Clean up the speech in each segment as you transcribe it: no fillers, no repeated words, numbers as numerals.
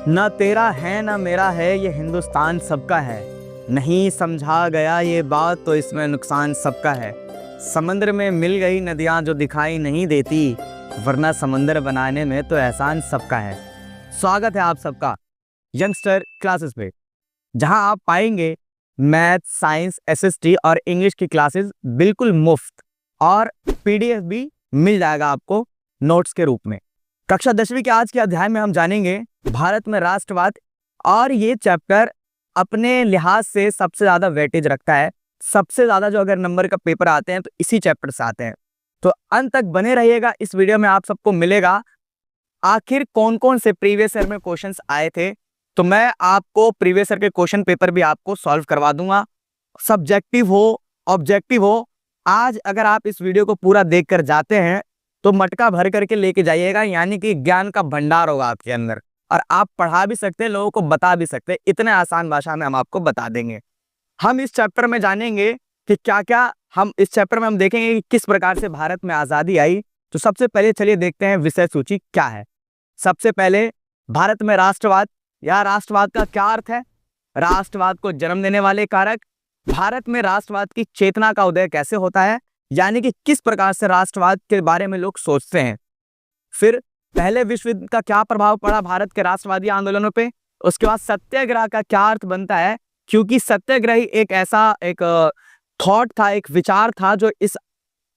न तेरा है न मेरा है, ये हिंदुस्तान सबका है। नहीं समझा गया ये बात तो इसमें नुकसान सबका है। समंदर में मिल गई नदियां जो दिखाई नहीं देती, वरना समंदर बनाने में तो एहसान सबका है। स्वागत है आप सबका यंगस्टर क्लासेस पे, जहां आप पाएंगे मैथ, साइंस, एसएसटी और इंग्लिश की क्लासेस बिल्कुल मुफ्त, और पीडीएफ भी मिल जाएगा आपको नोट्स के रूप में। कक्षा 10वीं के आज के अध्याय में हम जानेंगे भारत में राष्ट्रवाद, और ये चैप्टर अपने लिहाज से सबसे ज्यादा वेटेज रखता है। सबसे ज्यादा जो अगर नंबर का पेपर आते हैं तो इसी चैप्टर से आते हैं। तो अंत तक बने रहिएगा। इस वीडियो में आप सबको मिलेगा आखिर कौन कौन से प्रीवियस ईयर में क्वेश्चंस आए थे। तो मैं आपको प्रीवियस ईयर के क्वेश्चन पेपर भी आपको सॉल्व करवा दूंगा, सब्जेक्टिव हो ऑब्जेक्टिव हो। आज अगर आप इस वीडियो को पूरा देखकर जाते हैं तो मटका भर करके लेके जाइएगा, यानी कि ज्ञान का भंडार होगा आपके अंदर, और आप पढ़ा भी सकते हैं, लोगों को बता भी सकते हैं। इतने आसान भाषा में हम आपको बता देंगे। हम इस चैप्टर में जानेंगे कि क्या क्या हम इस चैप्टर में हम देखेंगे कि किस प्रकार से भारत में आजादी आई। तो सबसे पहले चलिए देखते हैं विषय सूची क्या है। सबसे पहले भारत में राष्ट्रवाद, या राष्ट्रवाद का क्या अर्थ है, राष्ट्रवाद को जन्म देने वाले कारक, भारत में राष्ट्रवाद की चेतना का उदय कैसे होता है, यानी कि किस प्रकार से राष्ट्रवाद के बारे में लोग सोचते हैं। फिर पहले विश्व युद्ध का क्या प्रभाव पड़ा भारत के राष्ट्रवादी आंदोलनों पे। उसके बाद सत्याग्रह का क्या अर्थ बनता है, क्योंकि सत्याग्रह ही एक ऐसा एक थॉट था, एक विचार था जो इस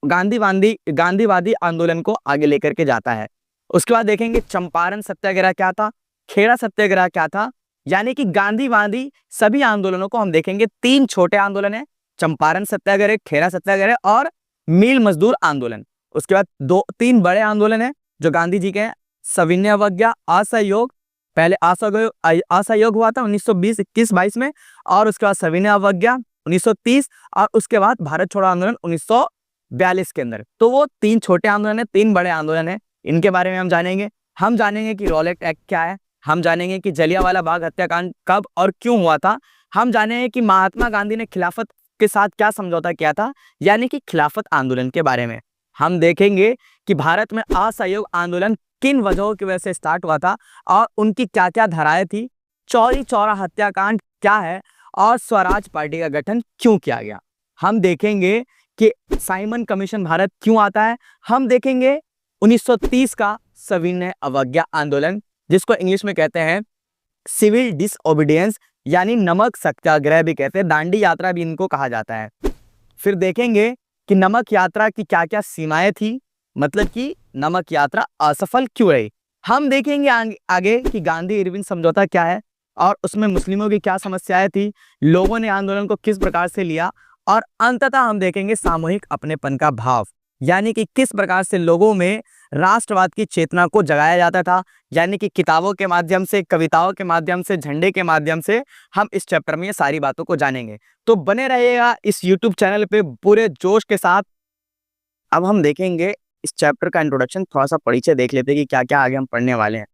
गांधीवादी आंदोलन को आगे लेकर के जाता है। उसके बाद देखेंगे चंपारण सत्याग्रह क्या था, खेड़ा सत्याग्रह क्या था, यानी कि गांधीवादी सभी आंदोलनों को हम देखेंगे। 3 छोटे आंदोलन है, चंपारण सत्याग्रह, खेड़ा सत्याग्रह और मील मजदूर आंदोलन। उसके बाद 3 बड़े आंदोलन है जो गांधी जी के हैं, सविनय अवज्ञा, असहयोग। पहले असहयोग हुआ था 1920, 21, 22 में, और उसके बाद सविनय अवज्ञा 1930, और उसके बाद भारत छोड़ो आंदोलन 1942 के अंदर। तो वो 3 छोटे आंदोलन है, 3 बड़े आंदोलन है, इनके बारे में हम जानेंगे। हम जानेंगे कि रॉलेट एक्ट क्या है, हम जानेंगे कि जलियांवाला बाग हत्याकांड कब और क्यों हुआ था, हम जानेंगे कि महात्मा गांधी ने खिलाफत के साथ क्या समझौता किया था, यानी कि खिलाफत आंदोलन के बारे में। हम देखेंगे कि भारत में असहयोग आंदोलन किन वजहों की वजह से स्टार्ट हुआ था और उनकी क्या क्या धाराएं थी, चौरी चौरा हत्याकांड क्या है, और स्वराज पार्टी का गठन क्यों किया गया। हम देखेंगे कि साइमन कमीशन भारत क्यों आता है। हम देखेंगे 1930 का सविनय अवज्ञा आंदोलन, जिसको इंग्लिश में कहते हैं सिविल डिसओबीडियंस, यानी नमक सत्याग्रह भी कहते हैं, दांडी यात्रा भी इनको कहा जाता है। फिर देखेंगे कि नमक यात्रा की क्या क्या सीमाएं थी, मतलब कि नमक यात्रा असफल क्यों रही। हम देखेंगे आगे कि गांधी इरविन समझौता क्या है, और उसमें मुस्लिमों की क्या समस्याएं थी, लोगों ने आंदोलन को किस प्रकार से लिया, और अंततः हम देखेंगे सामूहिक अपनेपन का भाव, यानी कि किस प्रकार से लोगों में राष्ट्रवाद की चेतना को जगाया जाता था, यानी कि किताबों के माध्यम से, कविताओं के माध्यम से, झंडे के माध्यम से। हम इस चैप्टर में ये सारी बातों को जानेंगे। तो बने रहिएगा इस YouTube चैनल पे पूरे जोश के साथ। अब हम देखेंगे इस चैप्टर का इंट्रोडक्शन, थोड़ा सा परिचय देख लेते हैं कि क्या क्या आगे हम पढ़ने वाले हैं।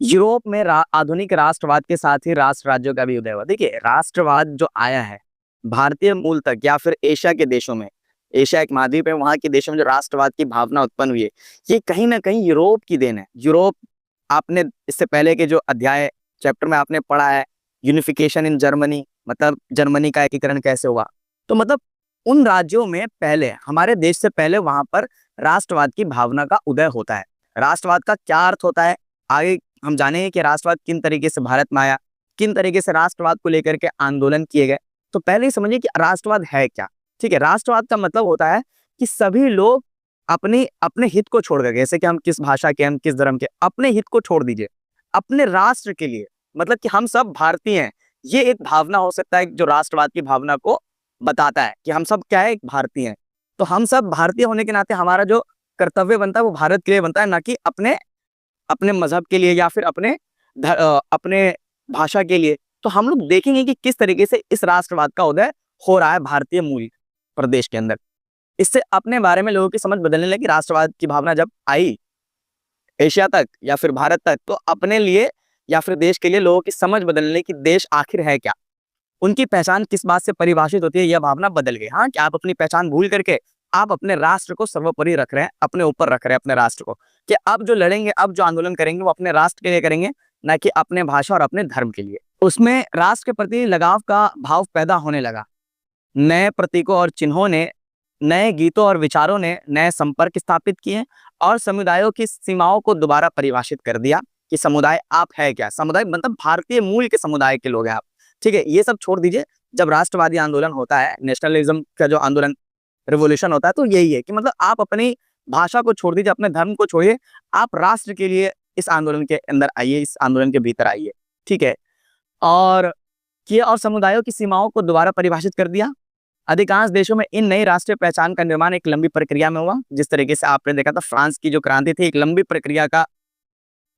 यूरोप में आधुनिक राष्ट्रवाद के साथ ही राष्ट्र राज्यों का भी उदय हुआ। देखिए, राष्ट्रवाद जो आया है भारतीय मूल तक, या फिर एशिया के देशों में, एशिया एक महाद्वीप है, वहां के देशों में जो राष्ट्रवाद की भावना उत्पन्न हुई है, ये कहीं ना कहीं यूरोप की देन है। यूरोप, आपने इससे पहले के जो अध्याय चैप्टर में आपने पढ़ा है, यूनिफिकेशन इन जर्मनी, मतलब जर्मनी का एकीकरण कैसे हुआ। तो मतलब उन राज्यों में पहले, हमारे देश से पहले वहां पर राष्ट्रवाद की भावना का उदय होता है। राष्ट्रवाद का क्या अर्थ होता है, आगे हम जानेंगे कि राष्ट्रवाद किन तरीके से भारत में आया, किन तरीके से राष्ट्रवाद को लेकर के आंदोलन किए गए। तो पहले ही समझिए कि राष्ट्रवाद है क्या। ठीक है, राष्ट्रवाद का मतलब होता है कि सभी लोग अपने हित को छोड़ करके, जैसे कि हम किस भाषा के, हम किस धर्म के, अपने हित को छोड़ दीजिए अपने राष्ट्र के लिए, मतलब कि हम सब भारतीय हैं। ये एक भावना हो सकता है जो राष्ट्रवाद की भावना को बताता है कि हम सब क्या है, एक भारतीय हैं। तो हम सब भारतीय होने के नाते हमारा जो कर्तव्य बनता है वो भारत के लिए बनता है, ना कि अपने अपने मजहब के लिए या फिर अपने भाषा के लिए। तो हम लोग देखेंगे कि किस तरीके से इस राष्ट्रवाद का उदय हो रहा है भारतीय मूल प्रदेश के अंदर। इससे अपने बारे में लोगों की समझ बदलने लगी। राष्ट्रवाद की भावना जब आई एशिया तक या फिर भारत तक, तो अपने लिए या फिर देश के लिए लोगों की समझ बदलने लगी कि देश आखिर है क्या, उनकी पहचान किस बात से परिभाषित होती है, यह भावना बदल गई। हाँ, कि आप अपनी पहचान भूल करके आप अपने राष्ट्र को सर्वोपरि रख रहे हैं, अपने ऊपर रख रहे हैं अपने राष्ट्र को, कि अब जो लड़ेंगे, अब जो आंदोलन करेंगे वो अपने राष्ट्र के लिए करेंगे, न कि अपने भाषा और अपने धर्म के लिए। उसमें राष्ट्र के प्रति लगाव का भाव पैदा होने लगा। नए प्रतीकों और चिन्हों ने, नए गीतों और विचारों ने नए संपर्क स्थापित किए और समुदायों की सीमाओं को दोबारा परिभाषित कर दिया कि समुदाय आप है क्या। समुदाय मतलब भारतीय मूल के समुदाय के लोग हैं आप, ठीक है। ये सब छोड़ दीजिए। जब राष्ट्रवादी आंदोलन होता है, नेशनलिज्म का जो आंदोलन, रिवोल्यूशन होता है, तो यही है कि मतलब आप अपनी भाषा को छोड़ दीजिए, अपने धर्म को छोड़िए, आप राष्ट्र के लिए इस आंदोलन के अंदर आइए, इस आंदोलन के भीतर आइए, ठीक है। और किया और समुदायों की सीमाओं को दोबारा परिभाषित कर दिया। अधिकांश देशों में इन नई राष्ट्रीय पहचान का निर्माण एक लंबी प्रक्रिया में हुआ। जिस तरीके से आपने देखा था फ्रांस की जो क्रांति थी, एक लंबी प्रक्रिया का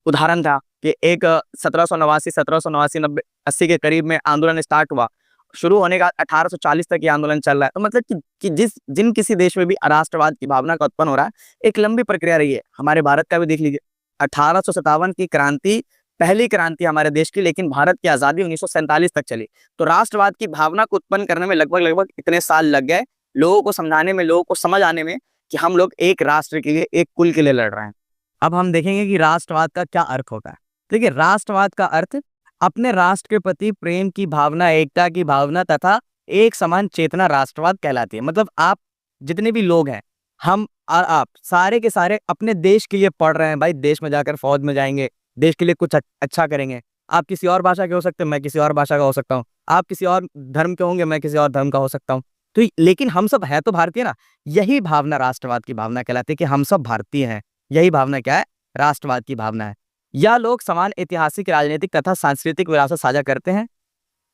उदाहरण था कि एक 1789 1789 90 80 के करीब में आंदोलन स्टार्ट हुआ। शुरू होने का 1840 तक ये आंदोलन चल रहा है। तो मतलब कि जिन किसी देश में भी राष्ट्रवाद की भावना का उत्पन्न हो रहा है, एक लंबी प्रक्रिया रही है। हमारे भारत का भी देख लीजिए, 1857 की क्रांति पहली क्रांति हमारे देश की, लेकिन भारत की आजादी 1947 तक चली। तो राष्ट्रवाद की भावना को उत्पन्न करने में लगभग इतने साल लग गए, लोगों को समझाने में, लोगों को समझ आने में कि हम लोग एक राष्ट्र के लिए, एक कुल के लिए लड़ रहे हैं। अब हम देखेंगे कि राष्ट्रवाद का क्या अर्थ होता है। देखिए, राष्ट्रवाद का अर्थ अपने राष्ट्र के प्रति प्रेम की भावना, एकता की भावना तथा एक समान चेतना राष्ट्रवाद कहलाती है। मतलब आप जितने भी लोग हैं, हम और आप सारे के सारे अपने देश के लिए पढ़ रहे हैं भाई, देश में जाकर फौज में जाएंगे, देश के लिए कुछ अच्छा करेंगे। आप किसी और भाषा के हो सकते हैं, मैं किसी और भाषा का हो सकता हूँ। आप किसी और धर्म के होंगे, मैं किसी और धर्म का हो सकता हूँ। तो लेकिन हम सब है तो भारतीय ना। यही भावना राष्ट्रवाद की भावना कहलाती है कि हम सब भारतीय हैं। यही भावना क्या है? राष्ट्रवाद की भावना है। यह लोग समान ऐतिहासिक, राजनीतिक तथा सांस्कृतिक विरासत साझा करते हैं।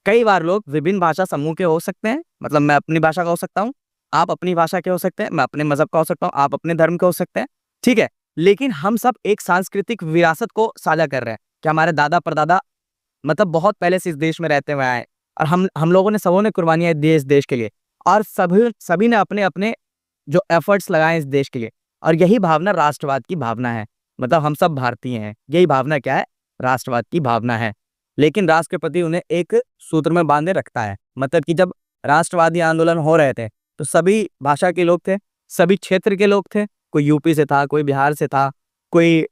कई बार लोग विभिन्न भाषा समूह के हो सकते हैं, मतलब मैं अपनी भाषा का हो सकता हूँ, आप अपनी भाषा के हो सकते हैं, मैं अपने मजहब का हो सकता हूँ, आप अपने धर्म के हो सकते हैं, ठीक है। लेकिन हम सब एक सांस्कृतिक विरासत को साझा कर रहे हैं कि हमारे दादा परदादा मतलब बहुत पहले से इस देश में रहते हुए आए और हम लोगों ने, सबों ने कुर्बानियां दी इस देश के लिए, और सभी ने अपने अपने जो एफर्ट्स लगाए इस देश के लिए। और यही भावना राष्ट्रवाद की भावना है। मतलब हम सब भारतीय हैं, यही भावना क्या है? राष्ट्रवाद की भावना है। लेकिन राष्ट्र के प्रति उन्हें एक सूत्र में बांधे रखता है। मतलब कि जब राष्ट्रवादी आंदोलन हो रहे थे तो सभी भाषा के लोग थे, सभी क्षेत्र के लोग थे। कोई यूपी से था, कोई बिहार से था, कोई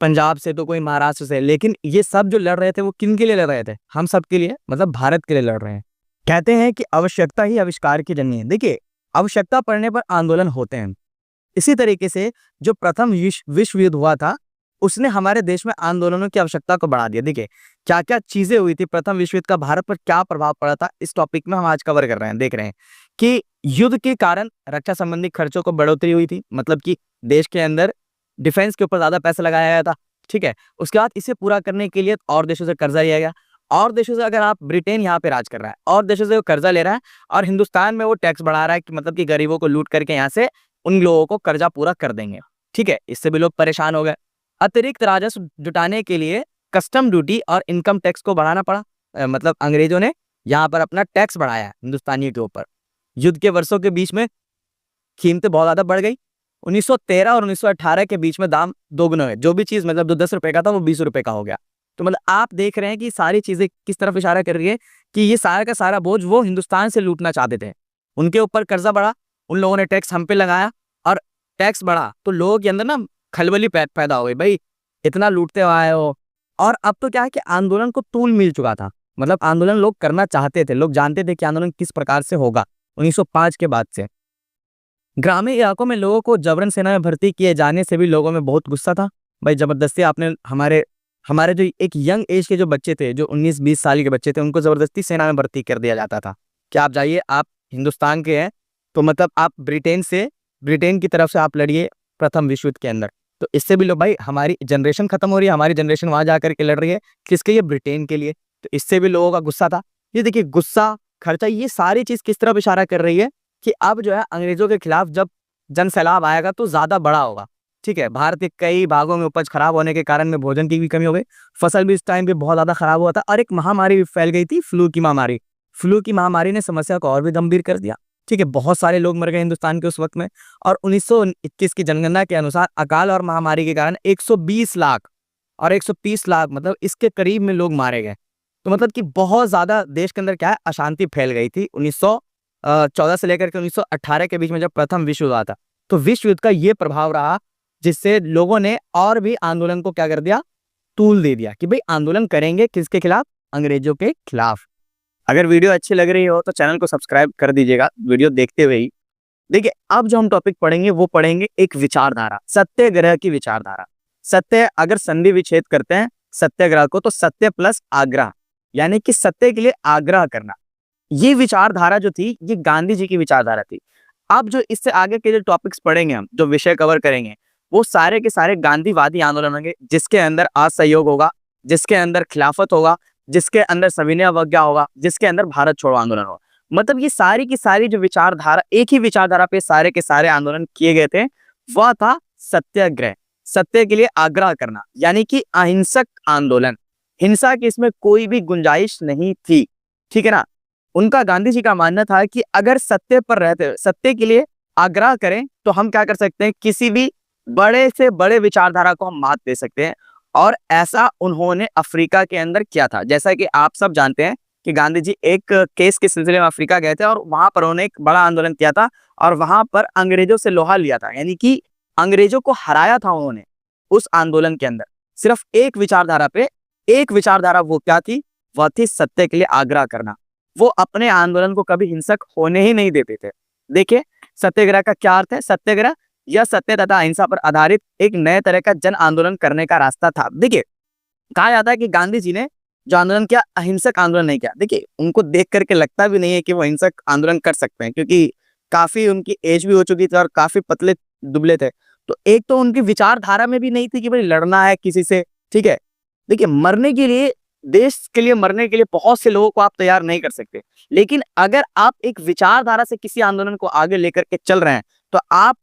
पंजाब से, तो कोई महाराष्ट्र से। लेकिन ये सब जो लड़ रहे थे वो किन के लिए लड़ रहे थे? हम सब के लिए, मतलब भारत के लिए लड़ रहे हैं। कहते हैं कि आवश्यकता ही आविष्कार की जननी है। देखिए, आवश्यकता पड़ने पर आंदोलन होते हैं। इसी तरीके से जो प्रथम विश्व युद्ध हुआ था, उसने हमारे देश में आंदोलनों की आवश्यकता को बढ़ा दिया। देखिए क्या क्या चीजें हुई थी, प्रथम विश्व युद्ध का भारत पर क्या प्रभाव पड़ा था, इस टॉपिक में हम आज कवर कर रहे हैं। देख रहे हैं कि युद्ध के कारण रक्षा संबंधी खर्चों को बढ़ोतरी हुई थी। मतलब कि देश के अंदर डिफेंस के ऊपर ज्यादा पैसा लगाया गया था, ठीक है। उसके बाद इसे पूरा करने के लिए और देशों से कर्जा लिया गया। और देशों से, अगर आप, ब्रिटेन यहाँ पे राज कर रहा है और देशों से वो कर्जा ले रहा है और हिंदुस्तान में वो टैक्स बढ़ा रहा है कि मतलब कि गरीबों को लूट करके यहाँ से उन लोगों को कर्जा पूरा कर देंगे, ठीक है। इससे भी लोग परेशान हो गए। अतिरिक्त राजस्व जुटाने के लिए कस्टम ड्यूटी और इनकम टैक्स को बढ़ाना पड़ा। मतलब अंग्रेजों ने यहाँ पर अपना टैक्स बढ़ाया हिंदुस्तानियों के ऊपर। युद्ध के वर्षों के बीच में कीमतें बहुत ज्यादा बढ़ गई। 1913 और 1918 के बीच में दाम दोगुना हुए। जो भी चीज मतलब जो 10 रुपए का था वो 20 रुपए का हो गया। तो मतलब आप देख रहे हैं कि सारी चीजें किस तरफ इशारा कर रही है कि ये सारा का सारा बोझ वो हिंदुस्तान से लूटना चाहते थे। उनके ऊपर कर्जा बढ़ा, उन लोगों ने टैक्स हम पे लगाया और टैक्स बढ़ा तो लोगों के अंदर ना खलबली पैदा हो गई, भाई इतना लूटते आए हो। और अब तो क्या है कि आंदोलन को तूल मिल चुका था। मतलब आंदोलन लोग करना चाहते थे, लोग जानते थे कि आंदोलन किस प्रकार से होगा। 1905 के बाद से ग्रामीण इलाकों में लोगों को जबरन सेना में भर्ती किए जाने से भी लोगों में बहुत गुस्सा था। भाई जबरदस्ती आपने हमारे जो एक यंग एज के जो बच्चे थे, जो 19-20 साल के बच्चे थे, उनको जबरदस्ती सेना में भर्ती कर दिया जाता था कि आप जाइए, आप हिंदुस्तान के हैं तो मतलब आप ब्रिटेन की तरफ से आप लड़िए प्रथम विश्व युद्ध के अंदर। तो इससे भी लोग, भाई हमारी जनरेशन खत्म हो रही है, हमारी जनरेशन वहां जाकर के लड़ रही है, किसके लिए? ब्रिटेन के लिए। तो इससे भी लोगों का गुस्सा था। ये देखिए, गुस्सा, खर्चा, ये सारी चीज किस तरफ इशारा कर रही है कि अब जो है अंग्रेजों के खिलाफ जब जन सैलाब आएगा तो ज्यादा बड़ा होगा, ठीक है। भारत के कई भागों में उपज खराब होने के कारण में भोजन की भी कमी हो गई, फसल भी इस टाइम पे बहुत ज्यादा खराब हुआ था और एक महामारी भी फैल गई थी, फ्लू की महामारी। फ्लू की महामारी ने समस्या को और भी गंभीर कर दिया, ठीक है। बहुत सारे लोग मर गए हिंदुस्तान के उस वक्त में। और 1921 की जनगणना के अनुसार अकाल और महामारी के कारण 120 लाख और 130 लाख मतलब इसके करीब में लोग मारे गए। तो मतलब कि बहुत ज्यादा देश के अंदर क्या है, अशांति फैल गई थी 1914 से लेकर के 1918 के बीच में जब प्रथम विश्व युद्ध हुआ था। तो विश्व युद्ध का ये प्रभाव रहा जिससे लोगों ने और भी आंदोलन को क्या कर दिया, दस्तूर दे दिया कि भाई आंदोलन करेंगे किसके खिलाफ, अंग्रेजों के खिलाफ। अगर वीडियो अच्छी लग रही हो तो चैनल को सब्सक्राइब कर दीजिएगा वीडियो देखते हुए ही। देखिए अब जो हम टॉपिक पढ़ेंगे वो पढ़ेंगे एक विचारधारा, सत्याग्रह की विचारधारा। सत्य अगर संधि विच्छेद करते हैं सत्याग्रह को तो सत्य प्लस आग्रह, यानी कि सत्य के लिए आग्रह करना। ये विचारधारा जो थी ये गांधी जी की विचारधारा थी। अब जो इससे आगे के जो टॉपिक्स पढ़ेंगे हम, जो विषय कवर करेंगे, वो सारे के सारे गांधीवादी आंदोलन होंगे, जिसके अंदर असहयोग होगा, जिसके अंदर खिलाफत होगा, जिसके अंदर सविनय अवज्ञा होगा, जिसके अंदर भारत छोड़ो आंदोलन होगा। मतलब ये सारी की सारी जो विचारधारा, एक ही विचारधारा पे सारे के सारे आंदोलन किए गए थे, वह था सत्याग्रह, सत्य के लिए आग्रह करना, यानी कि अहिंसक आंदोलन। हिंसा की इसमें कोई भी गुंजाइश नहीं थी, ठीक है ना। उनका, गांधी जी का मानना था कि अगर सत्य पर रहते, सत्य के लिए आग्रह करें तो हम क्या कर सकते हैं, किसी भी बड़े से बड़े विचारधारा को हम मात दे सकते हैं। और ऐसा उन्होंने अफ्रीका के अंदर किया था। जैसा कि आप सब जानते हैं कि गांधी जी एक केस के सिलसिले में अफ्रीका गए थे और वहां पर उन्होंने एक बड़ा आंदोलन किया था और वहां पर अंग्रेजों से लोहा लिया था, यानी कि अंग्रेजों को हराया था उन्होंने उस आंदोलन के अंदर। सिर्फ एक विचारधारा पे, एक विचारधारा वो क्या थी, वह थी सत्य के लिए आग्रह करना। वो अपने आंदोलन को कभी हिंसक होने ही नहीं देते थे। देखिए सत्याग्रह का क्या अर्थ है, सत्याग्रह यह सत्य तथा अहिंसा पर आधारित एक नए तरह का जन आंदोलन करने का रास्ता था। देखिए कहा जाता है कि गांधी जी ने जो आंदोलन किया अहिंसक आंदोलन नहीं किया। देखिए उनको देख करके लगता भी नहीं है कि वो अहिंसक आंदोलन कर सकते हैं, क्योंकि काफी उनकी एज भी हो चुकी थी और काफी पतले दुबले थे। तो एक तो उनकी विचारधारा में भी नहीं थी कि भाई लड़ना है किसी से, ठीक है। देखिए मरने के लिए, देश के लिए मरने के लिए बहुत से लोगों को आप तैयार नहीं कर सकते, लेकिन अगर आप एक विचारधारा से किसी आंदोलन को आगे लेकर के चल रहे हैं तो आप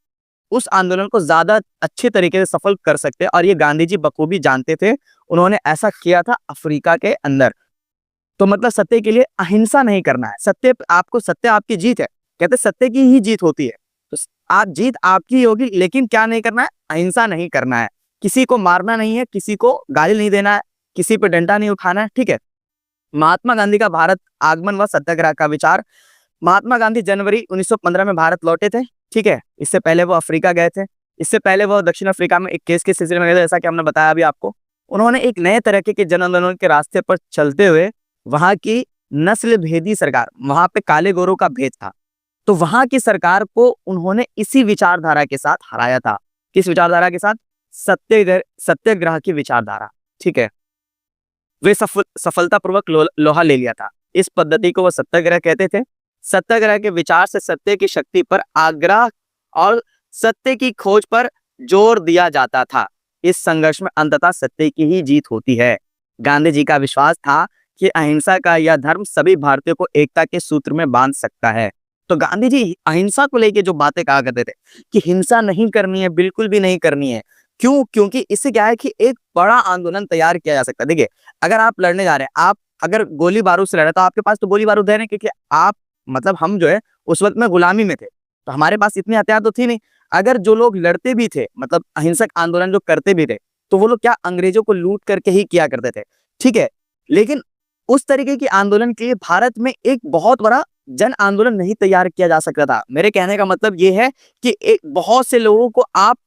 उस आंदोलन को ज्यादा अच्छे तरीके से सफल कर सकते हैं। और ये गांधी जी बखूबी जानते थे, उन्होंने ऐसा किया था अफ्रीका के अंदर। तो मतलब सत्य के लिए अहिंसा नहीं करना है, सत्य आपको, सत्य आपकी जीत है, कहते सत्य की ही जीत होती है। तो आप जीत आपकी होगी, लेकिन क्या नहीं करना है, अहिंसा नहीं करना है, किसी को मारना नहीं है, किसी को गाली नहीं देना है, किसी पे डंडा नहीं उठाना है, ठीक है। महात्मा गांधी का भारत आगमन व सत्याग्रह का विचार। महात्मा गांधी जनवरी 1915 में भारत लौटे थे, ठीक है। इससे पहले वो अफ्रीका गए थे, इससे पहले वो दक्षिण अफ्रीका में एक केस के सिलसिले में गए थे, जैसा कि हमने बताया अभी आपको। उन्होंने एक नए तरीके के जन आंदोलन के रास्ते पर चलते हुए वहां की नस्ल भेदी सरकार, वहां पे काले गोरों का भेद था, तो वहां की सरकार को उन्होंने इसी विचारधारा के साथ हराया था। किस विचारधारा के साथ, सत्याग्रह की विचारधारा, ठीक है। वे सफलतापूर्वक लोहा ले लिया था। इस पद्धति को वह सत्याग्रह कहते थे। सत्याग्रह के विचार से सत्य की शक्ति पर आग्रह और सत्य की खोज पर जोर दिया जाता था। इस संघर्ष में अंततः सत्य की ही जीत होती है। गांधी जी का विश्वास था कि अहिंसा का यह धर्म सभी भारतीयों को एकता के सूत्र में बांध सकता है। तो गांधी जी अहिंसा को लेके जो बातें कहा करते थे कि हिंसा नहीं करनी है, बिल्कुल भी नहीं करनी है। क्यों? क्योंकि इससे क्या है कि एक बड़ा आंदोलन तैयार किया जा सकता है। देखिए अगर आप लड़ने जा रहे हैं, आप अगर गोली बारूद से लड़े तो आपके पास तो गोली बारूद है नहीं, क्योंकि आप, मतलब हम जो है उस वक्त में गुलामी में थे, तो हमारे पास इतनी हथियार तो थी नहीं। अगर जो लोग लड़ते भी थे, मतलब अहिंसक आंदोलन जो करते भी थे, तो वो लोग क्या, अंग्रेजों को लूट करके ही किया करते थे, ठीक है। लेकिन उस तरीके की आंदोलन के लिए भारत में एक बहुत बड़ा जन आंदोलन नहीं तैयार किया जा सकता था। मेरे कहने का मतलब ये है कि एक बहुत से लोगों को आप,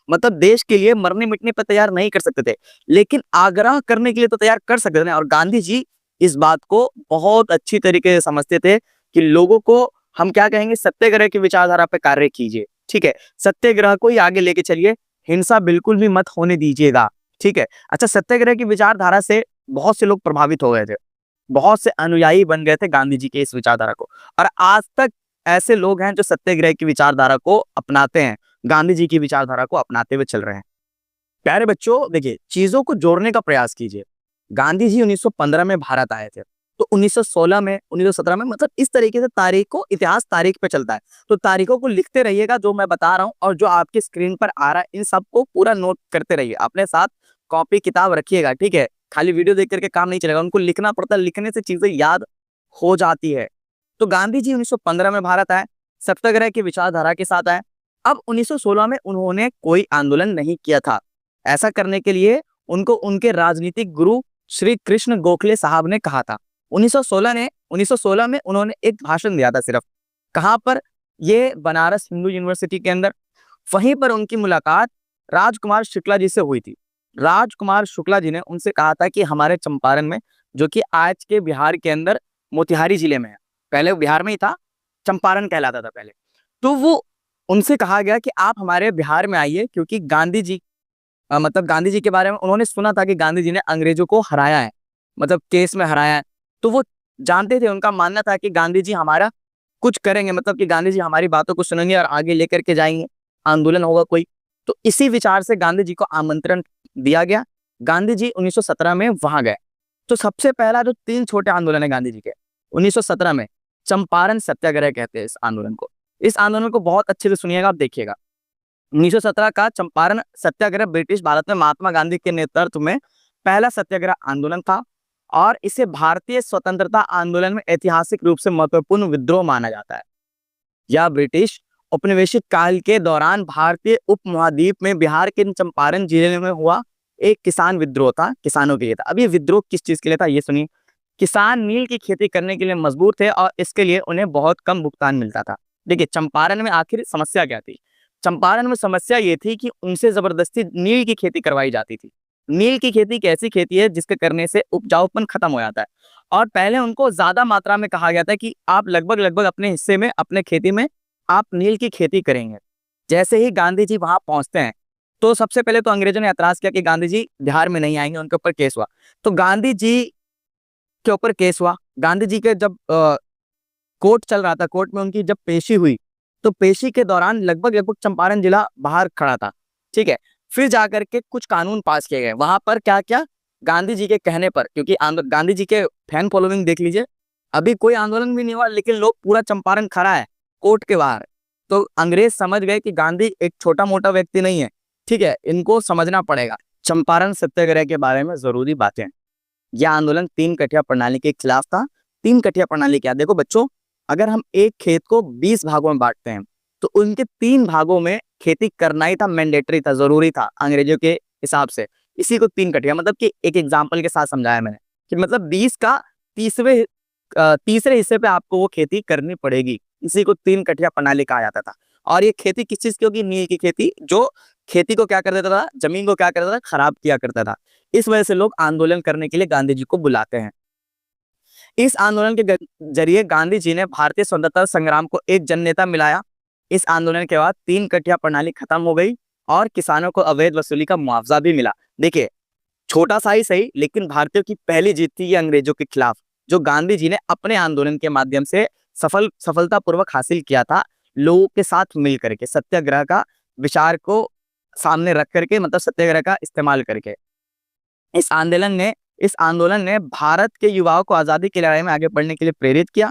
मतलब देश के लिए मरने मिटने पर तैयार नहीं कर सकते थे, लेकिन आग्रह करने के लिए तो तैयार कर सकते थे। और गांधी जी इस बात को बहुत अच्छी तरीके से समझते थे कि लोगों को हम क्या कहेंगे, सत्याग्रह की विचारधारा पे कार्य कीजिए, ठीक है। सत्याग्रह को ही आगे लेके चलिए, हिंसा बिल्कुल भी मत होने दीजिएगा, ठीक है। अच्छा, सत्याग्रह की विचारधारा से बहुत से लोग प्रभावित हो गए थे, बहुत से अनुयायी बन गए थे गांधी जी के इस विचारधारा को, और आज तक ऐसे लोग हैं जो सत्याग्रह की विचारधारा को अपनाते हैं, गांधी जी की विचारधारा को अपनाते हुए चल रहे हैं। प्यारे बच्चों, देखिए चीजों को जोड़ने का प्रयास कीजिए। गांधी जी 1915 में भारत आए थे, तो 1916 में, 1917 में, मतलब इस तरीके से तारीख को, इतिहास तारीख पे चलता है, तो तारीखों को लिखते रहिएगा जो मैं बता रहा हूँ, और जो आपकी स्क्रीन पर आ रहा है इन सबको पूरा नोट करते रहिए। अपने साथ कॉपी किताब रखिएगा, ठीक है। खाली वीडियो देख करके काम नहीं चलेगा, उनको लिखना पड़ता है, लिखने से चीजें याद हो जाती है। तो गांधी जी 1915 में भारत आए, सत्याग्रह की विचारधारा के साथ आए। अब 1916 में उन्होंने कोई आंदोलन नहीं किया था। ऐसा करने के लिए उनको उनके राजनीतिक गुरु श्री कृष्ण गोखले साहब ने कहा था। 1916 में उन्होंने एक भाषण दिया था सिर्फ। कहां पर? ये बनारस हिंदू यूनिवर्सिटी के अंदर। वहीं पर उनकी मुलाकात राजकुमार शुक्ला जी से हुई थी। राजकुमार शुक्ला जी ने उनसे कहा था कि हमारे चंपारण में, जो कि आज के बिहार के अंदर मोतिहारी जिले में है, पहले वो बिहार में ही था, चंपारण कहलाता था पहले। तो वो उनसे कहा गया कि आप हमारे बिहार में आइए, क्योंकि गांधी जी मतलब गांधी जी के बारे में उन्होंने सुना था कि गांधी जी ने अंग्रेजों को हराया है, मतलब केस में हराया है। तो वो जानते थे, उनका मानना था कि गांधी जी हमारा कुछ करेंगे, मतलब कि गांधी जी हमारी बातों को सुनेंगे और आगे लेकर के जाएंगे, आंदोलन होगा कोई। तो इसी विचार से गांधी जी को आमंत्रण दिया गया। गांधी जी 1917 में वहां गए। तो सबसे पहला जो 3 छोटे आंदोलन है गांधी जी के 1917 में, चंपारण सत्याग्रह कहते हैं इस आंदोलन को। इस आंदोलन को बहुत अच्छे से सुनिएगा, आप देखिएगा। 1917 का चंपारण सत्याग्रह ब्रिटिश भारत में महात्मा गांधी के नेतृत्व में पहला सत्याग्रह आंदोलन था, और इसे भारतीय स्वतंत्रता आंदोलन में ऐतिहासिक रूप से महत्वपूर्ण विद्रोह माना जाता है। यह ब्रिटिश औपनिवेशिक काल के दौरान भारतीय उपमहाद्वीप में बिहार के चंपारण जिले में हुआ एक किसान विद्रोह था, किसानों के लिए था। अब ये विद्रोह किस चीज के लिए था, ये सुनिए। किसान नील की खेती करने के लिए मजबूर थे और इसके लिए उन्हें बहुत कम भुगतान मिलता था। देखिए, चंपारण में आखिर समस्या क्या थी? चंपारण में समस्या ये थी कि उनसे जबरदस्ती नील की खेती करवाई जाती थी। नील की खेती एक ऐसी खेती है जिसके करने से उपजाऊपन खत्म हो जाता है, और पहले उनको ज्यादा मात्रा में कहा गया था कि आप लगभग लगभग अपने हिस्से में, अपने खेती में आप नील की खेती करेंगे। जैसे ही गांधी जी वहां पहुंचते हैं, तो सबसे पहले तो अंग्रेजों ने ऐतराज किया कि गांधी जी बिहार में नहीं आएंगे, उनके ऊपर केस हुआ। तो गांधी जी के ऊपर केस हुआ। गांधी जी के जब कोर्ट चल रहा था, कोर्ट में उनकी जब पेशी हुई, तो पेशी के दौरान लगभग लगभग चंपारण जिला बाहर खड़ा था। ठीक है, फिर जाकर के कुछ कानून पास किए गए वहां पर। क्या क्या? गांधी जी के कहने पर, क्योंकि गांधी जी के फैन फॉलोइंग देख लीजिए, अभी कोई आंदोलन भी नहीं हुआ लेकिन लोग पूरा चंपारण खड़ा है कोर्ट के बाहर। तो अंग्रेज समझ गए कि गांधी एक छोटा मोटा व्यक्ति नहीं है, ठीक है, इनको समझना पड़ेगा। चंपारण सत्याग्रह के बारे में जरूरी बातें। यह आंदोलन 3 कठिया प्रणाली के खिलाफ था। 3 कठिया प्रणाली क्या? देखो बच्चों, अगर हम एक खेत को 20 भागों में बांटते हैं, तो उनके 3 भागों में खेती करना ही था, मैंडेटरी था, जरूरी था अंग्रेजों के हिसाब से। इसी को 3 कठिया, मतलब कि एक एग्जाम्पल के साथ समझाया मैंने कि मतलब 20 का तीसरे हिस्से पे आपको वो खेती करनी पड़ेगी। इसी को 3 कठिया प्रणाली कहा जाता था। और ये खेती किस चीज की होगी? नील की खेती, जो खेती को क्या कर देता था, जमीन को क्या कर देता था, खराब किया करता था। इस वजह से लोग आंदोलन करने के लिए गांधी जी को बुलाते हैं। इस आंदोलन के जरिए गांधी जी ने भारतीय स्वतंत्रता संग्राम को एक जननेता मिलाया। इस आंदोलन के बाद 3 कठिया प्रणाली खत्म हो गई और किसानों को अवैध वसूली का मुआवजा भी मिला। देखिए, छोटा सा ही सही, लेकिन भारतीयों की पहली जीत थी ये अंग्रेजों के खिलाफ, जो गांधी जी ने अपने आंदोलन के माध्यम से सफलतापूर्वक हासिल किया था, लोगों के साथ मिल करके, सत्याग्रह का विचार को सामने रख करके, मतलब सत्याग्रह का इस्तेमाल करके। इस आंदोलन ने भारत के युवाओं को आजादी की लड़ाई में आगे बढ़ने के लिए प्रेरित किया।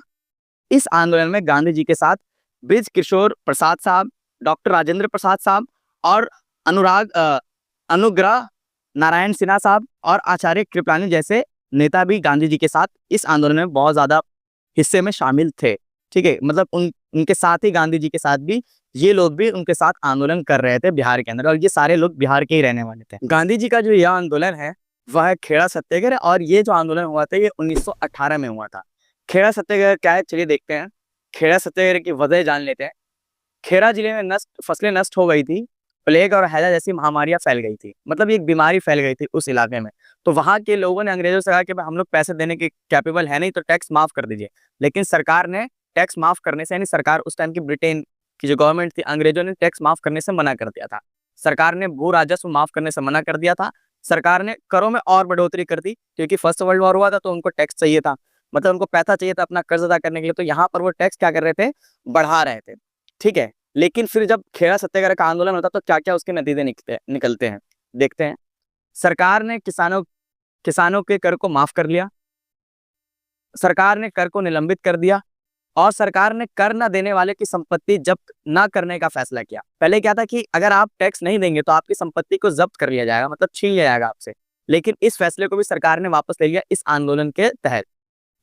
इस आंदोलन में गांधी जी के साथ ब्रिज किशोर प्रसाद साहब, डॉक्टर राजेंद्र प्रसाद साहब और अनुग्रह नारायण सिन्हा साहब और आचार्य कृपलानी जैसे नेता भी गांधी जी के साथ इस आंदोलन में बहुत ज्यादा हिस्से में शामिल थे। ठीक है, मतलब उनके साथ ही, गांधी जी के साथ भी ये लोग भी उनके साथ आंदोलन कर रहे थे बिहार के अंदर, और ये सारे लोग बिहार के ही रहने वाले थे। गांधी जी का जो यह आंदोलन है वह है खेड़ा सत्याग्रह, और ये जो आंदोलन हुआ था ये 1918 में हुआ था। खेड़ा सत्याग्रह क्या है, चलिए देखते हैं। खेड़ा सत्याग्रह की वजह जान लेते हैं। खेड़ा जिले में फसलें नष्ट हो गई थी, प्लेग और हैजा जैसी महामारियां फैल गई थी, मतलब एक बीमारी फैल गई थी उस इलाके में। तो वहां के लोगों ने अंग्रेजों से कहा कि हम लोग पैसे देने के कैपेबल है नहीं, तो टैक्स माफ कर दीजिए। लेकिन सरकार ने टैक्स माफ करने से, यानी सरकार उस टाइम की ब्रिटेन की जो गवर्नमेंट थी, अंग्रेजों ने टैक्स माफ करने से मना कर दिया था। सरकार ने भू राजस्व माफ करने से मना कर दिया था। सरकार ने करों में और बढ़ोतरी कर दी, क्योंकि फर्स्ट वर्ल्ड वॉर हुआ था तो उनको टैक्स चाहिए था, मतलब उनको पैसा चाहिए था अपना कर्ज अदा करने के लिए। तो यहाँ पर वो टैक्स क्या कर रहे थे, बढ़ा रहे थे। ठीक है, लेकिन फिर जब खेड़ा सत्याग्रह का आंदोलन होता तो क्या क्या उसके नतीजे निकलते हैं, देखते हैं। सरकार ने किसानों के कर को माफ कर लिया, सरकार ने कर को निलंबित कर दिया, और सरकार ने कर न देने वाले की संपत्ति जब्त न करने का फैसला किया। पहले क्या था कि अगर आप टैक्स नहीं देंगे तो आपकी संपत्ति को जब्त कर लिया जाएगा, मतलब छीन लिया जाएगा आपसे। लेकिन इस फैसले को भी सरकार ने वापस ले लिया इस आंदोलन के तहत।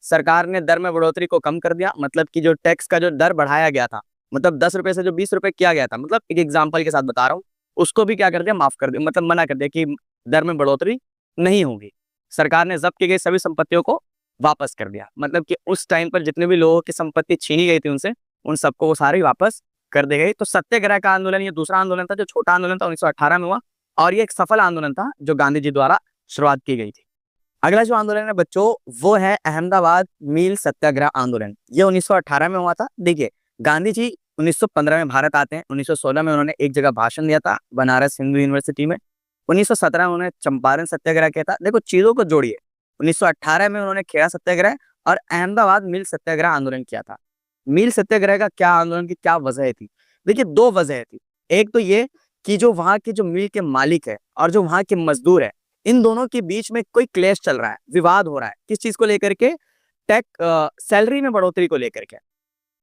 सरकार ने दर में बढ़ोतरी को कम कर दिया, मतलब कि जो टैक्स का जो दर बढ़ाया गया था, मतलब 10 रुपए से जो 20 रुपए किया गया था, मतलब एक एग्जाम्पल के साथ बता रहा हूँ, उसको भी क्या कर दिया, माफ कर दिया, मतलब मना कर दिया कि दर में बढ़ोतरी नहीं होगी। सरकार ने जब्त की गई सभी संपत्तियों को वापस कर दिया, मतलब कि उस टाइम पर जितने भी लोगों की संपत्ति छीनी गई थी उनसे, उन सबको वो सारी वापस कर दी गई। तो सत्याग्रह का आंदोलन ये दूसरा आंदोलन था, जो छोटा आंदोलन था 1918 में हुआ। और ये एक सफल आंदोलन था जो गांधी जी द्वारा शुरुआत की गई थी। अगला जो आंदोलन है बच्चों वो है अहमदाबाद मील सत्याग्रह आंदोलन। ये 1918 में हुआ था। देखिए गांधी जी 1915 में भारत आते हैं। 1916 में उन्होंने एक जगह भाषण दिया था बनारस हिंदू यूनिवर्सिटी में। 1917 में उन्होंने चंपारण सत्याग्रह किया था। देखो चीजों को जोड़िए, 1918 में उन्होंने खेड़ा सत्याग्रह और अहमदाबाद मिल सत्याग्रह आंदोलन किया था। मिल सत्याग्रह का क्या आंदोलन की क्या वजह थी? देखिए दो वजह थी। एक तो ये कि जो वहां के जो मिल के मालिक है और जो वहां के मजदूर है, इन दोनों के बीच में कोई क्लेश चल रहा है, विवाद हो रहा है। किस चीज को लेकर के? सैलरी में बढ़ोतरी को लेकर के।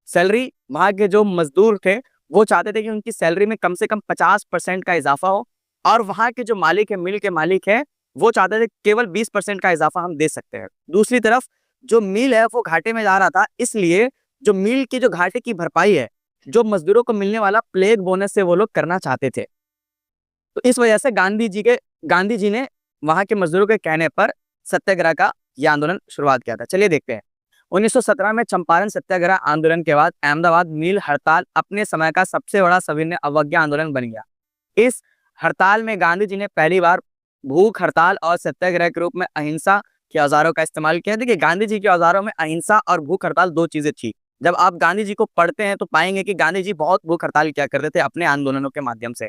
सैलरी, वहां के जो मजदूर थे वो चाहते थे कि उनकी सैलरी में कम से कम 50% का इजाफा हो, और वहां के जो मालिक है, मिल के मालिक है, वो चाहते थे केवल 20% का इजाफा हम दे सकते हैं। दूसरी तरफ जो मिल है वो घाटे में जा रहा था, इसलिए जो मिल की जो घाटे की भरपाई है, जो मजदूरों को मिलने वाला प्लेग बोनस से वो लोग करना चाहते थे। तो इस वजह से गांधी जी ने वहां के मजदूरों के कहने पर सत्याग्रह का यह आंदोलन शुरुआत किया था। चलिए देखते हैं। 1917 में चंपारण सत्याग्रह आंदोलन के बाद अहमदाबाद मिल हड़ताल अपने समय का सबसे बड़ा सविनय अवज्ञा आंदोलन बन गया। इस हड़ताल में गांधी जी ने पहली बार भूख हड़ताल और सत्याग्रह के रूप में अहिंसा के औजारों का इस्तेमाल किया। देखिए गांधी जी के औजारों में अहिंसा और भूख हड़ताल दो चीजें थी। जब आप गांधी जी को पढ़ते हैं तो पाएंगे कि गांधी जी बहुत भूख हड़ताल किया करते थे अपने आंदोलनों के माध्यम से।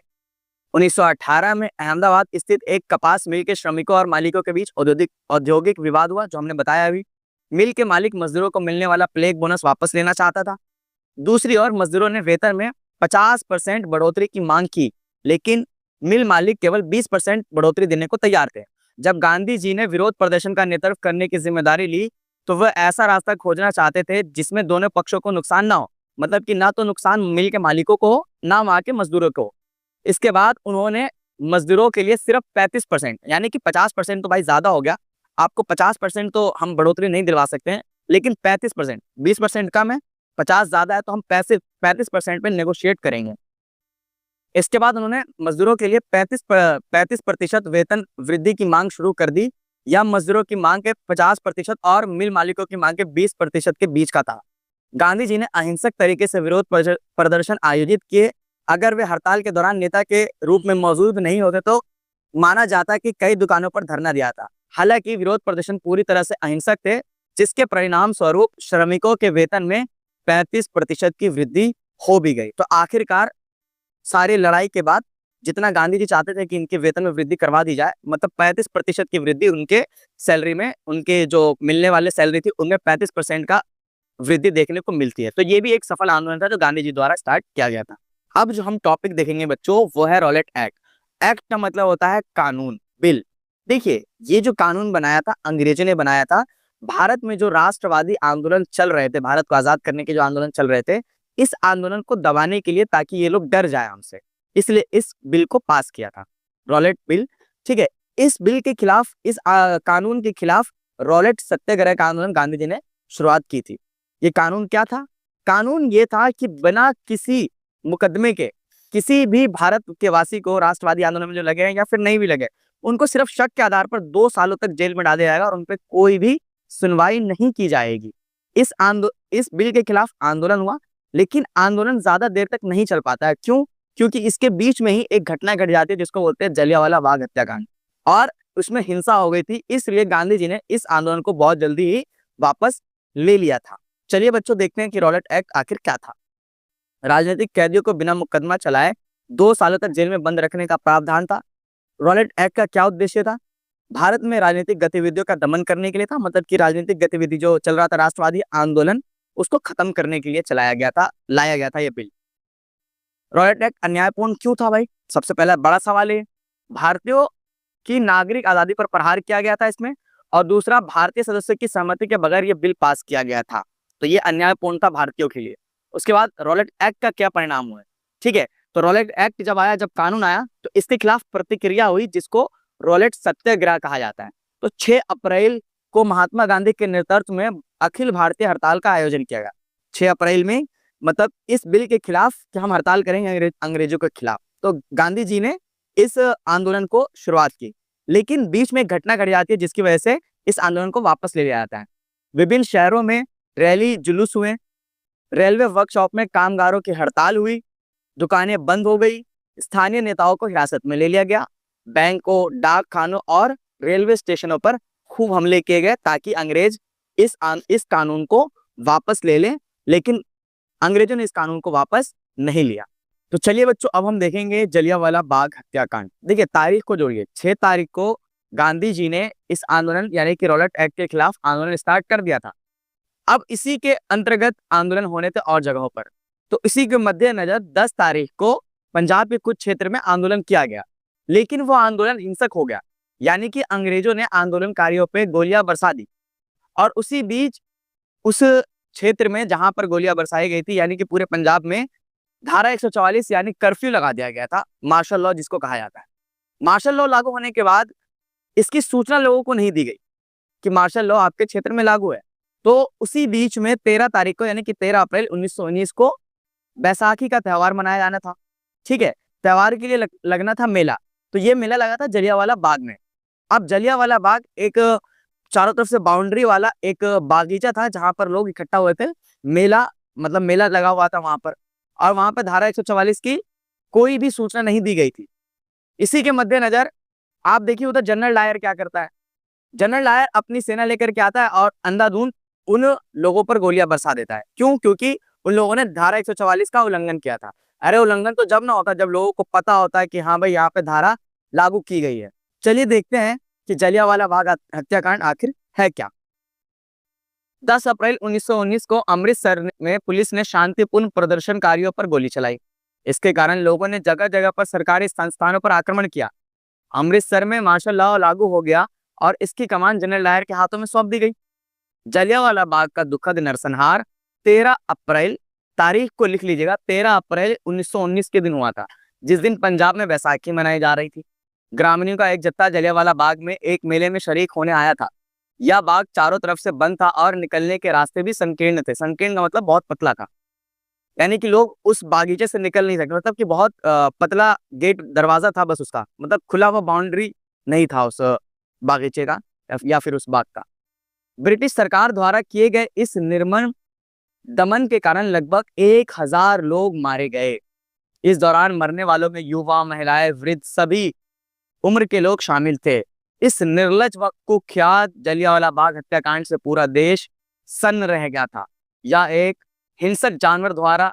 1918 में अहमदाबाद स्थित एक कपास मिल के श्रमिकों और मालिकों के बीच औद्योगिक विवाद हुआ, जो हमने बताया अभी। मिल के मालिक मजदूरों को मिलने वाला प्लेग बोनस वापस लेना चाहता था। दूसरी ओर मजदूरों ने वेतन में 50% बढ़ोतरी की मांग की, लेकिन मिल मालिक केवल 20% बढ़ोतरी देने को तैयार थे। जब गांधी जी ने विरोध प्रदर्शन का नेतृत्व करने की जिम्मेदारी ली तो वह ऐसा रास्ता खोजना चाहते थे जिसमें दोनों पक्षों को नुकसान ना हो, मतलब कि ना तो नुकसान मिल के मालिकों को हो, ना वहां के मजदूरों को हो। इसके बाद उन्होंने मजदूरों के लिए सिर्फ 35%, यानी कि 50% तो भाई ज्यादा हो गया, आपको 50% तो हम बढ़ोतरी नहीं दिलवा सकते हैं, लेकिन 35%, 20% कम है, 50 ज्यादा है, तो हम 35% पे नेगोशिएट करेंगे। इसके बाद उन्होंने मजदूरों के लिए 35% वेतन वृद्धि की मांग शुरू कर दी। यह मजदूरों की मांग के 50% और मिल मालिकों की मांग के 20% के बीच का था। गांधी जी ने अहिंसक तरीके से विरोध प्रदर्शन आयोजित किए। अगर वे हड़ताल के दौरान नेता के रूप में मौजूद नहीं होते तो माना जाता कि कई दुकानों पर धरना दिया था। हालांकि विरोध प्रदर्शन पूरी तरह से अहिंसक थे, जिसके परिणाम स्वरूप श्रमिकों के वेतन में 35% की वृद्धि हो भी गई। तो आखिरकार सारी लड़ाई के बाद जितना गांधी जी चाहते थे कि इनके वेतन में वृद्धि करवा दी जाए, मतलब 35% की वृद्धि उनके सैलरी में, उनके जो मिलने वाले सैलरी थी उनमें 35% का वृद्धि देखने को मिलती है। तो ये भी एक सफल आंदोलन था जो गांधी जी द्वारा स्टार्ट किया गया था। अब जो हम टॉपिक देखेंगे बच्चों वो है रॉलेट एक्ट। एक्ट का मतलब होता है कानून, बिल। देखिए ये जो कानून बनाया था अंग्रेजों ने बनाया था। भारत में जो राष्ट्रवादी आंदोलन चल रहे थे, भारत को आजाद करने के जो आंदोलन चल रहे थे, इस आंदोलन को दबाने के लिए, ताकि ये लोग डर जाए हमसे, इसलिए इस बिल को पास किया था, रॉलेट बिल। ठीक है, इस बिल के खिलाफ, इस कानून के खिलाफ रॉलेट सत्याग्रह का आंदोलन गांधी जी ने शुरुआत की थी। ये कानून क्या था? कानून ये था कि बिना किसी मुकदमे के किसी भी भारत के वासी को राष्ट्रवादी आंदोलन में जो लगे हैं या फिर नहीं भी लगे, उनको सिर्फ शक के आधार पर 2 सालों तक जेल में डाला जाएगा और उन पर कोई भी सुनवाई नहीं की जाएगी। इस बिल के खिलाफ आंदोलन हुआ, लेकिन आंदोलन ज्यादा देर तक नहीं चल पाता है। क्यों? क्योंकि इसके बीच में ही एक घटना घट जाती है जिसको बोलते हैं जलियांवाला बाग हत्याकांड, और उसमें हिंसा हो गई थी, इसलिए गांधी जी ने इस आंदोलन को बहुत जल्दी ही वापस ले लिया था। चलिए बच्चों देखते हैं कि रॉलेट एक्ट आखिर क्या था। राजनीतिक कैदियों को बिना मुकदमा चलाए 2 सालों तक जेल में बंद रखने का प्रावधान था। रॉलेट एक्ट का क्या उद्देश्य था? भारत में राजनीतिक गतिविधियों का दमन करने के लिए था, मतलब कि राजनीतिक गतिविधि जो चल रहा था, राष्ट्रवादी आंदोलन, उसको खत्म करने के लिए लाया गया था ये बिल। रॉलेट एक्ट अन्यायपूर्ण क्यों था भाई? सबसे पहला बड़ा सवाल है, भारतीयों की नागरिक आजादी पर प्रहार किया गया था इसमें, और दूसरा भारतीय सदस्यों की सहमति के बगैर ये बिल पास किया गया था, तो ये अन्यायपूर्ण था भारतीयों के लिए। उसके बाद रॉलेट एक्ट का क्या परिणाम हुआ? ठीक है, तो रॉलेट एक्ट जब कानून आया तो इसके खिलाफ प्रतिक्रिया हुई, जिसको रॉलेट सत्याग्रह कहा जाता है। तो 6 अप्रैल को महात्मा गांधी के नेतृत्व में अखिल भारतीय हड़ताल का आयोजन किया गया। 6 अप्रैल में, मतलब इस बिल के खिलाफ कि हम हड़ताल करेंगे अंग्रेजों के खिलाफ, तो गांधी जी ने इस आंदोलन को शुरुआत की, लेकिन बीच में एक घटना घट जाती है जिसकी वजह से इस आंदोलन को वापस ले लिया जाता है। विभिन्न शहरों में रैली जुलूस हुए, रेलवे वर्कशॉप में कामगारों की हड़ताल हुई, दुकानें बंद हो गई, स्थानीय नेताओं को हिरासत में ले लिया गया, बैंकों, डाक खानों और रेलवे स्टेशनों पर खूब हमले किए गए ताकि अंग्रेज इस कानून को वापस ले लें, लेकिन अंग्रेजों ने इस कानून को वापस नहीं लिया। तो चलिए बच्चों, अब हम देखेंगे जलियांवाला बाग हत्याकांड। देखिए तारीख को जोड़िए, 6 तारीख को गांधी जी ने इस आंदोलन यानी कि रॉलेट एक्ट के खिलाफ आंदोलन स्टार्ट कर दिया था। अब इसी के अंतर्गत आंदोलन होने थे और जगहों पर। तो इसी के मद्देनजर 10 तारीख को पंजाब के कुछ क्षेत्र में आंदोलन किया गया, लेकिन वो आंदोलन हिंसक हो गया, यानी कि अंग्रेजों ने आंदोलनकारियों पे गोलियां बरसा दी। और उसी बीच उस क्षेत्र में जहां पर गोलियां बरसाई गई थी, यानी कि पूरे पंजाब में धारा 144 यानी कर्फ्यू लगा दिया गया था, मार्शल लॉ जिसको कहा जाता है। मार्शल लॉ लागू होने के बाद इसकी सूचना लोगों को नहीं दी गई कि मार्शल लॉ आपके क्षेत्र में लागू है। तो उसी बीच में 13 तारीख को यानी कि 13 अप्रैल 1919 को बैसाखी का त्योहार मनाया जाना था। ठीक है, त्योहार के लिए लगना था मेला। तो ये मेला लगा था जलियांवाला बाग में। अब जलियांवाला बाग एक चारों तरफ से बाउंड्री वाला एक बागीचा था जहां पर लोग इकट्ठा हुए थे। मेला मतलब मेला लगा हुआ था वहां पर, और वहां पर धारा 144 की कोई भी सूचना नहीं दी गई थी। इसी के मद्देनजर आप देखिए उधर जनरल डायर क्या करता है। जनरल डायर अपनी सेना लेकर के आता है और अंधाधुंध उन लोगों पर गोलियां बरसा देता है। क्यों? क्योंकि उन लोगों ने धारा 144 का उल्लंघन किया था। अरे उल्लंघन तो जब ना होता जब लोगों को पता होता है कि हाँ भाई यहाँ पे धारा लागू की गई है। चलिए देखते हैं कि जलियांवाला बाग हत्याकांड आखिर है क्या। 10 अप्रैल 1919 को अमृतसर में पुलिस ने शांतिपूर्ण प्रदर्शनकारियों पर गोली चलाई। इसके कारण लोगों ने जगह जगह पर सरकारी संस्थानों पर आक्रमण किया। अमृतसर में मार्शल लॉ लागू हो गया और इसकी कमान जनरल डायर के हाथों में सौंप दी गई। जलियांवाला बाग का दुखद नरसंहार 13 अप्रैल तारीख को लिख लीजिएगा, 13 अप्रैल 1919 के दिन हुआ था, जिस दिन पंजाब में बैसाखी मनाई जा रही थी। ग्रामीणों का एक जत्था जलियांवाला बाग में एक मेले में शरीक होने आया था। यह बाग चारों तरफ से बंद था और निकलने के रास्ते भी संकीर्ण थे। संकीर्ण का मतलब बहुत पतला था, यानी कि लोग उस बागीचे से निकल नहीं सकते, मतलब कि बहुत पतला गेट दरवाजा था बस उसका, मतलब खुला हुआ बाउंड्री नहीं था उस बागीचे का या फिर उस बाग का। ब्रिटिश सरकार द्वारा किए गए इस निर्मम दमन के कारण लगभग 1000 लोग मारे गए। इस दौरान मरने वालों में युवा, महिलाएं, वृद्ध सभी उम्र के लोग शामिल थे। इस निर्लज व कुख्यात जलियांवाला बाग हत्याकांड से पूरा देश सन्न रह गया था। यह एक हिंसक जानवर द्वारा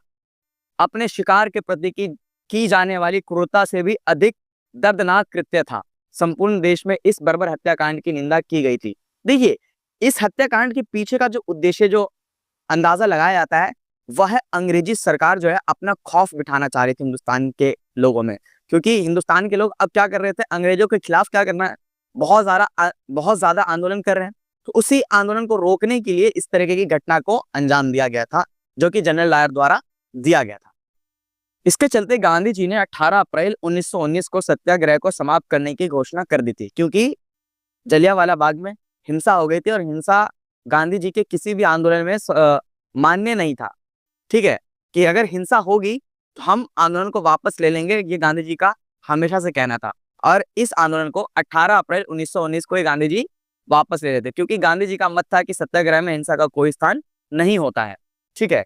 अपने शिकार के प्रति की जाने वाली क्रूरता से भी अधिक दर्दनाक कृत्य था। संपूर्ण देश में इस बर्बर हत्याकांड की निंदा की गई थी। देखिए इस हत्याकांड के पीछे का जो उद्देश्य, जो अंदाजा लगाया जाता है, वह अंग्रेजी सरकार जो है अपना खौफ बिठाना चाह रही थी हिंदुस्तान के लोगों में। क्योंकि हिंदुस्तान के लोग अब क्या कर रहे थे, अंग्रेजों के खिलाफ क्या करना है, बहुत ज्यादा आंदोलन कर रहे हैं। तो उसी आंदोलन को रोकने के लिए इस तरीके की घटना को अंजाम दिया गया था, जो कि जनरल डायर द्वारा दिया गया था। इसके चलते गांधी जी ने 18 अप्रैल 1919 को सत्याग्रह को समाप्त करने की घोषणा कर दी थी, क्योंकि जलियांवाला बाग में हिंसा हो गई थी और हिंसा गांधी जी के किसी भी आंदोलन में मान्य नहीं था। ठीक है, कि अगर हिंसा होगी तो हम आंदोलन को वापस ले लेंगे, ये गांधी जी का हमेशा से कहना था। और इस आंदोलन को 18 अप्रैल 1919 को गांधी जी वापस ले लेते, क्योंकि गांधी जी का मत था कि सत्याग्रह में हिंसा का कोई स्थान नहीं होता है। ठीक है,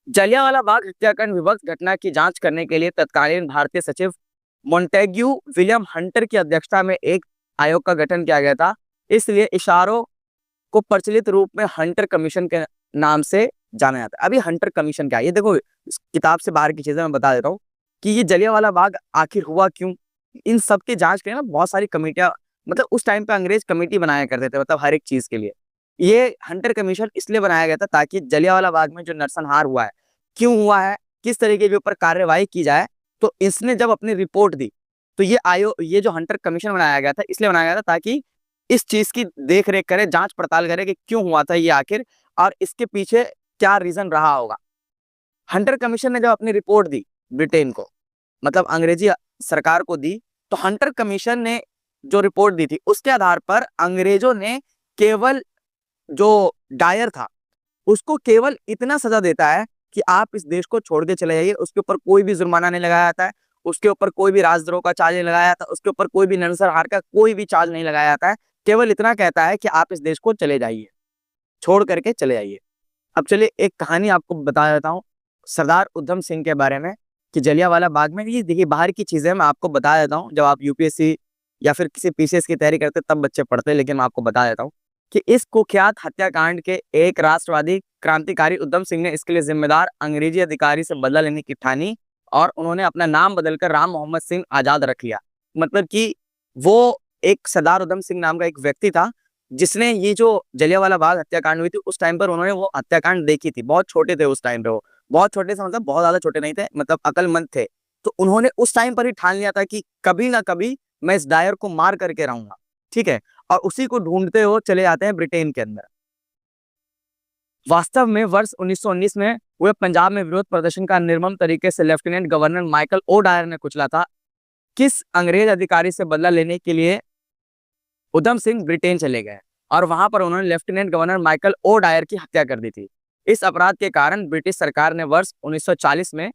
जलियांवाला बाग हत्याकांड विभत्स घटना की जांच करने के लिए तत्कालीन भारतीय सचिव मोंटेग्यू विलियम हंटर की अध्यक्षता में एक आयोग का गठन किया गया था। इसलिए इशारों को प्रचलित रूप में हंटर कमीशन के नाम से जाना जाता है। अभी हंटर कमीशन क्या है, ये देखो इस किताब से बाहर की चीजें मैं बता देता हूँ कि ये जलियांवाला बाग आखिर हुआ क्यों। इन सब की जांच के लिए ना बहुत सारी कमेटियां, मतलब उस टाइम पे अंग्रेज कमेटी बनाया करते थे, मतलब हर एक चीज के लिए। ये हंटर कमीशन इसलिए बनाया गया था ताकि जलियांवाला बाग में जो नरसंहार हुआ है, क्यों हुआ है, किस तरीके के ऊपर कार्यवाही की जाए। तो इसने जब अपनी रिपोर्ट दी तो ये जो हंटर कमीशन बनाया गया था, इसलिए बनाया गया था ताकि इस चीज की देख रेख करे, जांच पड़ताल करे कि क्यों हुआ था ये आखिर, और इसके पीछे क्या रीजन रहा होगा। हंटर कमीशन ने जब अपनी रिपोर्ट दी ब्रिटेन को, मतलब अंग्रेजी सरकार को दी, तो हंटर कमीशन ने जो रिपोर्ट दी थी उसके आधार पर अंग्रेजों ने केवल जो डायर था उसको केवल इतना सजा देता है कि आप इस देश को छोड़ के चले जाइए। उसके ऊपर कोई भी जुर्माना नहीं लगाया जाता है, उसके ऊपर कोई भी राजद्रोह का चार्ज नहीं लगाया जाता, उसके ऊपर कोई भी नरसंहार का कोई भी चार्ज नहीं लगाया जाता है। केवल इतना कहता है कि आप इस देश को चले जाइए, छोड़ करके चले जाइए। अब चलिए एक कहानी आपको बता देता हूँ सरदार उधम सिंह के बारे में। कि जलियांवाला बाग में, ये देखिए बाहर की चीजें मैं आपको बता देता हूँ, जब आप यूपीएससी या फिर किसी पीसीएस की तैयारी करते तब बच्चे पढ़ते हैं, लेकिन मैं आपको बता देता हूँ कि इस कुख्यात हत्याकांड के एक राष्ट्रवादी क्रांतिकारी उधम सिंह ने इसके लिए जिम्मेदार अंग्रेजी अधिकारी से बदला लेने की ठानी और उन्होंने अपना नाम बदलकर राम मोहम्मद सिंह आजाद रख लिया। मतलब कि वो एक सरदार उधम सिंह नाम का एक व्यक्ति था जिसने ये जो जलियांवाला बाग हत्याकांड हुई थी उस टाइम पर उन्होंने वो हत्याकांड देखी थी। बहुत छोटे थे उस टाइम पे, वो बहुत छोटे से मतलब बहुत ज्यादा छोटे नहीं थे, मतलब अकलमंद थे। तो उन्होंने उस टाइम पर ही ठान लिया था कि कभी ना कभी मैं इस डायर को मार करके रहूंगा, ठीक है। और उसी को ढूंढते हुए चले जाते हैं ब्रिटेन के अंदर। वास्तव में वर्ष 1919 में हुए पंजाब में विरोध प्रदर्शन का निर्मम तरीके से lieutenant governor Michael O'Dwyer ने कुचला था। किस अंग्रेज अधिकारी से बदला लेने के लिए उधम सिंह ब्रिटेन चले गए और वहां पर उन्होंने lieutenant governor Michael O'Dwyer की हत्या कर दी थी। इस अपराध के कारण ब्रिटिश सरकार ने वर्ष 1940 में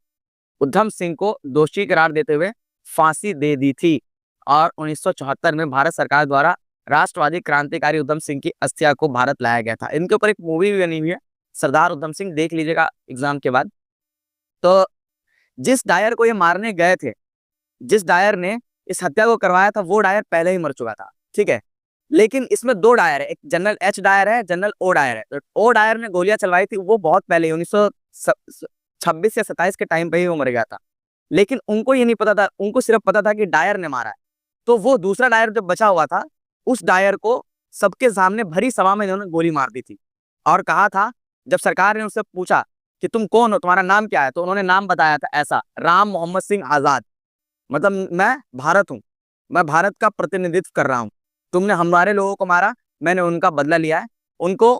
उधम सिंह को दोषी करार देते हुए फांसी दे दी थी और 1974 में भारत सरकार द्वारा राष्ट्रवादी क्रांतिकारी उधम सिंह की अस्थिया को भारत लाया गया था। इनके ऊपर एक मूवी भी बनी हुई है, सरदार उधम सिंह, देख लीजिएगा एग्जाम के बाद। तो जिस डायर को ये मारने गए थे, जिस डायर ने इस हत्या को करवाया था, वो डायर पहले ही मर चुका था, ठीक है। लेकिन इसमें दो डायर है, एक जनरल एच डायर है, जनरल ओ डायर है। तो ओ डायर ने गोलियां चलवाई थी, वो बहुत पहले 1926 या 27 के टाइम पे ही वो मर गया था। लेकिन उनको ये नहीं पता था, उनको सिर्फ पता था कि डायर ने मारा है। तो वो दूसरा डायर जो बचा हुआ था, उस डायर को सबके सामने भरी सभा में इन्होंने गोली मार दी थी और कहा था, जब सरकार ने उससे पूछा कि तुम कौन हो, तुम्हारा नाम क्या है, तो उन्होंने नाम बताया था ऐसा, राम मोहम्मद सिंह आजाद। मतलब मैं भारत हूं, मैं भारत का प्रतिनिधित्व कर रहा हूं। तुमने हमारे लोगों को मारा, मैंने उनका बदला लिया है। उनको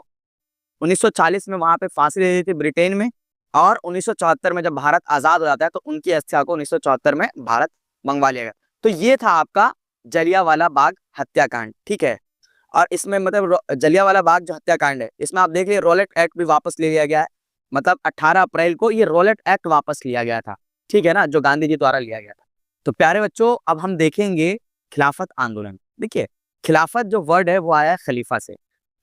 1940 में वहां पे फांसी दे दी थी ब्रिटेन में और 1974 में जब भारत आजाद हो जाता है तो उनकी अस्थिया को 1974 में भारत मंगवा लिया गया। तो ये था आपका जलियांवाला बाग हत्याकांड, ठीक है। और इसमें मतलब जलियांवाला बाग जो हत्याकांड है, इसमें आप देख लीजिए रॉलेट एक्ट भी वापस ले लिया गया है। मतलब 18 अप्रैल को ये रॉलेट एक्ट वापस लिया गया था, ठीक है ना, जो गांधी जी द्वारा लिया गया था। तो प्यारे बच्चों, अब हम देखेंगे खिलाफत आंदोलन। देखिए खिलाफत जो वर्ड है वो आया है खलीफा से।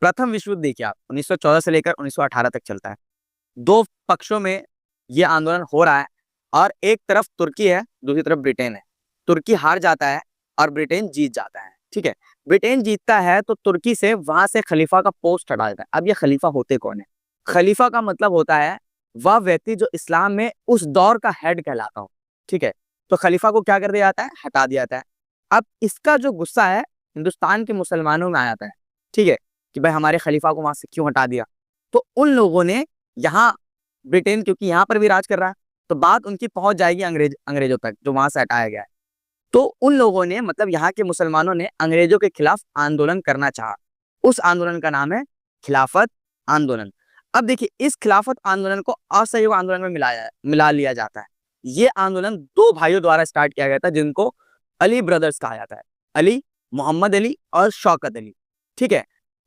प्रथम विश्व युद्ध देखिए आप 1914 से लेकर 1918 तक चलता है। दो पक्षों में ये आंदोलन हो रहा है और एक तरफ तुर्की है, दूसरी तरफ ब्रिटेन है। तुर्की हार जाता है और ब्रिटेन जीत जाता है, ठीक है। ब्रिटेन जीतता है तो तुर्की से वहां से खलीफा का पोस्ट हटा देता है। अब ये खलीफा होते कौन है? खलीफा का मतलब होता है वह व्यक्ति जो इस्लाम में उस दौर का हेड कहलाता हो, ठीक है। तो खलीफा को क्या कर दिया जाता है? हटा दिया जाता है। अब इसका जो गुस्सा है हिंदुस्तान के मुसलमानों में आ जाता है, ठीक है, कि भाई हमारे खलीफा को वहां से क्यों हटा दिया। तो उन लोगों ने यहाँ ब्रिटेन, क्योंकि यहाँ पर भी राज कर रहा है, तो बात उनकी पहुंच जाएगी अंग्रेजों तक जो वहां से हटाया गया है। तो उन लोगों ने, मतलब यहाँ के मुसलमानों ने अंग्रेजों के खिलाफ आंदोलन करना चाहा। उस आंदोलन का नाम है खिलाफत आंदोलन। अब देखिए इस खिलाफत आंदोलन को असहयोग आंदोलन में मिला लिया जाता है। ये आंदोलन दो भाइयों द्वारा स्टार्ट किया गया था जिनको अली ब्रदर्स कहा जाता है, अली, मोहम्मद अली और शौकत अली, ठीक है।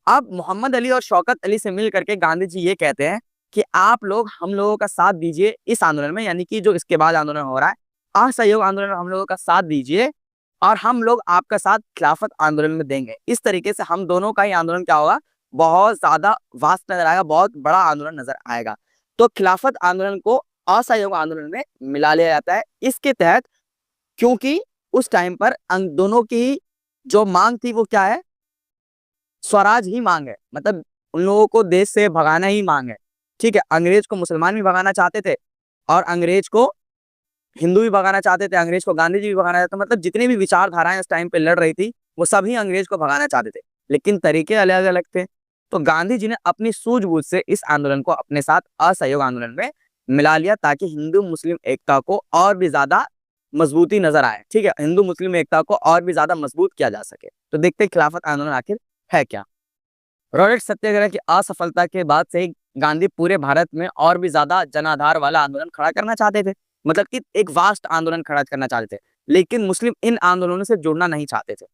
अब मोहम्मद अली और शौकत अली से मिल करके गांधी जी ये कहते हैं कि आप लोग हम लोगों का साथ दीजिए इस आंदोलन में, यानी कि जो इसके बाद आंदोलन हो रहा है असहयोग आंदोलन में हम लोगों का साथ दीजिए और हम लोग आपका साथ खिलाफत आंदोलन में देंगे। इस तरीके से हम दोनों का ही आंदोलन क्या होगा, बहुत ज्यादा वास्ट नजर आएगा, बहुत बड़ा आंदोलन नजर आएगा। तो खिलाफत आंदोलन को असहयोग आंदोलन में मिला लिया जाता है। इसके तहत, क्योंकि उस टाइम पर दोनों की जो मांग थी वो क्या है, स्वराज ही मांग है, मतलब उन लोगों को देश से भगाना ही मांग है, ठीक है। अंग्रेज को मुसलमान भी भगाना चाहते थे और अंग्रेज को हिंदू भी भगाना चाहते थे, अंग्रेज को गांधी जी भी भगाना चाहते थे। मतलब जितनी भी विचारधाराएं उस टाइम पे लड़ रही थी वो सभी अंग्रेज को भगाना चाहते थे, लेकिन तरीके अलग अलग थे। तो गांधी जी ने अपनी सूझबूझ से इस आंदोलन को अपने साथ असहयोग आंदोलन में मिला लिया ताकि हिंदू मुस्लिम एकता को और भी ज्यादा मजबूती नजर आए, ठीक है, हिंदू मुस्लिम एकता को और भी ज्यादा मजबूत किया जा सके। तो देखते हैं खिलाफत आंदोलन आखिर है क्या। रॉलेट सत्याग्रह की असफलता के बाद से गांधी पूरे भारत में और भी ज्यादा जनाधार वाला आंदोलन खड़ा करना चाहते थे, मतलब कि एक वास्ट आंदोलन खड़ा करना चाहते थे, लेकिन मुस्लिम इन आंदोलनों से जुड़ना नहीं चाहते थे।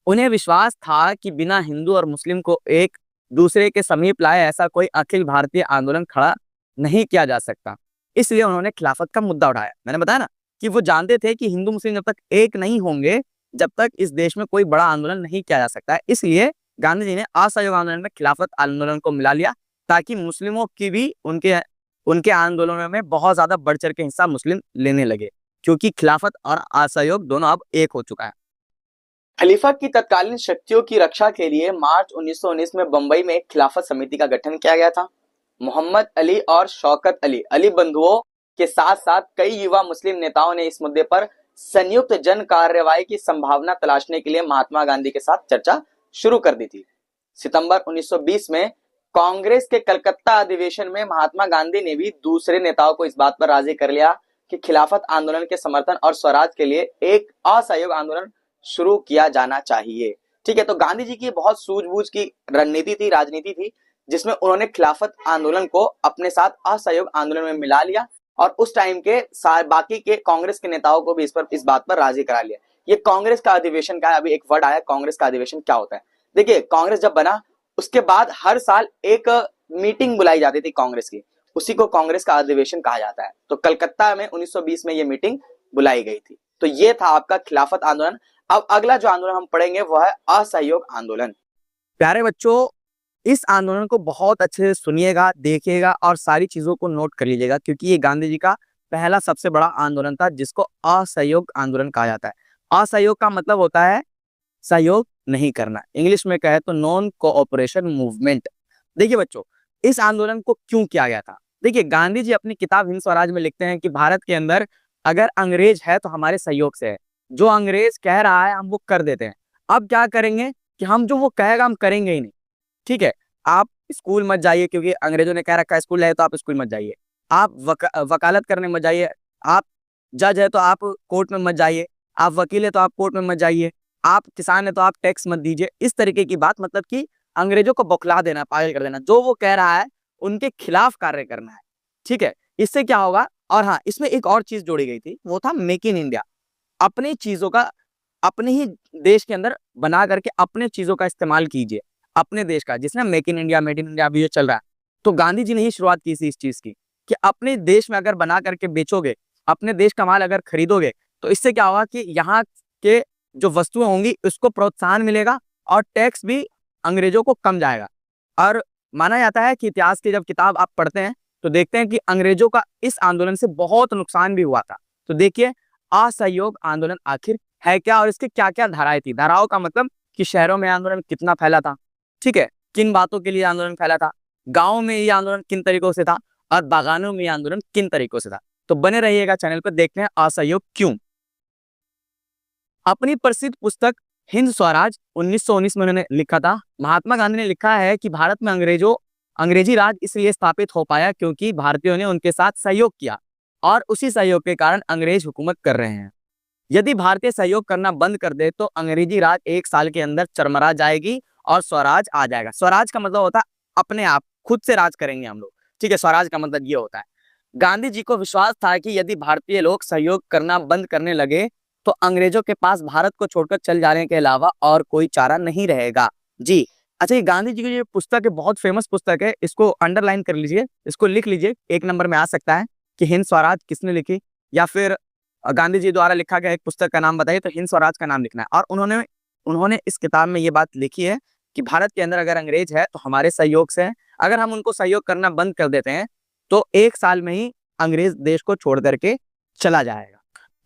उन्हें विश्वास था कि बिना हिंदू और मुस्लिम को एक दूसरे के समीप लाए ऐसा कोई अखिल भारतीय आंदोलन खड़ा नहीं किया जा सकता। इसलिए उन्होंने खिलाफत का मुद्दा उठाया। मैंने बताया ना कि वो जानते थे कि हिंदू मुस्लिम जब तक एक नहीं होंगे, जब तक इस देश में कोई बड़ा आंदोलन नहीं किया जा सकता है। इसलिए गांधी जी ने असहयोग आंदोलन में खिलाफत आंदोलन को मिला लिया ताकि मुस्लिमों की भी उनके आंदोलनों में बहुत ज्यादा बढ़ चढ़ के हिस्सा मुस्लिम लेने लगे, क्योंकि खिलाफत और असहयोग दोनों अब एक हो चुका है। खलीफा की तत्कालीन शक्तियों की रक्षा के लिए मार्च 1919 में बंबई में एक खिलाफत समिति का गठन किया गया था। मोहम्मद अली और शौकत अली, अली बंधुओं के साथ साथ कई युवा मुस्लिम नेताओं ने इस मुद्दे पर संयुक्त जन कार्रवाई की संभावना तलाशने के लिए महात्मा गांधी के साथ चर्चा शुरू कर दी थी। सितंबर 1920 में कांग्रेस के कलकत्ता अधिवेशन में महात्मा गांधी ने भी दूसरे नेताओं को इस बात पर राजी कर लिया कि खिलाफत आंदोलन के समर्थन और स्वराज के लिए एक असहयोग आंदोलन शुरू किया जाना चाहिए। ठीक है, तो गांधी जी की बहुत सूझबूझ की रणनीति थी, राजनीति थी, जिसमें उन्होंने खिलाफत आंदोलन को अपने साथ असहयोग आंदोलन में मिला लिया और उस टाइम के बाकी के कांग्रेस के नेताओं को भी इस बात पर राजी करा लिया। ये कांग्रेस का अधिवेशन का, अभी एक वर्ड आया, कांग्रेस का अधिवेशन क्या होता है। देखिए, कांग्रेस जब बना उसके बाद हर साल एक मीटिंग बुलाई जाती थी कांग्रेस की, उसी को कांग्रेस का अधिवेशन कहा जाता है। तो कलकत्ता में 1920 में ये मीटिंग बुलाई गई थी। तो ये था आपका खिलाफत आंदोलन। अब अगला जो आंदोलन हम पढ़ेंगे वो है असहयोग आंदोलन। प्यारे बच्चों, इस आंदोलन को बहुत अच्छे से सुनिएगा, देखिएगा और सारी चीजों को नोट कर लीजिएगा, क्योंकि ये गांधी जी का पहला सबसे बड़ा आंदोलन था जिसको असहयोग आंदोलन कहा जाता है। असहयोग का मतलब होता है सहयोग नहीं करना, इंग्लिश में कहे तो नॉन कोऑपरेशन मूवमेंट। देखिए बच्चों, इस आंदोलन को क्यों किया गया था। देखिए, गांधी जी अपनी किताब हिंद स्वराज में लिखते हैं कि भारत के अंदर अगर अंग्रेज है तो हमारे सहयोग से है, जो अंग्रेज कह रहा है हम वो कर देते हैं। अब क्या करेंगे कि हम जो वो कहेगा हम करेंगे ही नहीं। ठीक है, आप स्कूल मत जाइए, क्योंकि अंग्रेजों ने कह रखा है स्कूल है तो आप स्कूल मत जाइए। आप वकालत करने मत जाइए, आप जज है तो आप कोर्ट में मत जाइए, आप वकील है तो आप कोर्ट में मत जाइए, आप किसान है तो आप टैक्स मत दीजिए। इस तरीके की बात, मतलब कि अंग्रेजों को बौखला देना, पागल कर देना, जो वो कह रहा है उनके खिलाफ कार्य करना है। ठीक है, इससे क्या होगा। और हाँ, इसमें एक और चीज जोड़ी गई थी, वो था मेक इन इंडिया। अपनी चीजों का अपने ही देश के अंदर बना करके अपने चीजों का इस्तेमाल कीजिए, अपने देश का, जिसमें make in India, made in India अभी चल रहा है। तो गांधी जी ने ही शुरुआत की थी इस चीज की कि अपने देश में अगर बना करके बेचोगे, अपने देश का माल अगर खरीदोगे, तो इससे क्या होगा कि यहाँ के जो वस्तुएं होंगी उसको प्रोत्साहन मिलेगा और टैक्स भी अंग्रेजों को कम जाएगा। और माना जाता है कि इतिहास की जब किताब आप पढ़ते हैं तो देखते हैं कि अंग्रेजों का इस आंदोलन से बहुत नुकसान भी हुआ था। तो देखिए, असहयोग आंदोलन आखिर है क्या और इसके क्या क्या धाराएं थी। धाराओं का मतलब कि शहरों में आंदोलन कितना फैला था, ठीक है, किन बातों के लिए आंदोलन फैला था, गाँव में ये आंदोलन किन तरीकों से था और बागानों में ये आंदोलन किन तरीकों से था। तो बने रहिएगा चैनल पर, देखते हैं असहयोग क्यों। अपनी प्रसिद्ध पुस्तक हिंद स्वराज 1919 में उन्होंने लिखा था, महात्मा गांधी ने लिखा है कि भारत में अंग्रेजी राज इसलिए स्थापित हो पाया क्योंकि भारतीयों ने उनके साथ सहयोग किया और उसी सहयोग के कारण अंग्रेज हुकूमत कर रहे हैं। यदि भारतीय सहयोग करना बंद कर दे तो अंग्रेजी राज 1 साल के अंदर चरमरा जाएगी और स्वराज आ जाएगा। स्वराज का मतलब होता है अपने आप खुद से राज करेंगे हम लोग। ठीक है, स्वराज का मतलब ये होता है। गांधी जी को विश्वास था कि यदि भारतीय लोग सहयोग करना बंद करने लगे तो अंग्रेजों के पास भारत को छोड़कर चल जाने के अलावा और कोई चारा नहीं रहेगा। जी अच्छा, ये गांधी जी की जो पुस्तक है बहुत फेमस पुस्तक है, इसको अंडरलाइन कर लीजिए, इसको लिख लीजिए, 1 नंबर में आ सकता है कि हिंद स्वराज किसने लिखी, या फिर गांधी जी द्वारा लिखा गया एक पुस्तक का नाम बताइए, तो हिंद स्वराज का नाम लिखना है। और उन्होंने इस किताब में ये बात लिखी है कि भारत के अंदर अगर अंग्रेज है तो हमारे सहयोग से है, अगर हम उनको सहयोग करना बंद कर देते हैं तो 1 साल में ही अंग्रेज देश को छोड़ करके चला जाएगा।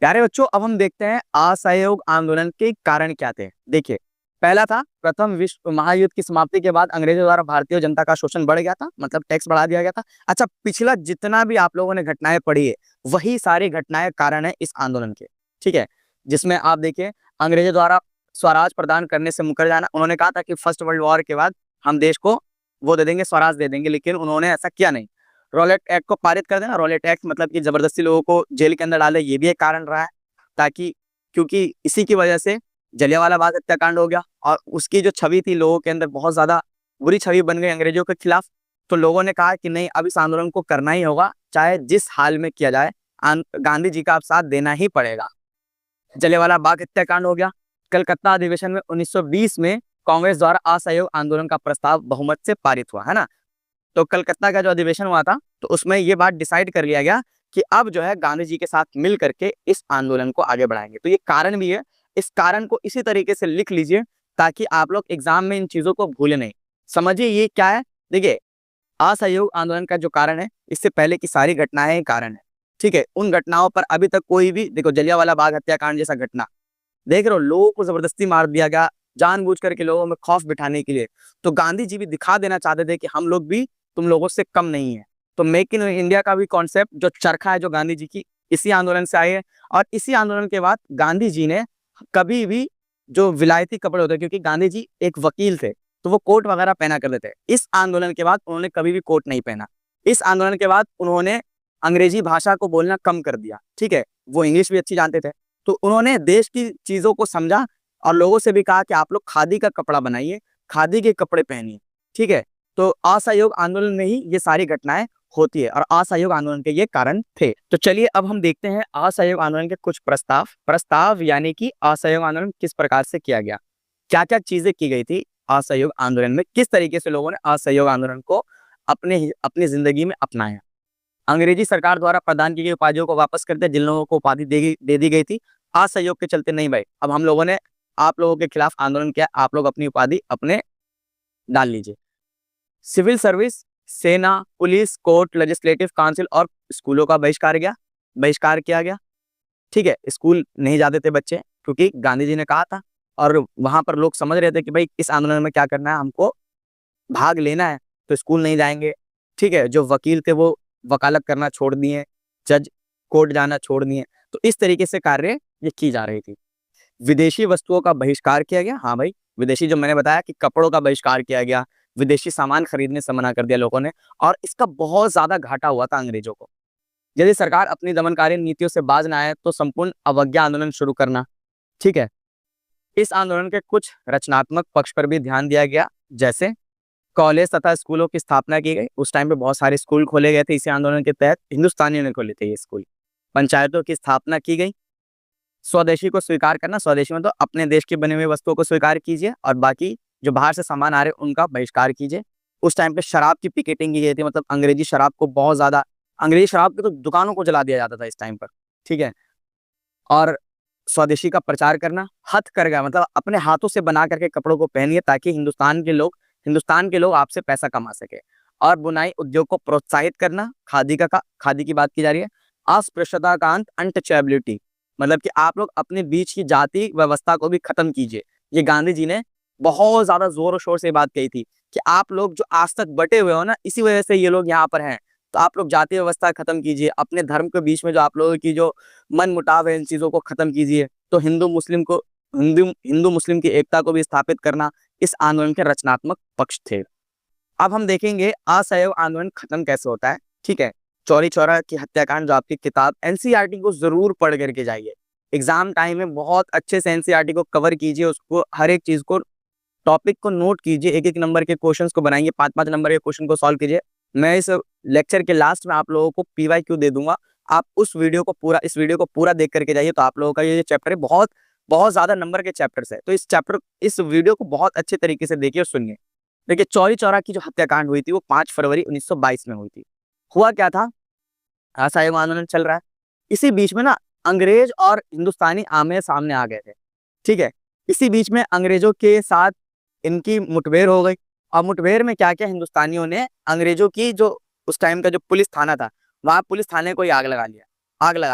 प्यारे बच्चों, अब हम देखते हैं असहयोग आंदोलन के कारण क्या थे। देखिए, पहला था प्रथम विश्व महायुद्ध की समाप्ति के बाद अंग्रेजों द्वारा भारतीय जनता का शोषण बढ़ गया था, मतलब टैक्स बढ़ा दिया गया था। अच्छा, पिछला जितना भी आप लोगों ने घटनाएं पढ़ी है वही सारी घटनाएं कारण है इस आंदोलन के। ठीक है, जिसमें आप देखिए अंग्रेजों द्वारा स्वराज प्रदान करने से मुकर जाना। उन्होंने कहा था कि फर्स्ट वर्ल्ड वॉर के बाद हम देश को वो दे देंगे, स्वराज दे देंगे, लेकिन उन्होंने ऐसा किया नहीं। रॉलेट एक्ट को पारित कर देना, रॉलेट एक्ट मतलब कि जबरदस्ती लोगों को जेल के अंदर डाले, ये भी एक कारण रहा है, ताकि क्योंकि इसी की वजह से जलियांवाला बाग हत्याकांड हो गया और उसकी जो छवि थी लोगों के अंदर बहुत ज्यादा बुरी छवि बन गई अंग्रेजों के खिलाफ। तो लोगों ने कहा कि नहीं, अब इस आंदोलन को करना ही होगा, चाहे जिस हाल में किया जाए, गांधी जी का अब साथ देना ही पड़ेगा। जलियांवाला बाग हत्याकांड हो गया। कलकत्ता अधिवेशन में 1920 में कांग्रेस द्वारा असहयोग आंदोलन का प्रस्ताव बहुमत से पारित हुआ, है ना। तो कलकत्ता का जो अधिवेशन हुआ था तो उसमें ये बात डिसाइड कर लिया गया कि अब जो है गांधी जी के साथ मिल करके इस आंदोलन को आगे बढ़ाएंगे। तो ये कारण भी है, इस कारण को इसी तरीके से लिख लीजिए ताकि आप लोग एग्जाम में इन चीजों को भूले नहीं। समझिए ये क्या है। देखिए, असहयोग आंदोलन का जो कारण है, इससे पहले की सारी घटनाएं कारण है, ठीक है। उन घटनाओं पर अभी तक कोई भी, देखो जलियांवाला बाग हत्याकांड जैसा घटना देख रहे हो, लोगों को जबरदस्ती मार दिया गया जानबूझ करके लोगों में खौफ बिठाने के लिए। तो गांधी जी भी दिखा देना चाहते थे कि हम लोग भी तुम लोगों से कम नहीं है। तो मेक इन इंडिया का भी कॉन्सेप्ट जो चरखा है जो गांधी जी की, इसी आंदोलन से आई है। और इसी आंदोलन के बाद गांधी जी ने कभी भी जो विलायती कपड़े होते हैं, क्योंकि गांधी जी एक वकील थे तो वो कोट वगैरह पहना करते थे, इस आंदोलन के बाद उन्होंने कभी भी कोट नहीं पहना। इस आंदोलन के बाद उन्होंने अंग्रेजी भाषा को बोलना कम कर दिया, ठीक है। वो इंग्लिश भी अच्छी जानते थे, तो उन्होंने देश की चीजों को समझा और लोगों से भी कहा कि आप लोग खादी का कपड़ा बनाइए, खादी के कपड़े पहनिए, ठीक है। तो असहयोग आंदोलन में ही ये सारी घटनाएं होती है और असहयोग आंदोलन के ये कारण थे। तो चलिए अब हम देखते हैं असहयोग आंदोलन के कुछ प्रस्ताव यानी कि असहयोग आंदोलन किस प्रकार से किया गया, क्या क्या चीजें की गई थी असहयोग आंदोलन में, किस तरीके से लोगों ने असहयोग आंदोलन को अपनी जिंदगी में अपनाया। अंग्रेजी सरकार द्वारा प्रदान की गई उपाधियों को वापस करते, जिन लोगों को उपाधि दे दी गई थी असहयोग के चलते, नहीं भाई अब हम लोगों ने आप लोगों के खिलाफ आंदोलन किया, आप लोग अपनी उपाधि अपने डाल लीजिए। सिविल सर्विस, सेना, पुलिस, कोर्ट, लेजिस्लेटिव काउंसिल और स्कूलों का बहिष्कार किया गया, ठीक है। स्कूल नहीं जाते थे बच्चे, क्योंकि गांधी जी ने कहा था और वहां पर लोग समझ रहे थे कि भाई इस आंदोलन में क्या करना है, हमको भाग लेना है, तो स्कूल नहीं जाएंगे, ठीक है। जो वकील थे वो वकालत करना छोड़ दिए, जज कोर्ट जाना छोड़ दिए। तो इस तरीके से कार्य ये की जा रही थी। विदेशी वस्तुओं का बहिष्कार किया गया, हाँ भाई विदेशी, जो मैंने बताया कि कपड़ों का बहिष्कार किया गया, विदेशी सामान खरीदने से मना कर दिया लोगों ने, और इसका बहुत ज्यादा घाटा हुआ था अंग्रेजों को। यदि सरकार अपनी दमनकारी नीतियों से बाज न आए तो संपूर्ण अवज्ञा आंदोलन शुरू करना, ठीक है। इस आंदोलन के कुछ रचनात्मक पक्ष पर भी ध्यान दिया गया, जैसे कॉलेज तथा स्कूलों की स्थापना की गई। उस टाइम पे बहुत सारे स्कूल खोले गए थे इसी आंदोलन के तहत, हिंदुस्तानियों ने खोले थे ये स्कूल। पंचायतों की स्थापना की गई। स्वदेशी को स्वीकार करना, स्वदेशी में तो अपने देश की बनी हुई वस्तुओं को स्वीकार कीजिए और बाकी जो बाहर से सामान आ रहे उनका बहिष्कार कीजिए। उस टाइम पे शराब की पिकेटिंग की गई थी, मतलब अंग्रेजी शराब को बहुत ज्यादा, अंग्रेजी शराब की तो दुकानों को जला दिया जाता था इस टाइम पर, ठीक है। और स्वदेशी का प्रचार करना, हथकरघा मतलब अपने हाथों से बना करके कपड़ों को पहनिए ताकि हिंदुस्तान के लोग आपसे पैसा कमा सके। और बुनाई उद्योग को प्रोत्साहित करना, खादी की बात की जा रही है। अस्पृश्यता का अंत, अनटचेबिलिटी, मतलब कि आप लोग अपने बीच की जाति व्यवस्था को भी खत्म कीजिए। ये गांधी जी ने बहुत ज्यादा जोर शोर से बात कही थी कि आप लोग जो आज तक बटे हुए हो ना, इसी वजह से ये लोग यहाँ पर हैं, तो आप लोग जाति व्यवस्था खत्म कीजिए, अपने धर्म के बीच में जो आप लोगों की जो मन मुटाव है इन चीजों को खत्म कीजिए। तो हिंदू मुस्लिम की एकता को भी स्थापित करना इस आंदोलन के रचनात्मक पक्ष थे। अब हम देखेंगे असहयोग आंदोलन खत्म कैसे होता है, ठीक है। चौरी चौरा की हत्याकांड, जो आपकी किताब एनसीईआरटी को जरूर पढ़ करके जाइए, एग्जाम टाइम में बहुत अच्छे से एनसीईआरटी को कवर कीजिए, उसको हर एक चीज को, टॉपिक को नोट कीजिए, एक एक नंबर के क्वेश्चंस को बनाइए, 5-5 नंबर के क्वेश्चन को सॉल्व कीजिए। मैं इस लेक्चर के लास्ट में आप लोगों को पीवाईक्यू दे दूंगा, आप इस वीडियो को पूरा देख करके जाइए, तो आप लोगों का ये चैप्टर है, बहुत बहुत ज्यादा नंबर के चैप्टर्स है, तो इस वीडियो को बहुत अच्छे तरीके से देखिए और सुनिए। देखिए चौरी चौरा की जो हत्याकांड हुई थी वो 5 फरवरी 1922 में हुई थी। हुआ क्या था, असहयोग आंदोलन चल रहा है, इसी बीच में ना अंग्रेज और हिंदुस्तानी आमने सामने आ गए थे, ठीक है। इसी बीच में अंग्रेजों के साथ इनकी मुठभेड़ हो गई, और मुठभेड़ में क्या क्या हिंदुस्तानियों ने अंग्रेजों की जो उस टाइम का जो पुलिस थाना था, वहां पुलिस थाने को ही आग लगा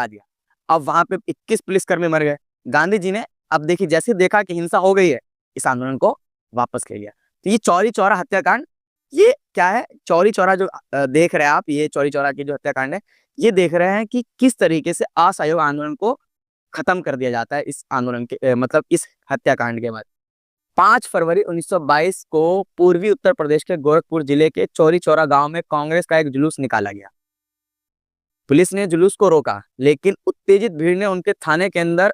दिया। अब वहां पे 21 पुलिसकर्मी मर गए। गांधी जी ने अब देखिए जैसे देखा कि हिंसा हो गई है, इस आंदोलन को वापस ले लिया। तो ये चौरी चौरा हत्याकांड, ये क्या है, चौरी चौरा जो देख रहे हैं आप, ये चौरी चौरा की जो हत्याकांड है, ये देख रहे हैं कि किस तरीके से असहयोग आंदोलन को खत्म कर दिया जाता है इस आंदोलन के मतलब इस हत्याकांड के बाद। 5 फरवरी 1922 को पूर्वी उत्तर प्रदेश के गोरखपुर जिले के चौरी चौरा गांव में कांग्रेस का एक जुलूस निकाला गया। पुलिस ने जुलूस को रोका, लेकिन उत्तेजित भीड़ ने उनके थाने के अंदर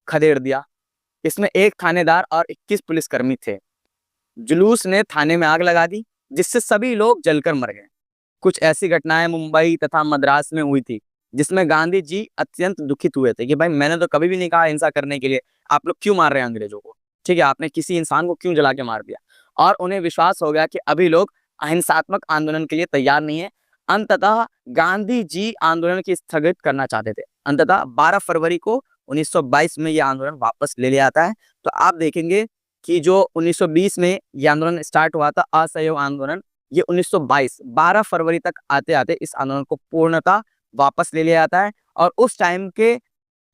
खदेड़ दिया। इसमें एक थानेदार और 21 पुलिसकर्मी थे। जुलूस ने थाने में आग लगा दी, जिससे सभी लोग जलकर मर गए। कुछ ऐसी घटनाएं मुंबई तथा मद्रास में हुई थी, जिसमें गांधी जी अत्यंत दुखित हुए थे कि भाई मैंने तो कभी भी नहीं कहा हिंसा करने के लिए, आप लोग क्यों मार रहे हैं अंग्रेजों को, ठीक है, आपने किसी इंसान को क्यों जला के मार दिया। और उन्हें विश्वास हो गया कि अभी लोग अहिंसात्मक आंदोलन के लिए तैयार नहीं है। अंततः गांधी जी आंदोलन की स्थगित करना चाहते थे। अंततः 12 फरवरी को 1922 में यह आंदोलन वापस ले लिया जाता है। तो आप देखेंगे कि जो 1920 में यह आंदोलन स्टार्ट हुआ था, असहयोग आंदोलन, ये 1922 12 फरवरी तक आते आते इस आंदोलन को पूर्णतः वापस ले लिया जाता है और उस टाइम के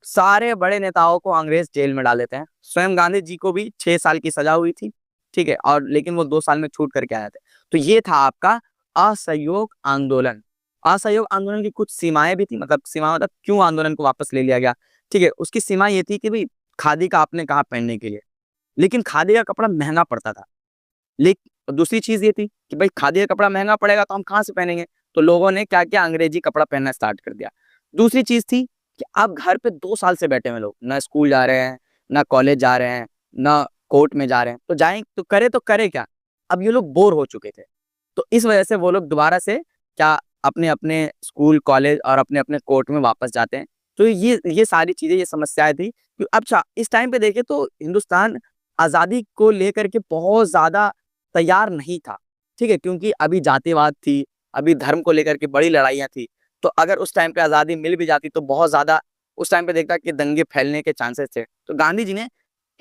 सारे बड़े नेताओं को अंग्रेज जेल में डाल देते हैं। स्वयं गांधी जी को भी 6 साल की सजा हुई थी, ठीक है, और लेकिन वो 2 साल में छूट करके आए थे। तो ये था आपका असहयोग आंदोलन। असहयोग आंदोलन की कुछ सीमाएं भी थी, मतलब सीमा मतलब क्यों आंदोलन को वापस ले लिया गया, ठीक है। उसकी सीमा ये थी कि भाई खादी का आपने कहा पहनने के लिए, लेकिन खादी का कपड़ा महंगा पड़ता था। लेकिन दूसरी चीज ये थी कि भाई खादी का कपड़ा महंगा पड़ेगा तो हम कहाँ से पहनेंगे, तो लोगों ने क्या किया, अंग्रेजी कपड़ा पहनना स्टार्ट कर दिया। दूसरी चीज थी कि आप घर पे 2 साल से बैठे हुए लोग, ना स्कूल जा रहे हैं, ना कॉलेज जा रहे हैं, ना कोर्ट में जा रहे हैं, तो करे क्या। अब ये लोग बोर हो चुके थे, तो इस वजह से वो लोग दोबारा से क्या अपने अपने स्कूल कॉलेज और अपने अपने कोर्ट में वापस जाते हैं। तो ये सारी चीजें, ये समस्याएं थी। अच्छा, इस टाइम पे देखें तो हिंदुस्तान आजादी को लेकर के बहुत ज्यादा तैयार नहीं था, ठीक है, क्योंकि अभी जातिवाद थी, अभी धर्म को लेकर के बड़ी लड़ाइयां थी। तो अगर उस टाइम पे आजादी मिल भी जाती तो बहुत ज्यादा उस टाइम पे देखता कि दंगे फैलने के चांसेस थे। तो गांधी जी ने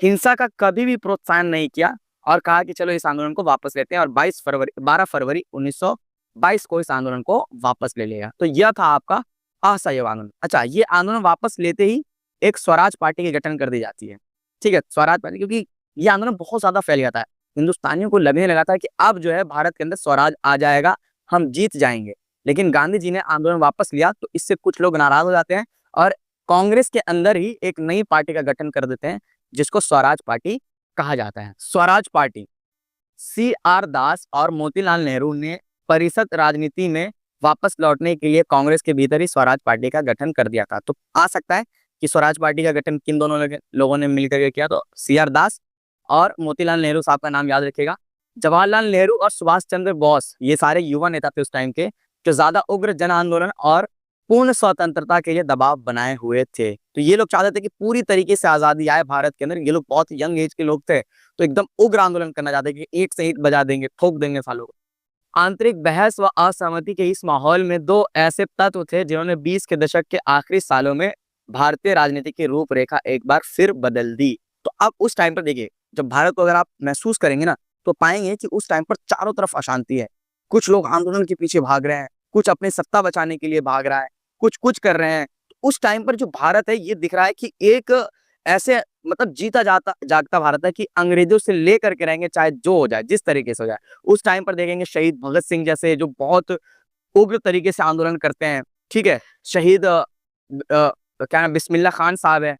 हिंसा का कभी भी प्रोत्साहन नहीं किया और कहा कि चलो इस आंदोलन को वापस लेते हैं, और 12 फरवरी 1922 को इस आंदोलन को वापस ले लिया। तो यह था आपका असहयोग आंदोलन। अच्छा, ये आंदोलन वापस लेते ही एक स्वराज पार्टी की गठन कर दी जाती है, ठीक है, स्वराज पार्टी, क्योंकि ये आंदोलन बहुत ज्यादा फैल गया था। हिंदुस्तानियों को लगने लगा था कि अब जो है भारत के अंदर स्वराज आ जाएगा, हम जीत जाएंगे। लेकिन गांधी जी ने आंदोलन वापस लिया तो इससे कुछ लोग नाराज हो जाते हैं और कांग्रेस के अंदर ही एक नई पार्टी का गठन कर देते हैं, जिसको स्वराज पार्टी कहा जाता है। स्वराज पार्टी CR दास और मोतीलाल नेहरू ने परिषद राजनीति में वापस लौटने के लिए कांग्रेस के भीतर ही स्वराज पार्टी का गठन कर दिया था। तो आ सकता है कि स्वराज पार्टी का गठन किन दोनों लोगों ने मिलकर किया, तो CR दास और मोतीलाल नेहरू साहब का नाम याद रखिएगा। जवाहरलाल नेहरू और सुभाष चंद्र बोस ये सारे युवा नेता थे उस टाइम के, जो ज्यादा उग्र जन आंदोलन और पूर्ण स्वतंत्रता के लिए दबाव बनाए हुए थे। तो ये लोग चाहते थे कि पूरी तरीके से आजादी आए भारत के अंदर। ये लोग बहुत यंग एज के लोग थे, तो एकदम उग्र आंदोलन करना चाहते कि एक से ईंट बजा देंगे, ठोक देंगे सालों को। आंतरिक बहस व असहमति के इस माहौल में दो ऐसे तत्व थे जिन्होंने 20 के दशक के आखिरी सालों में भारतीय राजनीति की रूपरेखा एक बार फिर बदल दी। तो अब उस टाइम पर देखिए, जब भारत को अगर आप महसूस करेंगे ना, तो पाएंगे कि उस टाइम पर चारों तरफ अशांति है। कुछ लोग आंदोलन के पीछे भाग रहे हैं, कुछ अपनी सत्ता बचाने के लिए भाग रहा है, कुछ कुछ कर रहे हैं। तो उस टाइम पर जो भारत है, ये दिख रहा है कि एक ऐसे मतलब जीता जाता जागता भारत है कि अंग्रेजों से लेकर के रहेंगे, चाहे जो हो जाए, जिस तरीके से हो जाए। उस टाइम पर देखेंगे शहीद भगत सिंह जैसे जो बहुत उग्र तरीके से आंदोलन करते हैं, ठीक है। शहीद क्या नाम, बिस्मिल्लाह खान साहब है,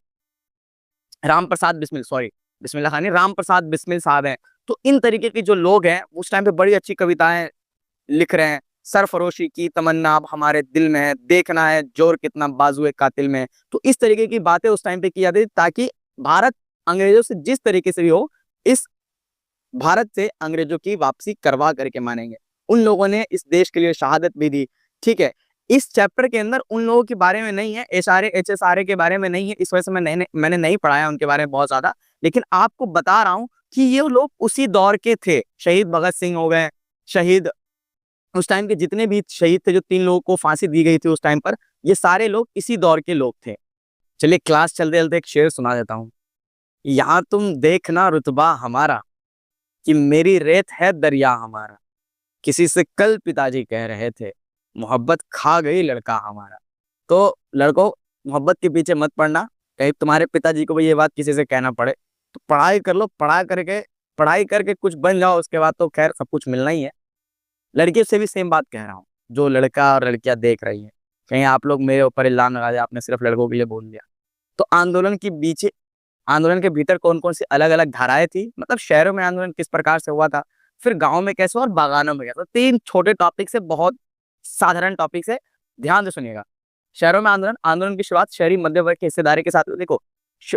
राम प्रसाद बिस्मिल, सॉरी बिस्मिल्लाह खान नहीं, राम प्रसाद बिस्मिल साहब हैं। तो इन तरीके के जो लोग हैं उस टाइम पे बड़ी अच्छी कविताएं लिख रहे हैं। सरफरोशी की तमन्ना अब हमारे दिल में है, देखना है जोर कितना बाजुए कातिल में है। तो इस तरीके की बातें उस टाइम पे की जाती थी, ताकि भारत अंग्रेजों से जिस तरीके से भी हो, इस भारत से अंग्रेजों की वापसी करवा करके मानेंगे। उन लोगों ने इस देश के लिए शहादत भी दी, ठीक है। इस चैप्टर के अंदर उन लोगों के बारे में नहीं है, HSRA के बारे में नहीं है, इस वजह से मैंने नहीं पढ़ाया उनके बारे में बहुत ज्यादा। लेकिन आपको बता रहा हूं कि ये लोग उसी दौर के थे। शहीद भगत सिंह हो गए, शहीद उस टाइम के जितने भी शहीद थे, जो 3 लोगों को फांसी दी गई थी उस टाइम पर, ये सारे लोग इसी दौर के लोग थे। चलिए क्लास चलते चलते एक शेर सुना देता हूँ। यहाँ तुम देखना रुतबा हमारा, कि मेरी रेत है दरिया हमारा। किसी से कल पिताजी कह रहे थे, मोहब्बत खा गई लड़का हमारा। तो लड़कों, मोहब्बत के पीछे मत पड़ना, कहीं तुम्हारे पिताजी को भी ये बात किसी से कहना पड़े। तो पढ़ाई कर लो, पढ़ाई करके कुछ बन जाओ, उसके बाद तो खैर सब कुछ मिलना ही है। लड़कियों से भी सेम बात कह रहा हूँ, जो लड़का और लड़कियां देख रही हैं, कहीं आप लोग मेरे ऊपर इल्जाम लगा दे आपने सिर्फ लड़कों के लिए बोल दिया। तो आंदोलन के भीतर कौन कौन सी अलग अलग धाराएं थी, मतलब शहरों में आंदोलन किस प्रकार से हुआ था, फिर गांव में कैसे और बागानों में कैसे। 3 छोटे टॉपिक से, बहुत साधारण टॉपिक से, ध्यान से सुनिएगा। शहरों में आंदोलन की शुरुआत शहरी मध्य वर्ग की हिस्सेदारी के साथ हुई। देखो,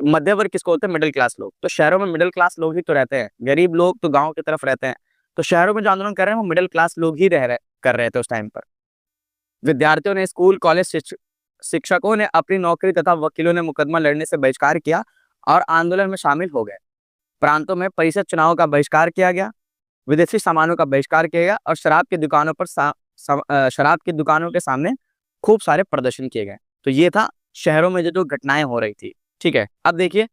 मध्य वर्ग किसको होते हैं, मिडिल क्लास लोग। तो शहरों में मिडिल क्लास लोग ही तो रहते हैं, गरीब लोग तो गाँव की तरफ रहते हैं। तो शहरों में जो आंदोलन कर रहे हैं वो मिडिल क्लास लोग ही कर रहे थे उस टाइम पर। विद्यार्थियों ने, स्कूल कॉलेज शिक्षकों ने अपनी नौकरी तथा वकीलों ने मुकदमा लड़ने से बहिष्कार किया और आंदोलन में शामिल हो गए। प्रांतों में परिषद चुनाव का बहिष्कार किया गया, विदेशी सामानों का बहिष्कार किया गया और शराब की दुकानों पर शराब की दुकानों के सामने खूब सारे प्रदर्शन किए गए। तो ये था शहरों में जो घटनाएं हो रही थी, ठीक है। अब देखिए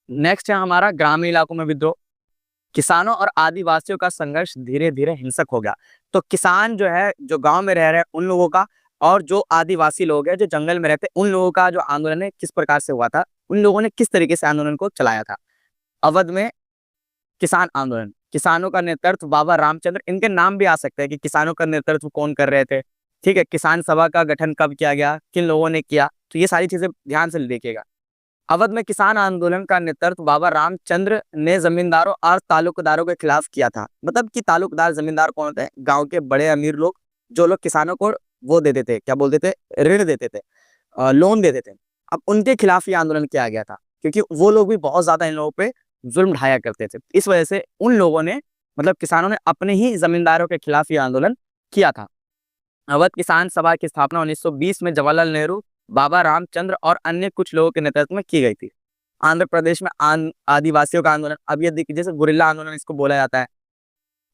नेक्स्ट है हमारा ग्रामीण इलाकों में विद्रोह। किसानों और आदिवासियों का संघर्ष धीरे धीरे हिंसक हो गया। तो किसान जो है, जो गांव में रह रहे हैं उन लोगों का, और जो आदिवासी लोग हैं जो जंगल में रहते हैं उन लोगों का जो आंदोलन है किस प्रकार से हुआ था, उन लोगों ने किस तरीके से आंदोलन को चलाया था। अवध में किसान आंदोलन, किसानों का नेतृत्व बाबा रामचंद्र, इनके नाम भी आ सकते हैं कि किसानों का नेतृत्व कौन कर रहे थे। ठीक है, किसान सभा का गठन कब किया गया, किन लोगों ने किया, तो ये सारी चीजें ध्यान से देखिएगा। अवध में किसान आंदोलन का नेतृत्व बाबा रामचंद्र ने जमींदारों और तालुकदारों के खिलाफ किया था। मतलब कि तालुकदार जमींदार कौन होते हैं, गांव के बड़े अमीर लोग, जो लोग किसानों को वो देते थे, क्या बोलते थे, ऋण देते थे, लोन देते थे। अब उनके खिलाफ ये आंदोलन किया गया था, क्योंकि वो लोग भी बहुत ज्यादा इन लोगों पे जुल्म ढाया करते थे। इस वजह से उन लोगों ने, मतलब किसानों ने अपने ही जमींदारों के खिलाफ ये आंदोलन किया था। अवध किसान सभा की स्थापना 1920 में जवाहरलाल नेहरू, बाबा रामचंद्र और अन्य कुछ लोगों के नेतृत्व में की गई थी। आंध्र प्रदेश में आदिवासियों का आंदोलन, अब ये देखिए जैसे गुरिल्ला आंदोलन इसको बोला जाता है।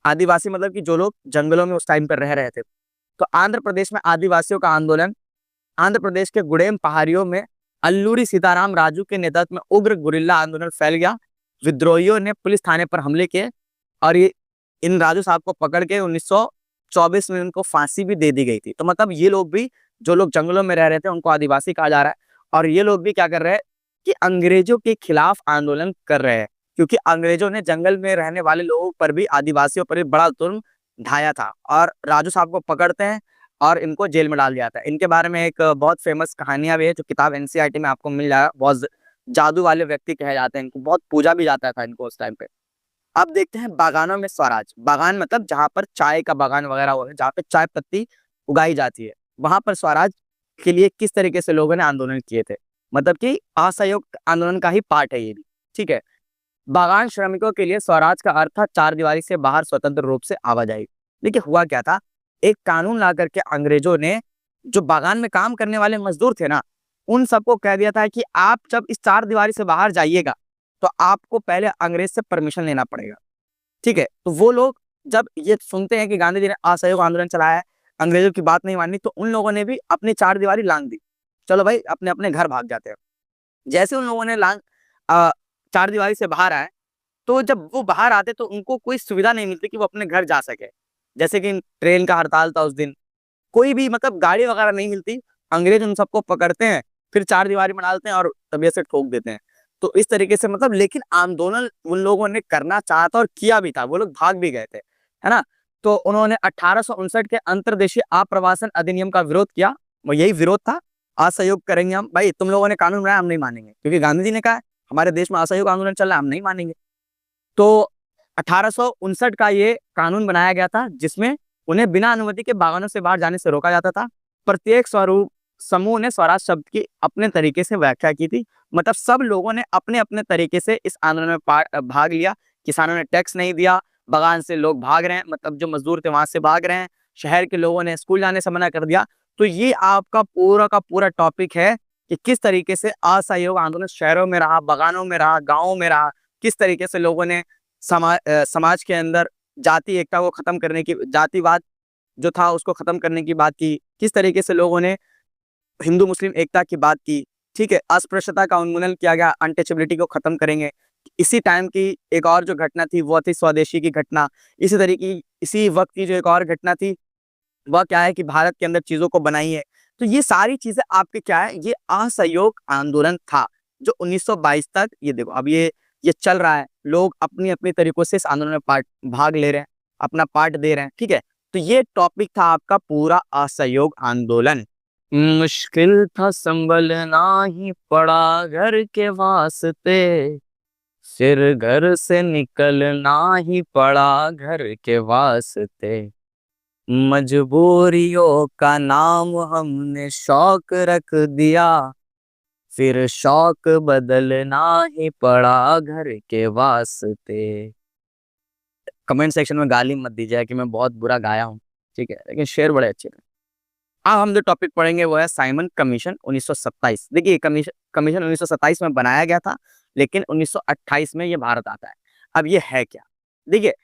आदिवासी मतलब कि जो लोग जंगलों में उस टाइम पर रह रहे थे। तो आंध्र प्रदेश में आदिवासियों का आंदोलन, आंध्र प्रदेश के गुडेम पहाड़ियों में अल्लूरी सीताराम राजू के नेतृत्व में उग्र गुरिल्ला आंदोलन फैल गया। विद्रोहियों ने पुलिस थाने पर हमले किए और ये इन राजू साहब को पकड़ के 1924 में उनको फांसी भी दे दी गई थी। तो मतलब ये लोग भी, जो लोग जंगलों में रह रहे थे उनको आदिवासी कहा जा रहा है, और ये लोग भी क्या कर रहे हैं कि अंग्रेजों के खिलाफ आंदोलन कर रहे हैं, क्योंकि अंग्रेजों ने जंगल में रहने वाले लोगों पर भी, आदिवासियों पर भी बड़ा जुल्म ढाया था। और राजू साहब को पकड़ते हैं और इनको जेल में डाल दिया था। इनके बारे में एक बहुत फेमस कहानियां भी है, जो किताब एनसीईआरटी में आपको मिल जाएगा। बहुत जादू वाले व्यक्ति कहे जाते हैं इनको, बहुत पूजा भी जाता था इनको उस टाइम पे। अब देखते हैं बागानों में स्वराज। बागान मतलब जहां पर चाय का बागान वगैरह हो, जहाँ पे चाय पत्ती उगाई जाती है, वहां पर स्वराज के लिए किस तरीके से लोगों ने आंदोलन किए थे। मतलब कि असहयोग आंदोलन का ही पार्ट है ये भी। ठीक है, बागान श्रमिकों के लिए स्वराज का अर्थ था चार दीवारी से बाहर स्वतंत्र रूप से आवाजाही। देखिए हुआ क्या था, एक कानून ला करके अंग्रेजों ने जो बागान में काम करने वाले मजदूर थे ना, उन सबको कह दिया था कि आप जब इस चार दीवारी से बाहर जाइएगा तो आपको पहले अंग्रेज से परमिशन लेना पड़ेगा। ठीक है, तो वो लोग जब ये सुनते हैं कि गांधी जी ने असहयोग आंदोलन चलाया है, अंग्रेजों की बात नहीं मानी, तो उन लोगों ने भी अपनी चार दीवारी लांग दी। चलो भाई, अपने अपने घर भाग जाते हैं। जैसे उन लोगों ने चार दीवारी से बाहर आए, तो जब वो बाहर आते तो उनको कोई सुविधा नहीं मिलती कि वो अपने घर जा सके। जैसे कि ट्रेन का हड़ताल था उस दिन, कोई भी मतलब गाड़ी वगैरह नहीं मिलती। अंग्रेज उन सबको पकड़ते हैं, फिर चार दीवारी में डालते हैं और तबीयत से ठोक देते हैं। तो इस तरीके से मतलब, लेकिन आंदोलन उन लोगों ने करना चाहा था और किया भी था, वो लोग भाग भी गए थे, है ना। तो उन्होंने 1859 के अंतर्देशीय आप्रवासन अधिनियम का विरोध किया। वो यही विरोध था, असहयोग करेंगे हम, भाई तुम लोगों ने कानून बनाया हम नहीं मानेंगे, क्योंकि गांधी जी ने कहा हमारे देश में असहयोग आंदोलन चल रहा है, हम नहीं मानेंगे। तो 1859 का ये कानून बनाया गया था, जिसमें उन्हें बिना अनुमति के बागानों से बाहर जाने से रोका जाता था। प्रत्येक स्वरूप समूह ने स्वराज शब्द की अपने तरीके से व्याख्या की थी। मतलब सब लोगों ने अपने अपने तरीके से इस आंदोलन में भाग लिया। किसानों ने टैक्स नहीं दिया, बागान से लोग भाग रहे हैं, मतलब जो मजदूर थे वहां से भाग रहे हैं, शहर के लोगों ने स्कूल जाने से मना कर दिया। तो ये आपका पूरा का पूरा टॉपिक है कि किस तरीके से असहयोग आंदोलन शहरों में रहा, बागानों में रहा, गाँवों में रहा, किस तरीके से लोगों ने समाज के अंदर जाति एकता को खत्म करने की, जातिवाद जो था उसको खत्म करने की बात की, किस तरीके से लोगों ने हिंदू मुस्लिम एकता की बात की। ठीक है, अस्पृश्यता का उन्मूलन किया गया, अनटचेबिलिटी को खत्म करेंगे। इसी टाइम की एक और जो घटना थी वो थी स्वदेशी की घटना। इसी तरीके इसी वक्त की जो एक और घटना थी वह क्या है कि भारत के अंदर चीजों को बनाई है। तो ये सारी चीजें आपके क्या है, ये असहयोग आंदोलन था जो 1922 तक, ये देखो अब ये चल रहा है। लोग अपनी अपनी तरीकों से इस आंदोलन में भाग ले रहे हैं, अपना पार्ट दे रहे हैं। ठीक है, तो ये टॉपिक था आपका पूरा असहयोग आंदोलन। मुश्किल था संभलना ही पड़ा घर के वास्ते, फिर घर से निकलना ही पड़ा घर के वास्ते, मजबूरियों का नाम हमने शौक रख दिया, फिर शौक बदलना ही पड़ा घर के वास्ते। कमेंट सेक्शन में गाली मत दीजिए कि मैं बहुत बुरा गाया हूँ, ठीक है, लेकिन शेर बड़े अच्छे थे। अब हम जो टॉपिक पढ़ेंगे वो है साइमन कमीशन 1927। देखिए कमीशन 1927 में बनाया गया था, लेकिन 1928 में ये भारत आता है। अब ये है क्या, देखिए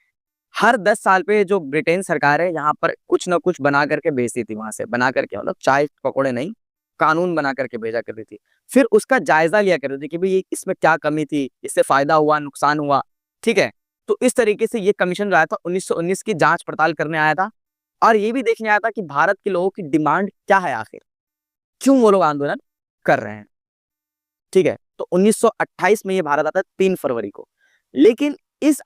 हर 10 साल पे जो ब्रिटेन सरकार है यहाँ पर कुछ ना कुछ बना करके भेजती थी, वहां से बना करके, मतलब चाय पकौड़े नहीं, कानून बना करके भेजा करती थी। फिर उसका जायजा लिया करती थी कि भाई इसमें क्या कमी थी, इससे फायदा हुआ नुकसान हुआ। ठीक है, तो इस तरीके से ये कमीशन जो आया था 1919 की जांच पड़ताल करने आया था और ये भी देखने आया था कि भारत के लोगों की डिमांड क्या है, आखिर क्यों वो लोग आंदोलन कर रहे हैं। ठीक है, तो 1928 में ये भारत आता है 3 फरवरी को। लेकिन इस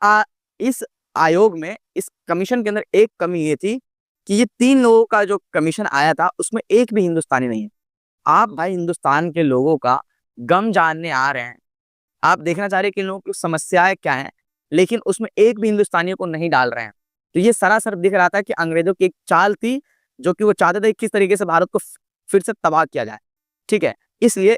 आयोग में, इस कमीशन के अंदर एक कमी ये थी कि ये 3 लोगों का जो कमीशन आया था उसमें एक भी हिंदुस्तानी नहीं है। आप भाई हिंदुस्तान के लोगों का गम जानने आ रहे हैं, आप देखना चाह रहे हैं कि इन लोगों की समस्याएं क्या हैं, लेकिन उसमें एक भी हिंदुस्तानियों को नहीं डाल रहे हैं। तो ये सरासर दिख रहा था कि अंग्रेजों की एक चाल थी, जो कि वो चाहते थे किस तरीके से भारत को फिर से तबाह किया जाए। ठीक है, इसलिए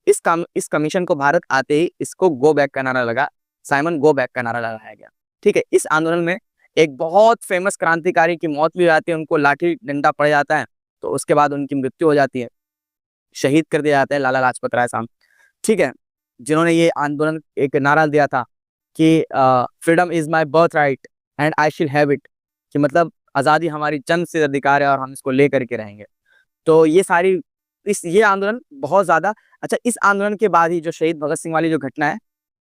इस कमीशन को भारत आते ही इसको गो बैक का नारा लगा, साइमन गो बैक का नारा लगाया गया। ठीक है, इस आंदोलन में एक बहुत फेमस क्रांतिकारी की मौत भी हो जाती है, उनको लाठी डंडा पड़ जाता है, तो उसके बाद उनकी मृत्यु हो जाती है, शहीद कर दिया जाता है लाला लाजपत राय साहब। ठीक है, जिन्होंने ये आंदोलन एक नारा दिया था कि freedom is my birth right and I शिल हैव इट, कि मतलब आज़ादी हमारी जन्म से अधिकार है और हम इसको लेकर के रहेंगे। तो ये सारी ये आंदोलन बहुत ज़्यादा अच्छा, इस आंदोलन के बाद ही जो शहीद भगत सिंह वाली जो घटना है,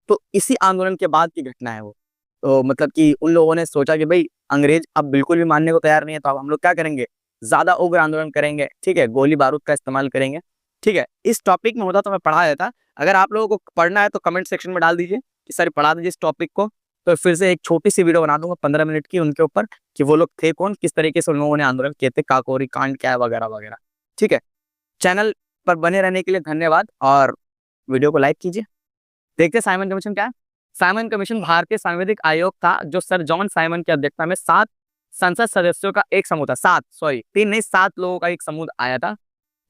तो इसी आंदोलन के बाद की घटना है वो। तो मतलब कि उन लोगों ने सोचा कि भाई अंग्रेज अब बिल्कुल भी मानने को तैयार नहीं है, तो अब हम लोग क्या करेंगे, ज़्यादा उग्र आंदोलन करेंगे। ठीक है, गोली बारूद का इस्तेमाल करेंगे। ठीक है, इस टॉपिक में होता तो मैं पढ़ा देता, अगर आप लोगों को पढ़ना है तो कमेंट सेक्शन में डाल दीजिए कि सर पढ़ा दीजिए इस टॉपिक को, तो फिर से एक छोटी सी वीडियो बना दूंगा 15 मिनट की उनके ऊपर, कि वो लोग थे कौन, किस तरीके से उन लोगों ने आंदोलन किए थे, काकोरी कांड क्या है वगैरह वगैरह। ठीक है, चैनल पर बने रहने के लिए धन्यवाद और वीडियो को लाइक कीजिए। देखते साइमन कमीशन क्या है। साइमन कमीशन भारतीय सांविधिक आयोग था, जो सर जॉन साइमन की अध्यक्षता में 7 संसद सदस्यों का एक समूह था। 3 नहीं 7 लोगों का एक समूह आया था।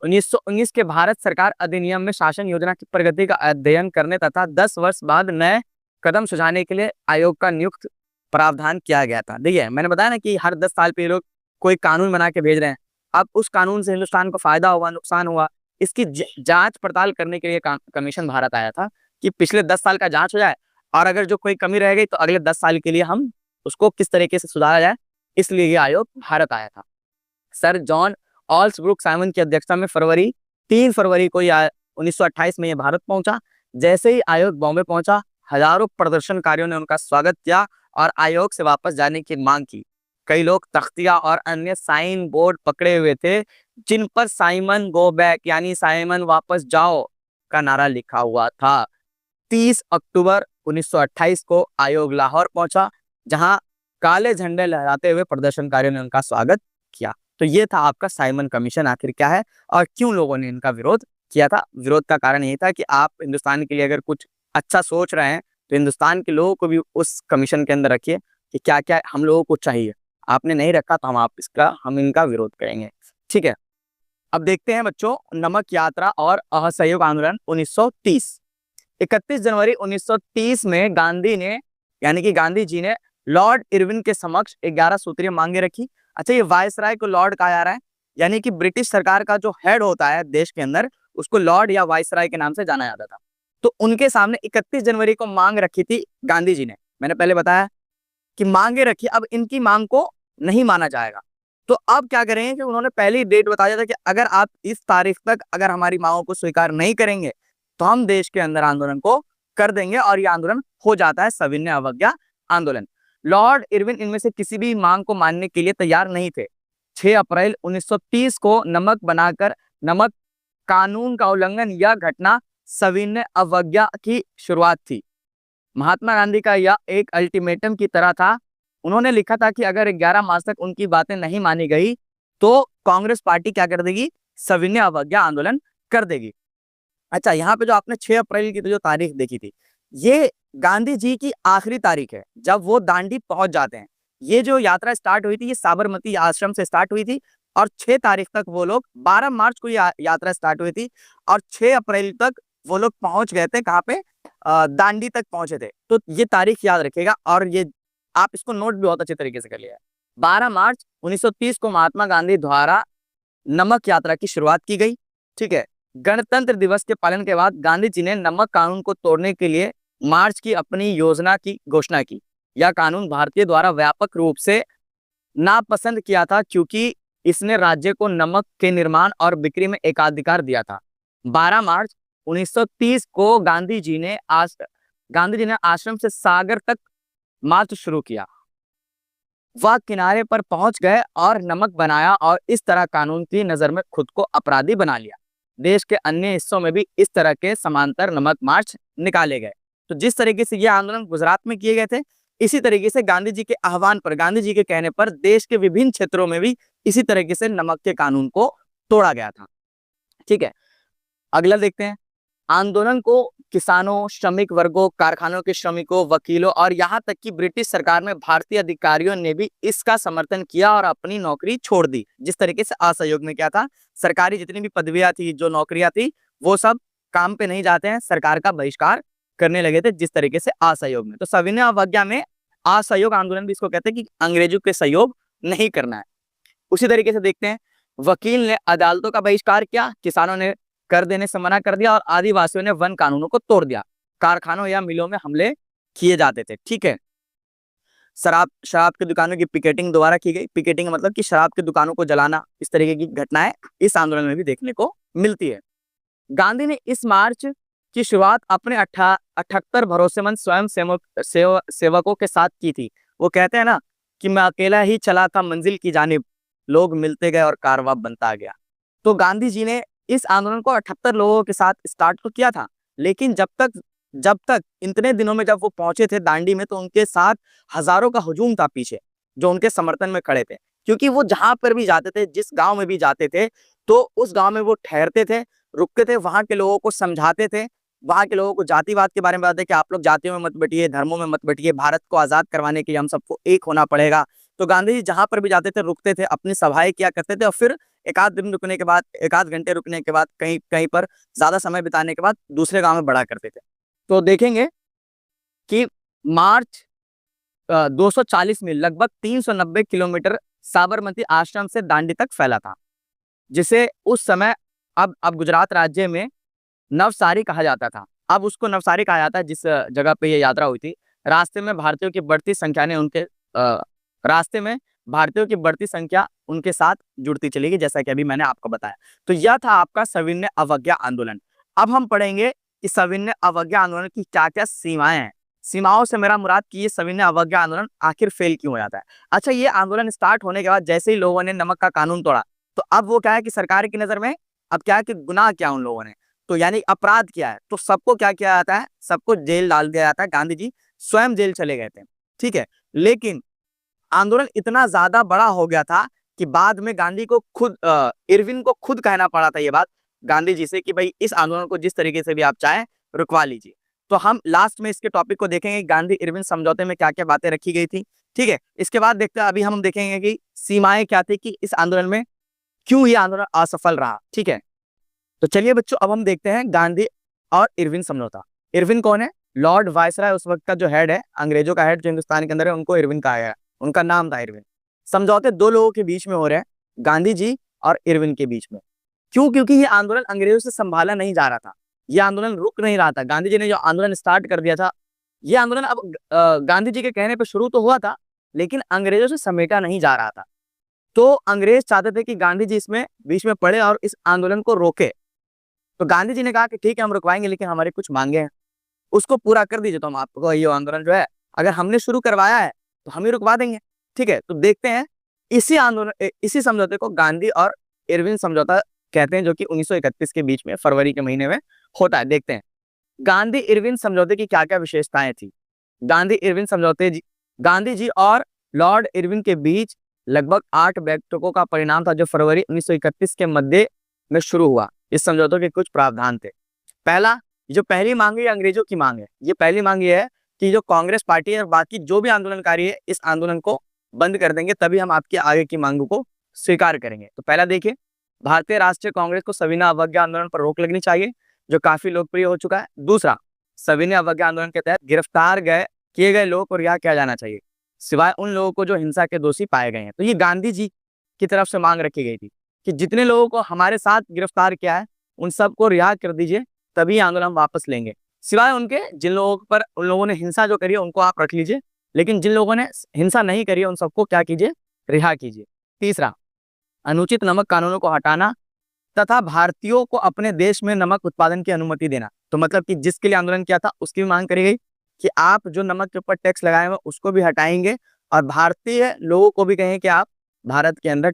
1919 के भारत सरकार अधिनियम में शासन योजना की प्रगति का अध्ययन करने तथा 10 वर्ष बाद नए कदम सुझाने के लिए आयोग का नियुक्त प्रावधान किया गया था। देखिए मैंने बताया ना कि हर 10 साल पे लोग कोई कानून बना के भेज रहे हैं। अब उस कानून से हिंदुस्तान को फायदा हुआ, नुकसान हुआ, इसकी जांच पड़ताल करने के लिए कमीशन भारत आया था कि पिछले 10 साल का जांच हो जाए और अगर जो कोई कमी रह गई तो अगले 10 साल के लिए हम उसको किस तरीके से सुधारा जाए, इसलिए ये आयोग भारत आया था। सर जॉन ऑल्सब्रुक साइमन की अध्यक्षता में 3 फरवरी को 1928 में ये भारत पहुंचा। जैसे ही आयोग बॉम्बे पहुंचा, हजारों प्रदर्शनकारियों ने उनका स्वागत किया और आयोग से वापस जाने की मांग की। कई लोग तख्तियां और अन्य साइन बोर्ड पकड़े हुए थे, जिन पर साइमन गो बैक यानी साइमन वापस जाओ का नारा लिखा हुआ था। 30 अक्टूबर 1928 को आयोग लाहौर पहुंचा, जहां काले झंडे लहराते हुए प्रदर्शनकारियों ने उनका स्वागत किया। तो ये था आपका साइमन कमीशन आखिर क्या है और क्यों लोगों ने इनका विरोध किया था। विरोध का कारण ये था कि आप हिंदुस्तान के लिए अगर कुछ अच्छा सोच रहे हैं तो हिंदुस्तान के लोगों को भी उस कमीशन के अंदर रखिए कि क्या क्या हम लोगों को चाहिए। आपने नहीं रखा तो हम इनका विरोध करेंगे। ठीक है, अब देखते हैं बच्चों नमक यात्रा और असहयोग आंदोलन 1930। 31 जनवरी 1930 में गांधी जी ने लॉर्ड इरविन के समक्ष 11 सूत्रीय मांगे रखी। अच्छा, ये वायसराय को लॉर्ड कहा जा रहा है, यानी कि ब्रिटिश सरकार का जो हेड होता है देश के अंदर, उसको लॉर्ड या वायसराय के नाम से जाना जाता था। तो उनके सामने 31 जनवरी को मांग रखी थी गांधी जी ने। मैंने पहले बताया कि मांगे रखी, अब इनकी मांग को नहीं माना जाएगा। तो अब क्या करेंगे कि उन्होंने पहली डेट बता दिया था कि अगर आप इस तारीख तक अगर हमारी मांगों को स्वीकार नहीं करेंगे तो हम देश के अंदर आंदोलन को कर देंगे, और ये आंदोलन हो जाता है सविनय अवज्ञा आंदोलन। लॉर्ड इरविन इनमें से किसी भी मांग को मानने के लिए तैयार नहीं थे। 6 अप्रैल 1930 को नमक कानून का उल्लंघन, यह घटना सविनय अवज्ञा की शुरुआत थी। महात्मा गांधी का यह एक अल्टीमेटम की तरह था। उन्होंने लिखा था कि अगर 11 मार्च तक उनकी बातें नहीं मानी गई तो कांग्रेस पार्टी क्या कर देगी, सविनय अवज्ञा आंदोलन कर देगी। अच्छा, यहाँ पे जो आपने 6 अप्रैल की जो तारीख देखी थी, ये गांधी जी की आखिरी तारीख है जब वो दांडी पहुंच जाते हैं। ये जो यात्रा स्टार्ट हुई थी ये साबरमती आश्रम से स्टार्ट हुई थी और 6 तारीख तक वो लोग 12 मार्च को यात्रा स्टार्ट हुई थी और 6 अप्रैल तक वो लोग पहुंच गए थे। कहाँ पे? दांडी तक पहुंचे थे। तो ये तारीख याद रखिएगा और ये आप इसको नोट भी बहुत अच्छे तरीके से कर लिया है। 12 मार्च 1930 को महात्मा गांधी द्वारा नमक यात्रा की शुरुआत की गई। ठीक है, गणतंत्र दिवस के पालन के बाद गांधी जी ने नमक कानून को तोड़ने के लिए मार्च की अपनी योजना की घोषणा की। यह कानून भारतीय द्वारा व्यापक रूप से नापसंद किया था क्योंकि इसने राज्य को नमक के निर्माण और बिक्री में एकाधिकार दिया था। 12 मार्च 1930 को गांधी जी ने आश्रम से सागर तक मार्च शुरू किया। वह किनारे पर पहुंच गए और नमक बनाया और इस तरह कानून की नजर में खुद को अपराधी बना लिया। देश के अन्य हिस्सों में भी इस तरह के समांतर नमक मार्च निकाले गए। तो जिस तरीके से यह आंदोलन गुजरात में किए गए थे, इसी तरीके से गांधी जी के आह्वान पर, गांधी जी के कहने पर देश के विभिन्न क्षेत्रों में भी इसी तरीके से नमक के कानून को तोड़ा गया था। ठीक है, अगला देखते हैं। आंदोलन को किसानों, श्रमिक वर्गों, कारखानों के श्रमिकों, वकीलों और यहाँ तक कि ब्रिटिश सरकार में भारतीय अधिकारियों ने भी इसका समर्थन किया और अपनी नौकरी छोड़ दी। जिस तरीके से असहयोग में क्या था, सरकारी जितनी भी पदवियां थी, जो नौकरियां थी, वो सब काम पे नहीं जाते हैं, सरकार का बहिष्कार करने लगे थे, जिस तरीके से असहयोग में। तो सविनय अवज्ञा में असहयोग आंदोलन भी इसको कहते हैं कि अंग्रेजों के सहयोग नहीं करना है। उसी तरीके से देखते हैं, वकील ने अदालतों का बहिष्कार किया, किसानों ने कर देने से मना कर दिया और आदिवासियों ने वन कानूनों को तोड़ दिया। कारखानों या मिलों में हमले किए जाते थे। ठीक है, शराब की दुकानों की पिकेटिंग दोबारा की गई। पिकेटिंग मतलब कि शराब की दुकानों को जलाना, इस तरीके की घटनाएं इस आंदोलन में भी देखने को मिलती है। गांधी ने इस मार्च की शुरुआत अपने 78 भरोसेमंद स्वयं सेवकों के साथ की थी। वो कहते हैं ना कि मैं अकेला ही चला था मंजिल की जानिब, लोग मिलते गए और कारवां बनता गया। तो गांधी जी ने इस आंदोलन को 78 लोगों के साथ स्टार्ट तो किया था, लेकिन जब तक इतने दिनों में जब वो पहुंचे थे दांडी में, तो उनके साथ हजारों का हुजूम था पीछे, जो उनके समर्थन में खड़े थे। क्योंकि वो जहां पर भी जाते थे, जिस गांव में भी जाते थे, तो उस गांव में वो ठहरते थे, रुकते थे, वहां के लोगों को समझाते थे, वहां के लोगों को जातिवाद के बारे में बताते कि आप लोग जातियों में मत बटिए, धर्मों में मत बटिए, भारत को आजाद करवाने के लिए हम सबको एक होना पड़ेगा। तो गांधी जी जहां पर भी जाते थे, रुकते थे, अपनी सभाएं किया करते थे, और फिर एक आध दिन रुकने के बाद, एक आध घंटे रुकने के बाद, कहीं कहीं पर ज्यादा समय बिताने के बाद दूसरे गांव में बढ़ा करते थे। तो देखेंगे कि मार्च 240 मील, लगभग 390 किलोमीटर साबरमती आश्रम से दांडी तक फैला था, जिसे उस समय अब गुजरात राज्य में नवसारी कहा जाता था। अब उसको नवसारी कहा जाता है, जिस जगह पे ये यात्रा हुई थी। रास्ते में भारतीयों की बढ़ती संख्या ने रास्ते में भारतीयों की बढ़ती संख्या उनके साथ जुड़ती चली गई, जैसा कि अभी मैंने आपको बताया। तो यह था आपका सविनय अवज्ञा आंदोलन। अब हम पढ़ेंगे कि सविनय अवज्ञा आंदोलन की क्या क्या सीमाएं हैं। सीमाओं से मेरा मुराद कि ये सविनय अवज्ञा आंदोलन आखिर फेल क्यों हो जाता है। अच्छा, ये आंदोलन स्टार्ट होने के बाद जैसे ही लोगों ने नमक का कानून तोड़ा, तो अब वो क्या है कि सरकार की नजर में अब क्या है कि गुनाह क्या उन लोगों ने, तो यानी अपराध किया है, तो सबको क्या किया जाता है, सबको जेल डाल दिया जाता है। गांधी जी स्वयं जेल चले गए थे। ठीक है, लेकिन आंदोलन इतना ज्यादा बड़ा हो गया था कि बाद में गांधी को खुद इरविन को खुद कहना पड़ा था ये बात गांधी जी से कि भाई इस आंदोलन को जिस तरीके से भी आप चाहें रुकवा लीजिए। तो हम लास्ट में इसके टॉपिक को देखेंगे, गांधी इरविन समझौते में क्या क्या बातें रखी गई थी। ठीक है, इसके बाद देखते हैं, अभी हम देखेंगे कि सीमाएं क्या थी, कि इस आंदोलन में क्यों ये आंदोलन असफल रहा। ठीक है, तो चलिए बच्चों, अब हम देखते हैं गांधी और इरविन समझौता। इरविन कौन है? लॉर्ड वायसराय उस वक्त का जो हेड है, अंग्रेजों का हेड जो हिंदुस्तान के अंदर है, उनको इरविन कहा गया है। उनका नाम था इरविन। समझौते दो लोगों के बीच में हो रहे हैं, गांधी जी और इरविन के बीच में। क्यों? क्योंकि ये आंदोलन अंग्रेजों से संभाला नहीं जा रहा था, ये आंदोलन रुक नहीं रहा था। गांधी जी ने जो आंदोलन स्टार्ट कर दिया था, ये आंदोलन अब गांधी जी के कहने पर शुरू तो हुआ था, लेकिन अंग्रेजों से समेटा नहीं जा रहा था। तो अंग्रेज चाहते थे कि गांधी जी इसमें बीच में पड़े और इस आंदोलन को रोके। तो गांधी जी ने कहा कि ठीक है, हम रुकवाएंगे, लेकिन हमारे कुछ मांगे हैं, उसको पूरा कर दीजिए। तो हम आपको ये आंदोलन जो है, अगर हमने शुरू करवाया है तो हम ही रुकवा देंगे। ठीक है, तो देखते हैं, इसी समझौते को गांधी और इरविन समझौता कहते हैं, जो कि 1931 के बीच में फरवरी के महीने में होता है। देखते हैं गांधी इरविन समझौते की क्या क्या विशेषताएं थी। गांधी जी और लॉर्ड इरविन के बीच लगभग 8 बैठकों का परिणाम था, जो फरवरी 1931 के मध्य में शुरू हुआ। इस समझौते के कुछ प्रावधान थे। पहला, जो पहली मांग है, अंग्रेजों की मांग है। ये पहली मांग ये है कि जो कांग्रेस पार्टी है और बाकी जो भी आंदोलनकारी है, इस आंदोलन को बंद कर देंगे, तभी हम आपकी आगे की मांगों को स्वीकार करेंगे। तो पहला देखिए, भारतीय राष्ट्रीय कांग्रेस को सविनय अवज्ञा आंदोलन पर रोक लगनी चाहिए, जो काफी लोकप्रिय हो चुका है। दूसरा, सविनय अवज्ञा आंदोलन के तहत गिरफ्तार किए गए लोगों को रिहा किया जाना चाहिए, सिवाय उन लोगों को जो हिंसा के दोषी पाए गए हैं। तो ये गांधी जी की तरफ से मांग रखी गई थी कि जितने लोगों को हमारे साथ गिरफ्तार किया है, उन सबको रिहा कर दीजिए, तभी आंदोलन हम वापस लेंगे, सिवाय उनके जिन लोगों पर उन लोगों ने हिंसा जो करी है उनको आप रख लीजिए, लेकिन जिन लोगों ने हिंसा नहीं करी है उन सबको क्या कीजिए, रिहा कीजिए। तीसरा, अनुचित नमक कानूनों को हटाना तथा भारतीयों को अपने देश में नमक उत्पादन की अनुमति देना। तो मतलब कि जिसके लिए आंदोलन किया था उसकी भी मांग करी गई। कि आप जो नमक के ऊपर टैक्स लगाए हुए उसको भी हटाएंगे और भारतीय लोगों को भी कहें कि आप भारत के अंदर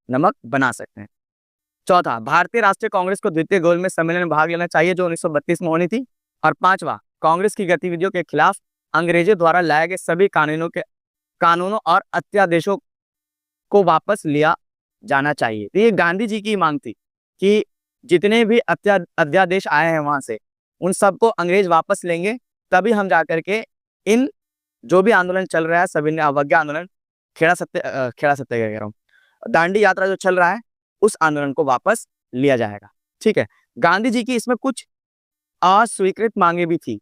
नमक बना सकते हैं। चौथा, भारतीय राष्ट्रीय कांग्रेस को द्वितीय गोलमेज सम्मेलन में भाग लेना चाहिए जो 1932 में होनी थी। और पांचवा, कांग्रेस की गतिविधियों के खिलाफ अंग्रेजों द्वारा लाए गए सभी कानूनों और अध्यादेशों को वापस लिया जाना चाहिए। तो ये गांधी जी की मांग थी कि जितने भी अध्यादेश आए हैं वहां से उन सबको अंग्रेज वापस लेंगे, तभी हम जाकर के इन जो भी आंदोलन चल रहा है सविनय अवज्ञा आंदोलन, खेड़ा सत्याग्रह कह रहा हूँ, दांडी यात्रा जो चल रहा है उस आंदोलन को वापस लिया जाएगा। ठीक है, गांधी जी की इसमें कुछ अस्वीकृत मांगे भी थी।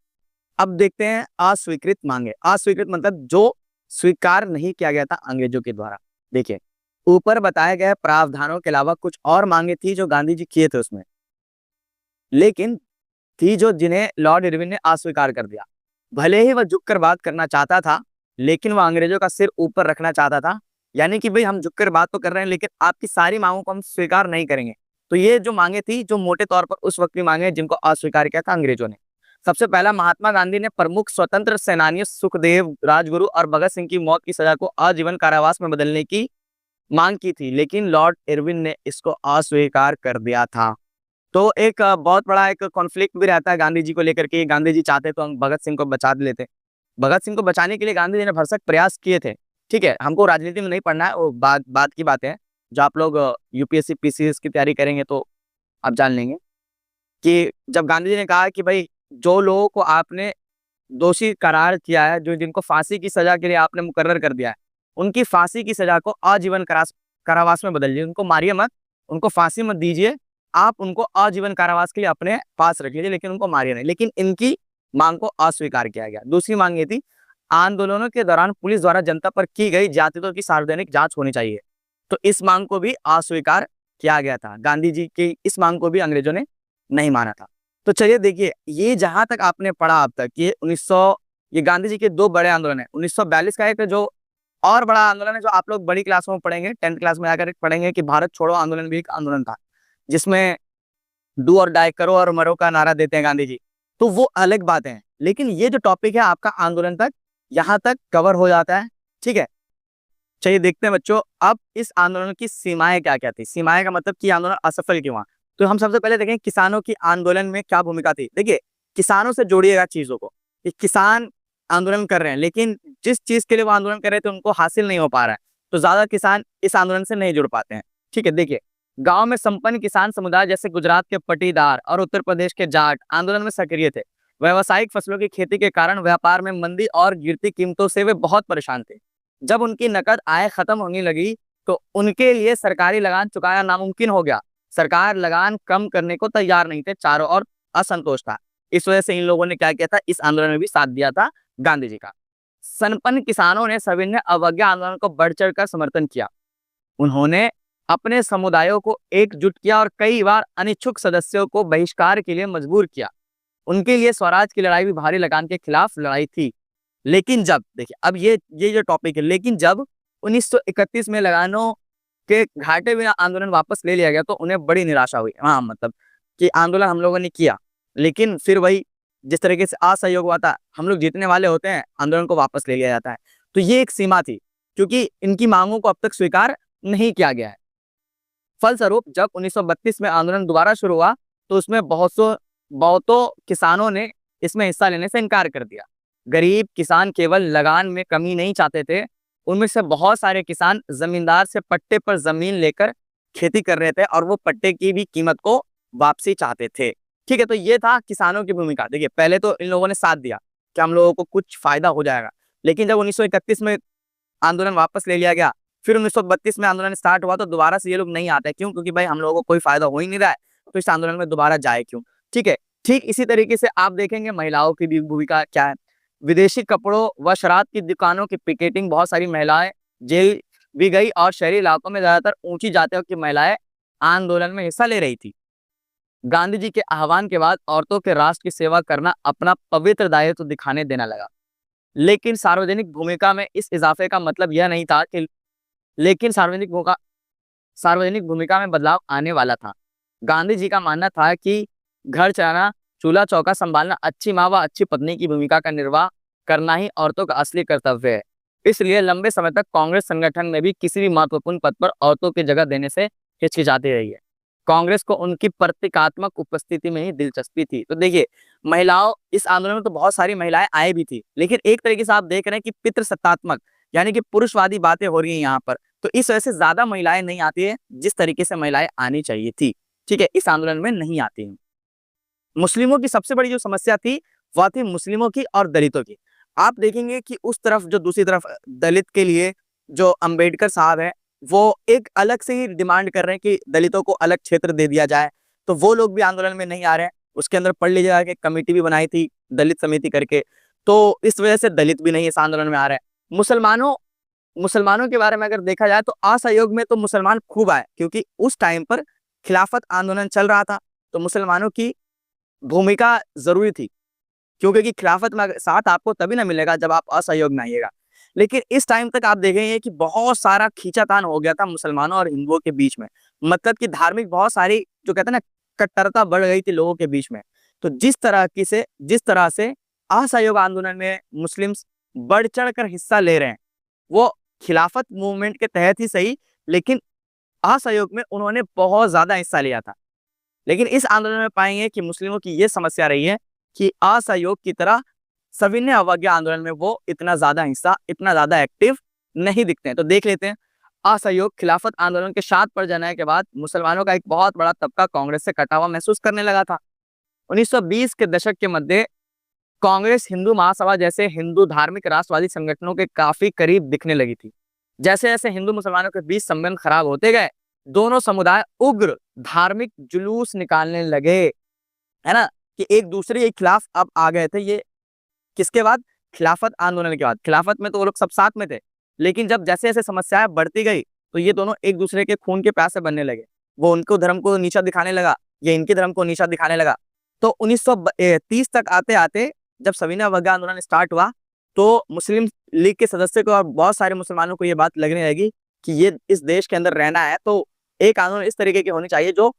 अब देखते हैं अस्वीकृत मांगे। अस्वीकृत मतलब जो स्वीकार नहीं किया गया था अंग्रेजों के द्वारा। देखिए, ऊपर बताए गए प्रावधानों के अलावा कुछ और मांगे थी जो गांधी जी किए थे उसमें, लेकिन थी जो जिन्हें लॉर्ड इरविन ने अस्वीकार कर दिया। भले ही वह झुककर बात करना चाहता था, लेकिन वह अंग्रेजों का सिर ऊपर रखना चाहता था। यानी कि भाई हम झुककर बात तो कर रहे हैं लेकिन आपकी सारी मांगों को हम स्वीकार नहीं करेंगे। तो ये जो मांगे थी जो मोटे तौर पर उस वक्त की मांगे जिनको अस्वीकार किया था अंग्रेजों ने। सबसे पहला, महात्मा गांधी ने प्रमुख स्वतंत्र सेनानियों सुखदेव, राजगुरु और भगत सिंह की मौत की सजा को आजीवन कारावास में बदलने की मांग की थी, लेकिन लॉर्ड इरविन ने इसको अस्वीकार कर दिया था। तो एक बहुत बड़ा एक कॉन्फ्लिक्ट भी रहता है गांधी जी को लेकर के। गांधी जी चाहते तो हम भगत सिंह को बचा लेते। भगत सिंह को बचाने के लिए गांधी जी ने भरसक प्रयास किए थे। ठीक है, हमको राजनीति में नहीं पढ़ना है, वो बात की बात है। जो आप लोग यूपीएससी पीसीएस की तैयारी करेंगे तो आप जान लेंगे कि जब गांधी जी ने कहा कि भाई जो लोगों को आपने दोषी करार किया है, जो जिनको फांसी की सजा के लिए आपने मुकर्रर कर दिया है, उनकी फांसी की सजा को आजीवन कारावास में बदल दीजिए। उनको मारिए मत, उनको फांसी मत दीजिए, आप उनको आजीवन कारावास के लिए अपने पास रख लीजिए, लेकिन उनको मारिए नहीं। लेकिन इनकी मांग को अस्वीकार किया गया। दूसरी मांग ये थी, आंदोलनों के दौरान पुलिस द्वारा जनता पर की गई ज्यादतियों की सार्वजनिक जांच होनी चाहिए। तो इस मांग को भी अस्वीकार किया गया था। गांधी जी की इस मांग को भी अंग्रेजों ने नहीं माना था। तो चलिए देखिए, ये जहां तक आपने पढ़ा अब तक, ये गांधी जी के दो बड़े आंदोलन है। 1942 का एक जो और बड़ा आंदोलन है जो आप लोग बड़ी क्लासों में पढ़ेंगे, 10th क्लास में आकर पढ़ेंगे कि भारत छोड़ो आंदोलन भी एक आंदोलन था, जिसमें डू और डाई, करो और मरो का नारा देते हैं गांधी जी। तो वो अलग बातें हैं, लेकिन ये जो टॉपिक है आपका आंदोलन तक यहाँ तक कवर हो जाता है। ठीक है, चलिए देखते हैं बच्चों, अब इस आंदोलन की सीमाएं क्या क्या थी। सीमाएं का मतलब कि आंदोलन असफल क्यों हुआ। तो हम सबसे पहले देखें किसानों की आंदोलन में क्या भूमिका थी। देखिए, किसानों से जोड़िएगा चीजों को कि किसान आंदोलन कर रहे हैं, लेकिन जिस चीज के लिए वो आंदोलन कर रहे थे उनको हासिल नहीं हो पा रहा है, तो ज्यादा किसान इस आंदोलन से नहीं जुड़ पाते हैं। ठीक है, देखिए, गांव में संपन्न किसान समुदाय जैसे गुजरात के पटीदार और उत्तर प्रदेश के जाट आंदोलन में सक्रिय थे। व्यावसायिक फसलों की खेती के कारण व्यापार में मंदी और गिरती कीमतों से वे बहुत परेशान थे। जब उनकी नकद आय खत्म होने लगी तो उनके लिए सरकारी लगान चुकाना नामुमकिन हो गया। सरकार लगान कम करने को तैयार नहीं थे, चारों ओर असंतोष था। इस वजह से इन लोगों ने क्या किया था, इस आंदोलन में भी साथ दिया था गांधी जी का। संपन्न किसानों ने सविनय अवज्ञा आंदोलन को बढ़ चढ़ कर समर्थन किया। उन्होंने अपने समुदायों को एकजुट किया और कई बार अनिच्छुक सदस्यों को बहिष्कार के लिए मजबूर किया। उनके लिए स्वराज की लड़ाई भी भारी लगान के खिलाफ लड़ाई थी। लेकिन जब देखिए, अब ये जो टॉपिक है, लेकिन जब 1931 में लगानों के घाटे बिना आंदोलन वापस ले लिया गया तो उन्हें बड़ी निराशा हुई। हाँ, मतलब कि आंदोलन हम लोगों ने किया, लेकिन फिर वही जिस तरीके से असहयोग हुआ था, हम लोग जीतने वाले होते हैं, आंदोलन को वापस ले लिया जाता है। तो ये एक सीमा थी, क्योंकि इनकी मांगों को अब तक स्वीकार नहीं किया गया है। फलस्वरूप जब 1932 में आंदोलन दोबारा शुरू हुआ तो उसमें बहुतों किसानों ने इसमें हिस्सा लेने से इनकार कर दिया। गरीब किसान केवल लगान में कमी नहीं चाहते थे, उनमें से बहुत सारे किसान जमींदार से पट्टे पर जमीन लेकर खेती कर रहे थे और वो पट्टे की भी कीमत को वापसी चाहते थे। ठीक है, तो ये था किसानों की भूमिका। देखिए, पहले तो इन लोगों ने साथ दिया कि हम लोगों को कुछ फायदा हो जाएगा, लेकिन जब 1931 में आंदोलन वापस ले लिया गया, फिर 1932 में आंदोलन स्टार्ट हुआ तो दोबारा से ये लोग नहीं आते। क्यों? क्योंकि भाई हम लोगों को कोई फायदा हो ही नहीं रहा है, तो इस आंदोलन में दोबारा जाए क्यों। ठीक है, ठीक इसी तरीके से आप देखेंगे महिलाओं की भी भूमिका क्या है। विदेशी कपड़ों व शराब की दुकानों की पिकेटिंग, बहुत सारी महिलाएं जेल भी गई और शहरी इलाकों में ज्यादातर ऊंची जातियों की महिलाएं आंदोलन में हिस्सा ले रही थी। गांधी जी के आह्वान के बाद औरतों के राष्ट्र की सेवा करना अपना पवित्र दायित्व दिखाने देना लगा। लेकिन सार्वजनिक भूमिका में इस इजाफे का मतलब यह नहीं था कि सार्वजनिक भूमिका में बदलाव आने वाला था। गांधी जी का मानना था कि घर चलाना, चूल्हा चौका संभालना, अच्छी माँ व अच्छी पत्नी की भूमिका का निर्वाह करना ही औरतों का असली कर्तव्य है। इसलिए लंबे समय तक कांग्रेस संगठन में भी किसी भी महत्वपूर्ण पद पर औरतों की जगह देने से हिचकिचाती रही है। कांग्रेस को उनकी प्रतीकात्मक उपस्थिति में ही दिलचस्पी थी। तो देखिए, महिलाओं इस आंदोलन में तो बहुत सारी महिलाएं आई भी थी, लेकिन एक तरीके से आप देख रहे हैं कि पितृसत्तात्मक यानी कि पुरुषवादी बातें हो रही हैं यहाँ पर। तो इस वजह से ज्यादा महिलाएं नहीं आती है, जिस तरीके से महिलाएं आनी चाहिए थी, ठीक है, इस आंदोलन में नहीं आती हैं। मुस्लिमों की सबसे बड़ी जो समस्या थी वह थी मुस्लिमों की और दलितों की। आप देखेंगे कि उस तरफ जो दूसरी तरफ दलित के लिए जो अंबेडकर साहब है, वो एक अलग से ही डिमांड कर रहे हैं कि दलितों को अलग क्षेत्र दे दिया जाए। तो वो लोग भी आंदोलन में नहीं आ रहे हैं। उसके अंदर पढ़ लीजिएगा कि कमेटी भी बनाई थी दलित समिति करके, तो इस वजह से दलित भी नहीं इस आंदोलन में आ रहे हैं। मुसलमानों मुसलमानों के बारे में अगर देखा जाए तो असहयोग में तो मुसलमान खूब आए, क्योंकि उस टाइम पर खिलाफत आंदोलन चल रहा था। तो मुसलमानों की भूमिका जरूरी थी, क्योंकि खिलाफत में साथ आपको तभी ना मिलेगा जब आप असहयोग में आइएगा। लेकिन इस टाइम तक आप देखेंगे कि बहुत सारा खींचातान हो गया था मुसलमानों और हिंदुओं के बीच में। मतलब कि धार्मिक बहुत सारी जो कहते हैं ना कट्टरता बढ़ गई थी लोगों के बीच में। तो जिस तरह से असहयोग आंदोलन में मुस्लिम्स बढ़ चढ़ कर हिस्सा ले रहे हैं, वो खिलाफत मूवमेंट के तहत ही सही, लेकिन असहयोग में उन्होंने बहुत ज्यादा हिस्सा लिया था। लेकिन इस आंदोलन में पाएंगे कि मुस्लिमों की यह समस्या रही है कि असहयोग की तरह सविनय अवज्ञा आंदोलन में वो इतना ज्यादा एक्टिव नहीं दिखते हैं। तो देख लेते हैं, असहयोग खिलाफत आंदोलन के शांत पड़ जाने के बाद मुसलमानों का एक बहुत बड़ा तबका कांग्रेस से कटा हुआ महसूस करने लगा था। 1920 के दशक के मध्य कांग्रेस हिंदू महासभा जैसे हिंदू धार्मिक राष्ट्रवादी संगठनों के काफी करीब दिखने लगी थी। जैसे जैसे हिंदू मुसलमानों के बीच संबंध खराब होते गए, दोनों समुदाय उग्र धार्मिक जुलूस निकालने लगे, है ना, कि एक दूसरे के खिलाफ अब आ गए थे। ये किसके बाद? खिलाफत आंदोलन के बाद। खिलाफत में तो वो लोग सब साथ में थे, लेकिन जब जैसे जैसे समस्याएं बढ़ती गई तो ये दोनों एक दूसरे के खून के प्यासे बनने लगे। वो उनको धर्म को नीचा दिखाने लगा, ये इनके धर्म को नीचा दिखाने लगा। तो 1930 तक आते आते जब सविनय अवज्ञा आंदोलन स्टार्ट हुआ, तो मुस्लिम लीग के सदस्य को और बहुत सारे मुसलमानों को ये बात लगने लगी कि ये इस देश के अंदर रहना है तो एक आंदोलन इस तरीके की होनी चाहिए जो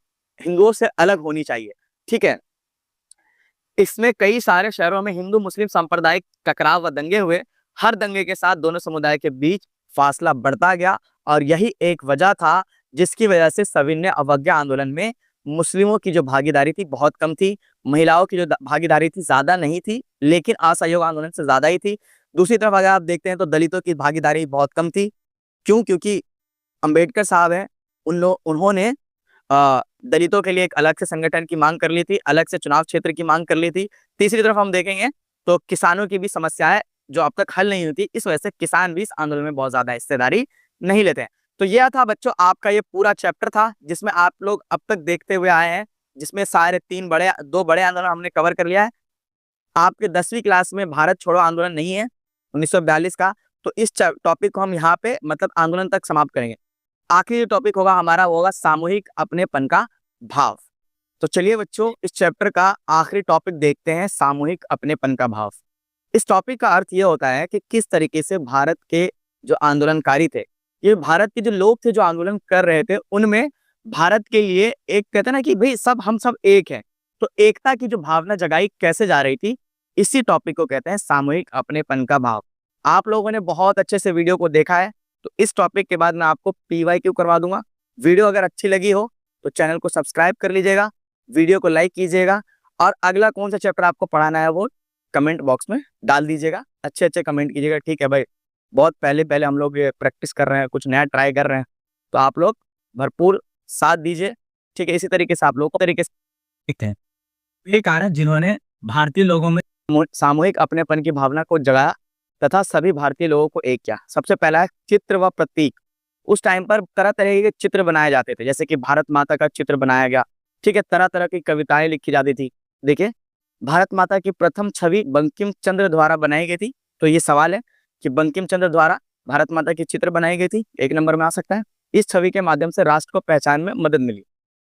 हिंदुओं से अलग होनी चाहिए, ठीक है। इसमें कई सारे शहरों में हिंदू मुस्लिम सांप्रदायिक टकराव व दंगे हुए। हर दंगे के साथ दोनों समुदाय के बीच फासला बढ़ता गया, और यही एक वजह था जिसकी वजह से सविनय अवज्ञा आंदोलन में मुस्लिमों की जो भागीदारी थी बहुत कम थी, महिलाओं की जो भागीदारी थी ज्यादा नहीं थी, लेकिन असहयोग आंदोलन से ज्यादा ही थी। दूसरी तरफ अगर आप देखते हैं तो दलितों की भागीदारी बहुत कम थी। क्यों? क्योंकि अंबेडकर साहब है, उन्होंने दलितों के लिए एक अलग से संगठन की मांग कर ली थी, अलग से चुनाव क्षेत्र की मांग कर ली थी। तीसरी तरफ हम देखेंगे तो किसानों की भी समस्याएं जो अब तक हल नहीं हुई थी, इस वजह से किसान भी इस आंदोलन में बहुत ज्यादा हिस्सेदारी नहीं लेते हैं। तो यह था बच्चों आपका ये पूरा चैप्टर था जिसमें आप लोग अब तक देखते हुए आए हैं, जिसमें सारे दो बड़े आंदोलन हमने कवर कर लिया है। आपके 10वीं क्लास में भारत छोड़ो आंदोलन नहीं है 1942 का, तो इस टॉपिक को हम यहाँ पे मतलब आंदोलन तक समाप्त करेंगे। आखिरी टॉपिक होगा हमारा, वो होगा सामूहिक अपनेपन का भाव। तो चलिए बच्चों इस चैप्टर का आखिरी टॉपिक देखते हैं, सामूहिक अपनेपन का भाव। इस टॉपिक का अर्थ यह होता है कि किस तरीके से भारत के जो आंदोलनकारी थे, ये भारत के जो लोग थे जो आंदोलन कर रहे थे, उनमें भारत के लिए एक कहते हैं ना कि भाई हम सब एक हैं, तो एकता की जो भावना जगाई कैसे जा रही थी, इसी टॉपिक को कहते हैं सामूहिक अपनेपन का भाव। आप लोगों ने बहुत अच्छे से वीडियो को देखा है, तो इस टॉपिक के बाद मैं आपको PYQ करवा दूंगा। वीडियो अगर अच्छी लगी हो तो चैनल को सब्सक्राइब कर लीजिएगा, वीडियो को लाइक कीजिएगा, और अगला कौन सा चैप्टर आपको पढ़ाना है वो कमेंट बॉक्स में डाल दीजिएगा। अच्छे अच्छे कमेंट कीजिएगा, ठीक है भाई, बहुत पहले हम लोग ये प्रैक्टिस कर रहे हैं, कुछ नया ट्राई कर रहे हैं, तो आप लोग भरपूर साथ दीजिए, ठीक है। इसी तरीके से आप लोग तरीके से दिखते हैं ये कारण जिन्होंने भारतीय लोगों में सामूहिक अपनेपन की भावना को जगाया तथा सभी भारतीय लोगों को एक किया। सबसे पहला है चित्र व प्रतीक। उस टाइम पर तरह तरह के चित्र बनाए जाते थे, जैसे कि भारत माता का चित्र बनाया गया, ठीक है, तरह तरह की कविताएं लिखी जाती थी। देखिए, भारत माता की प्रथम छवि बंकिम चंद्र द्वारा बनाई गई थी। तो ये सवाल है कि बंकिम चंद्र द्वारा भारत माता की चित्र बनाई गई थी, 1 नंबर में आ सकता है। इस छवि के माध्यम से राष्ट्र को पहचान में मदद मिली।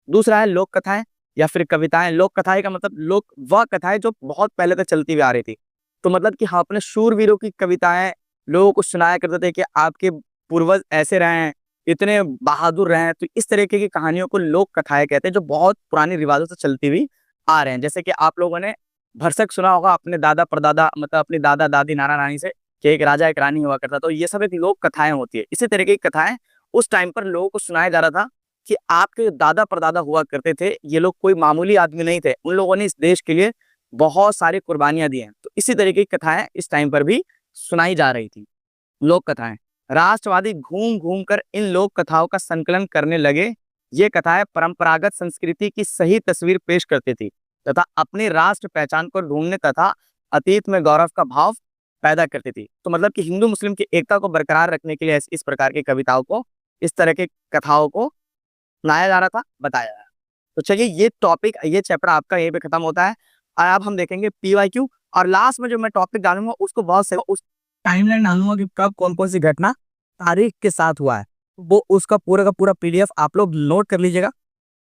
दूसरा है लोक कथाएं या फिर कविताएं। लोक कथाएं का मतलब लोक वह कथाएं जो बहुत पहले तक चलती हुई आ रही थी। तो मतलब कि हम अपने शूरवीरों की कविताएं लोगों को सुनाया करते थे कि आपके पूर्वज ऐसे रहे हैं, इतने बहादुर रहे हैं। तो इस तरीके की कहानियों को लोक कथाएं कहते हैं, जो बहुत पुरानी रिवाजों से चलती हुई आ रहे हैं। जैसे कि आप लोगों ने भरसक सुना होगा अपने दादा परदादा, मतलब अपने दादा दादी नाना नानी से, कि एक राजा एक रानी हुआ करता। तो ये सब एक लोक कथाएं होती है। इसी तरीके की कथाएं उस टाइम पर लोगों को सुनाया जा रहा था कि आपके दादा परदादा हुआ करते थे, ये लोग कोई मामूली आदमी नहीं थे, उन लोगों ने इस देश के लिए बहुत सारी कुर्बानियां दी हैं। तो इसी तरीके की कथाएं इस टाइम पर भी सुनाई जा रही थी, लोक कथाएं। राष्ट्रवादी घूम घूम कर इन लोक कथाओं का संकलन करने लगे। ये कथाएं परंपरागत संस्कृति की सही तस्वीर पेश करती थी तथा अपनी राष्ट्र पहचान को ढूंढने तथा अतीत में गौरव का भाव पैदा करती थी। तो मतलब कि हिंदू मुस्लिम की एकता को बरकरार रखने के लिए इस प्रकार की कविताओं को, इस तरह के कथाओं को सुनाया जा रहा था, बताया जा रहा था। तो चलिए ये टॉपिक, ये चैप्टर आपका यहीं पे खत्म होता है। और अब हम देखेंगे पीवाईक्यू, और लास्ट में जो मैं टॉपिक डालूंगा उसको बहुत से उस टाइमलाइन डालूंगा कि कब कौन कौन सी घटना तारीख के साथ हुआ है, वो उसका पूरा का पूरा पीडीएफ आप लोग नोट कर लीजिएगा।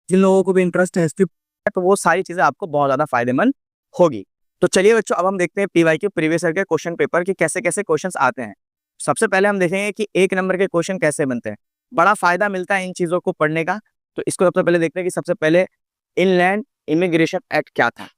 जिन लोगों को भी इंटरेस्ट है हिस्ट्री, तो वो सारी चीजें आपको बहुत ज्यादा फायदेमंद होगी। तो चलिए बच्चों, अब हम देखते हैं पीवाईक्यू प्रीवियस ईयर के क्वेश्चन पेपर के कैसे कैसे क्वेश्चस आते हैं। सबसे पहले हम देखेंगे कि 1 नंबर के क्वेश्चन कैसे बनते हैं। बड़ा फायदा मिलता है इन चीजों को पढ़ने का। तो इसको सबसे पहले देखते हैं कि सबसे पहले इनलैंड इमिग्रेशन एक्ट क्या था।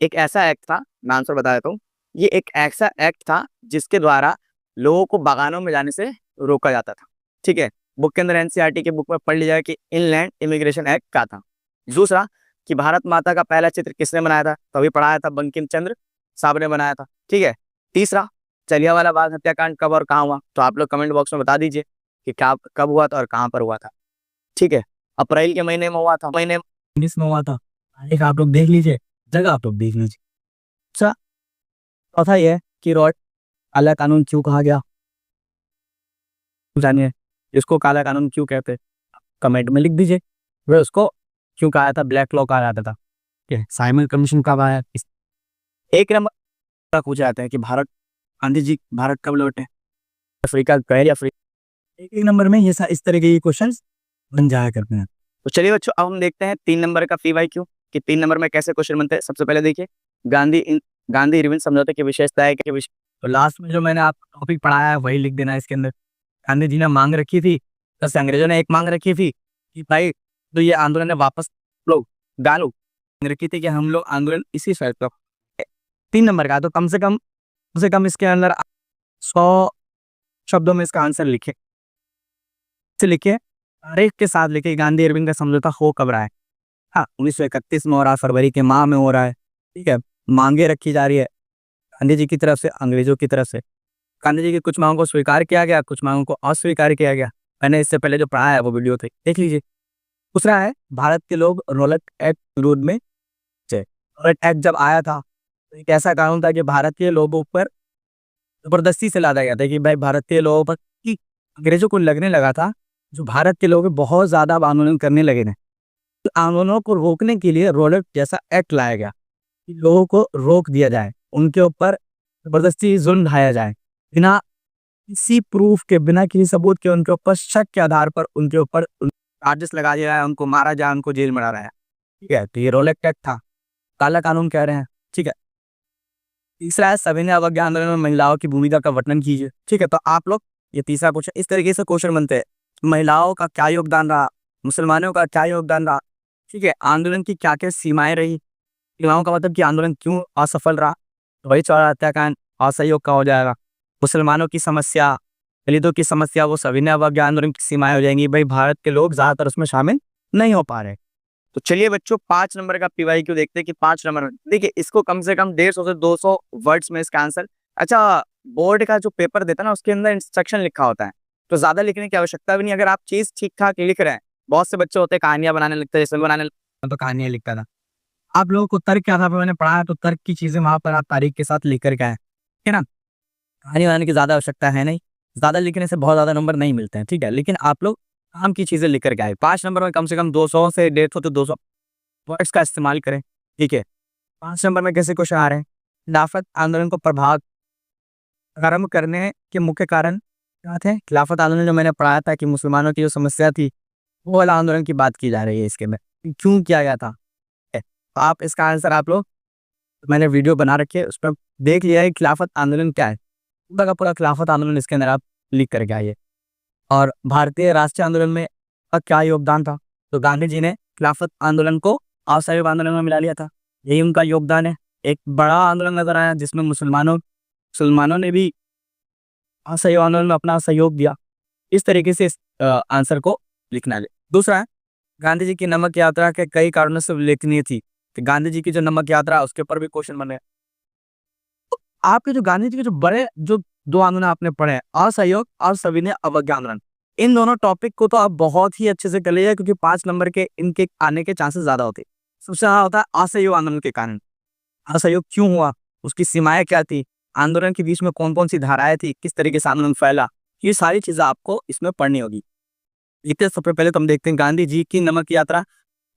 एक ऐसा एक्ट था, मैं आंसर बता देता हूँ, ये एक ऐसा एक्ट था जिसके द्वारा लोगों को बागानों में जाने से रोका जाता था। ठीक है, बुक के अंदर एनसीईआरटी के बुक में पढ़ लिया कि इनलैंड इमिग्रेशन एक्ट क्या था। दूसरा कि भारत माता का पहला चित्र किसने बनाया था, तो अभी पढ़ाया था, बंकिम चंद्र साहब ने बनाया था। ठीक है। तीसरा, जलियांवाला बाग हत्याकांड कब और कहाँ हुआ, तो आप लोग कमेंट बॉक्स में बता दीजिए कि क्या कब हुआ था और कहाँ पर हुआ था। ठीक है, अप्रैल के महीने में हुआ था, महीने 19 में हुआ था। तारीख आप लोग देख लीजिए, जगह आप लोग देख लीजिए। अच्छा, चौथा यह कि रॉड काला कानून क्यों कहा गया, जानिए इसको काला कानून क्यों कहते हैं, कमेंट में लिख दीजिए। वह उसको क्यों कहा था, ब्लैक लॉ कहा जाता था। ठीक है, साइमन कमीशन कब आया। 1 नंबर तक पूछे जाते हैं कि भारत, गांधी जी भारत कब लौटे, अफ्रीका गए या अफ्रीका। 1 नंबर में ये इस तरह के क्वेश्चन बन जाया करते हैं। तो चलिए बच्चों, अब हम देखते हैं 3 नंबर का पीवाईक्यू कि 3 नंबर में कैसे क्वेश्चन बनते हैं। सबसे पहले देखिए, गांधी इरविन समझौते की विशेषता है कि, तो लास्ट में जो मैंने आपको टॉपिक पढ़ाया है वही लिख देना है इसके अंदर। गांधी जी ने मांग रखी थी, जैसे अंग्रेजों ने एक मांग रखी थी कि भाई तो ये आंदोलन है वापस लोग डालो, रखी थी कि हम लोग आंदोलन इसी शर्त पर। 3 नंबर का, तो कम से कम इसके अंदर 100 शब्दों में इसका आंसर लिखे, लिखिए तारीख के साथ लिखिए, गांधी इरविन का समझौता हो कब रहा है। हाँ, 1931 में हो रहा है, फरवरी के माह में हो रहा है। ठीक है, मांगे रखी जा रही है गांधी जी की तरफ से, अंग्रेजों की तरफ से। गांधी जी की कुछ मांगों को स्वीकार किया गया, कुछ मांगों को अस्वीकार किया गया। मैंने इससे पहले जो पढ़ाया है वो वीडियो थे, देख लीजिए। दूसरा है, भारत के लोग रॉलेट एक्ट विरोध में थे। रॉलेट एक्ट जब आया था तो एक ऐसा कानून था कि भारतीय लोगों पर जबरदस्ती से लादा गया था कि भाई भारतीय लोगों पर, कि अंग्रेजों को लगने लगा था जो भारत के लोग बहुत ज्यादा आंदोलन करने लगे थे, तो आंदोलनों को रोकने के लिए रॉलेट जैसा एक्ट लाया गया कि लोगों को रोक दिया जाए, उनके ऊपर जबरदस्ती जुल्म ढाया जाए, बिना किसी प्रूफ के, बिना किसी सबूत के, उनके ऊपर शक के आधार पर उनके ऊपर चार्जेस लगा दिया जाए, उनको मारा जाए, उनको जेल में डाला जाए। ठीक है, तो ये रॉलेट एक्ट था, काला कानून कह रहे हैं। ठीक है। तीसरा है, सविनय अवज्ञा आंदोलन में महिलाओं की भूमिका का वर्णन कीजिए। ठीक है, तो आप लोग ये तीसरा क्वेश्चन, इस तरीके से क्वेश्चन बनते हैं, महिलाओं का क्या योगदान रहा, मुसलमानों का क्या योगदान रहा। ठीक है, आंदोलन की क्या क्या सीमाएं रही, महिलाओं का मतलब कि आंदोलन क्यों असफल रहा, तो वही चौड़ा हत्याकांड असहयोग का हो जाएगा। मुसलमानों की समस्या, दलितों की समस्या, वो सविनय अवज्ञा आंदोलन की सीमाएं हो जाएंगी। भाई भारत के लोग ज्यादातर उसमें शामिल नहीं हो पा रहे। तो चलिए बच्चों, 5 नंबर का पीवाईक्यू देखते हैं कि 5 नंबर में देखिए, इसको कम से कम 150 से 200 वर्ड्स में इसका आंसर। अच्छा, बोर्ड का जो पेपर देता है ना, उसके अंदर इंस्ट्रक्शन लिखा होता है, तो ज्यादा लिखने की आवश्यकता भी नहीं। अगर आप चीज ठीक ठाक लिख रहे हैं, बहुत से बच्चे होते हैं कहानियां बनाने लगते हैं, जैसे बनाने तो कहानियां लिखता था। आप लोगों को तर्क क्या था, मैंने पढ़ा है, तो तर्क की चीजें वहां पर आप तारीख के साथ लिख करके आए, है ना। कहानी बनाने की ज्यादा आवश्यकता है नहीं, ज्यादा लिखने से बहुत ज्यादा नंबर नहीं मिलते हैं। ठीक है, लेकिन आप लोग काम की चीजें लिख करके आए। 5 नंबर में कम से कम 200 से 150 से 200 वर्ड्स का इस्तेमाल करें। ठीक है, 5 नंबर में कैसे क्वेश्चन आ रहे हैं, खिलाफत आंदोलन को प्रभाव प्रारंभ करने के मुख्य कारण क्या थे। खिलाफत आंदोलन जो मैंने पढ़ाया था कि मुसलमानों की जो समस्या थी, वो वाला आंदोलन की बात की जा रही है इसके में, क्यों किया गया था। तो आप इसका आंसर आप लोग, मैंने वीडियो बना रखी है, उस पर देख लिया है खिलाफत आंदोलन क्या है, पूरा का पूरा खिलाफत आंदोलन इसके अंदर आप लिख करके आइए। और भारतीय राष्ट्रीय आंदोलन में का क्या योगदान था, तो गांधी जी ने खिलाफत आंदोलन को असहयोग आंदोलन में मिला लिया था, यही उनका योगदान है। एक बड़ा आंदोलन नजर आया जिसमें मुसलमानों ने भी असहयोग आंदोलन में अपना सहयोग दिया। इस तरीके से इस आंसर को लिखना है। दूसरा है, गांधी जी की नमक यात्रा के कई कारणों से उल्लेखनीय थी। तो गांधी जी की जो नमक यात्रा उसके ऊपर भी क्वेश्चन बने। तो आपके जो गांधी जी के जो दो आंदोलन आपने पढ़े हैं, असहयोग और सविनय अवज्ञा आंदोलन, इन दोनों टॉपिक को तो आप बहुत ही अच्छे से कर लीजिए, क्योंकि 5 नंबर के इनके आने के चांसेस ज्यादा होते हैं। सबसे ज्यादा होता है असहयोग आंदोलन के कारण। असहयोग क्यों हुआ, उसकी सीमाएं क्या थी, आंदोलन के बीच में कौन कौन सी धाराएं थी, किस तरीके से आंदोलन फैला, ये सारी चीजें आपको इसमें पढ़नी होगी। देखते हैं, सबसे पहले तो हम देखते हैं गांधी जी की नमक यात्रा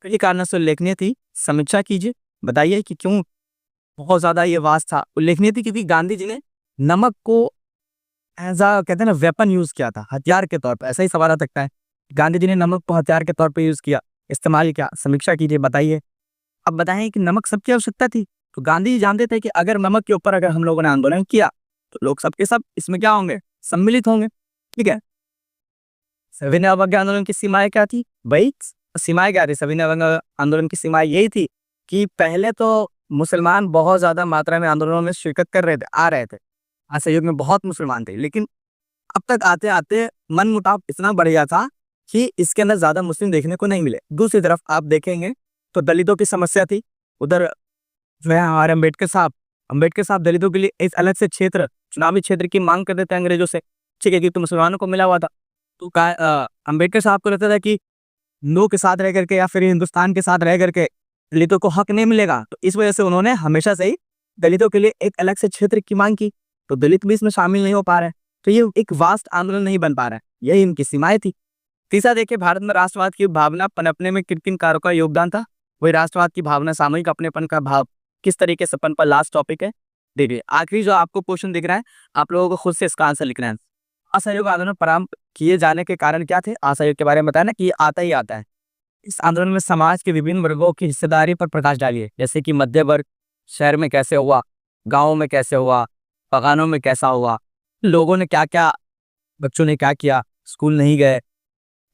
कई कारणों से उल्लेखनीय थी। समीक्षा कीजिए, बताइए कि क्यों बहुत ज्यादा ये वास्ट था। उल्लेखनीय थी क्योंकि गांधी जी ने नमक को एज अ कहते हैं ना वेपन यूज किया था, हथियार के तौर पर। ऐसा ही सवाल आ सकता है, गांधी जी ने नमक को हथियार के तौर पर यूज किया, इस्तेमाल किया। समीक्षा कीजिए, बताइए। अब बताएं कि नमक सबकी आवश्यकता थी। तो गांधी जी जानते थे कि अगर नमक के ऊपर अगर हम लोगों ने आंदोलन किया तो लोग सबके सब इसमें क्या होंगे, सम्मिलित होंगे। ठीक है, सविनय अवज्ञा आंदोलन की सीमाएं क्या थी भाई, सीमाएं क्या थी सविनय अवज्ञा आंदोलन की सीमाएं यही थी कि पहले तो मुसलमान बहुत ज्यादा मात्रा में आंदोलनों में शिरकत कर रहे थे, आ रहे थे। असहयोग में बहुत मुसलमान थे, लेकिन अब तक आते आते मन मुटाव इतना बढ़ गया था कि इसके अंदर ज्यादा मुस्लिम देखने को नहीं मिले। दूसरी तरफ आप देखेंगे तो दलितों की समस्या थी। उधर जो है हमारे अम्बेडकर साहब दलितों के लिए एक अलग से क्षेत्र, चुनावी क्षेत्र की मांग करते थे अंग्रेजों से। ठीक है, क्योंकि मुसलमानों को मिला हुआ था। तो अम्बेडकर साहब को लगता था कि नो के साथ रह करके या फिर हिंदुस्तान के साथ रह करके दलितों को हक नहीं मिलेगा। तो इस वजह से उन्होंने हमेशा से ही दलितों के लिए एक अलग से क्षेत्र की मांग की। तो दलित भी इसमें शामिल नहीं हो पा रहे, तो ये एक वास्ट आंदोलन नहीं बन पा रहा है, यही इनकी सीमाएं थी। तीसरा देखिए, भारत में राष्ट्रवाद की भावना पनपने में किन किन कारकों का योगदान था। वही राष्ट्रवाद की भावना, सामूहिक अपनेपन का भाव किस तरीके से पनपा, लास्ट टॉपिक है। देखिए आखिरी जो आपको क्वेश्चन दिख रहा है, आप लोगों को खुद से इसका आंसर लिखना है। असहयोग आंदोलन प्रारंभ किए जाने के कारण क्या थे। असहयोग के बारे में बताया ना कि आता ही आता है। इस आंदोलन में समाज के विभिन्न वर्गों की हिस्सेदारी पर प्रकाश डालिए, जैसे कि मध्य वर्ग शहर में कैसे हुआ, गाँव में कैसे हुआ, बगानों में कैसा हुआ, लोगों ने क्या क्या, बच्चों ने क्या किया, स्कूल नहीं गए,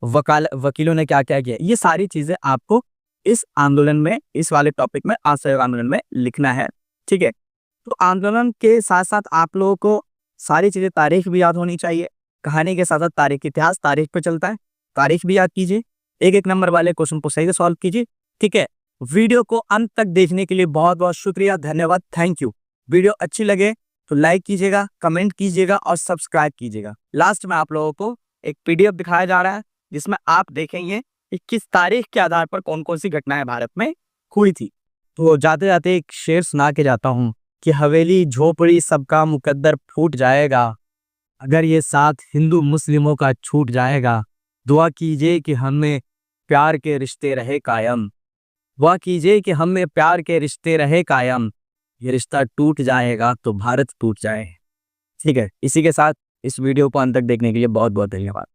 वकीलों ने क्या क्या किया। ये सारी चीजें आपको इस आंदोलन में, इस वाले टॉपिक में, असहयोग आंदोलन में लिखना है। ठीक है, तो आंदोलन के साथ साथ आप लोगों को सारी चीजें, तारीख भी याद होनी चाहिए। कहानी के साथ साथ तारीख, इतिहास तारीख पे चलता है, तारीख भी याद कीजिए। एक एक नंबर वाले क्वेश्चन को सही से सॉल्व कीजिए। ठीक है, वीडियो को अंत तक देखने के लिए बहुत बहुत शुक्रिया, धन्यवाद, थैंक यू। वीडियो अच्छी लगे तो लाइक कीजिएगा, कमेंट कीजिएगा और सब्सक्राइब कीजिएगा। लास्ट में आप लोगों को एक पीडीएफ दिखाया जा रहा है जिसमें आप देखेंगे कि किस तारीख के आधार पर कौन कौन सी घटनाएं भारत में हुई थी। तो जाते जाते एक शेर सुना के जाता हूँ कि हवेली झोपड़ी सबका मुकद्दर फूट जाएगा, अगर ये साथ हिंदू मुस्लिमों का छूट जाएगा। दुआ कीजिए कि हमें प्यार के रिश्ते रहे कायम, दुआ कीजिए कि हमें प्यार के रिश्ते रहे कायम। ये रिश्ता टूट जाएगा तो भारत टूट जाए। ठीक है, इसी के साथ इस वीडियो को अंत तक देखने के लिए बहुत बहुत धन्यवाद।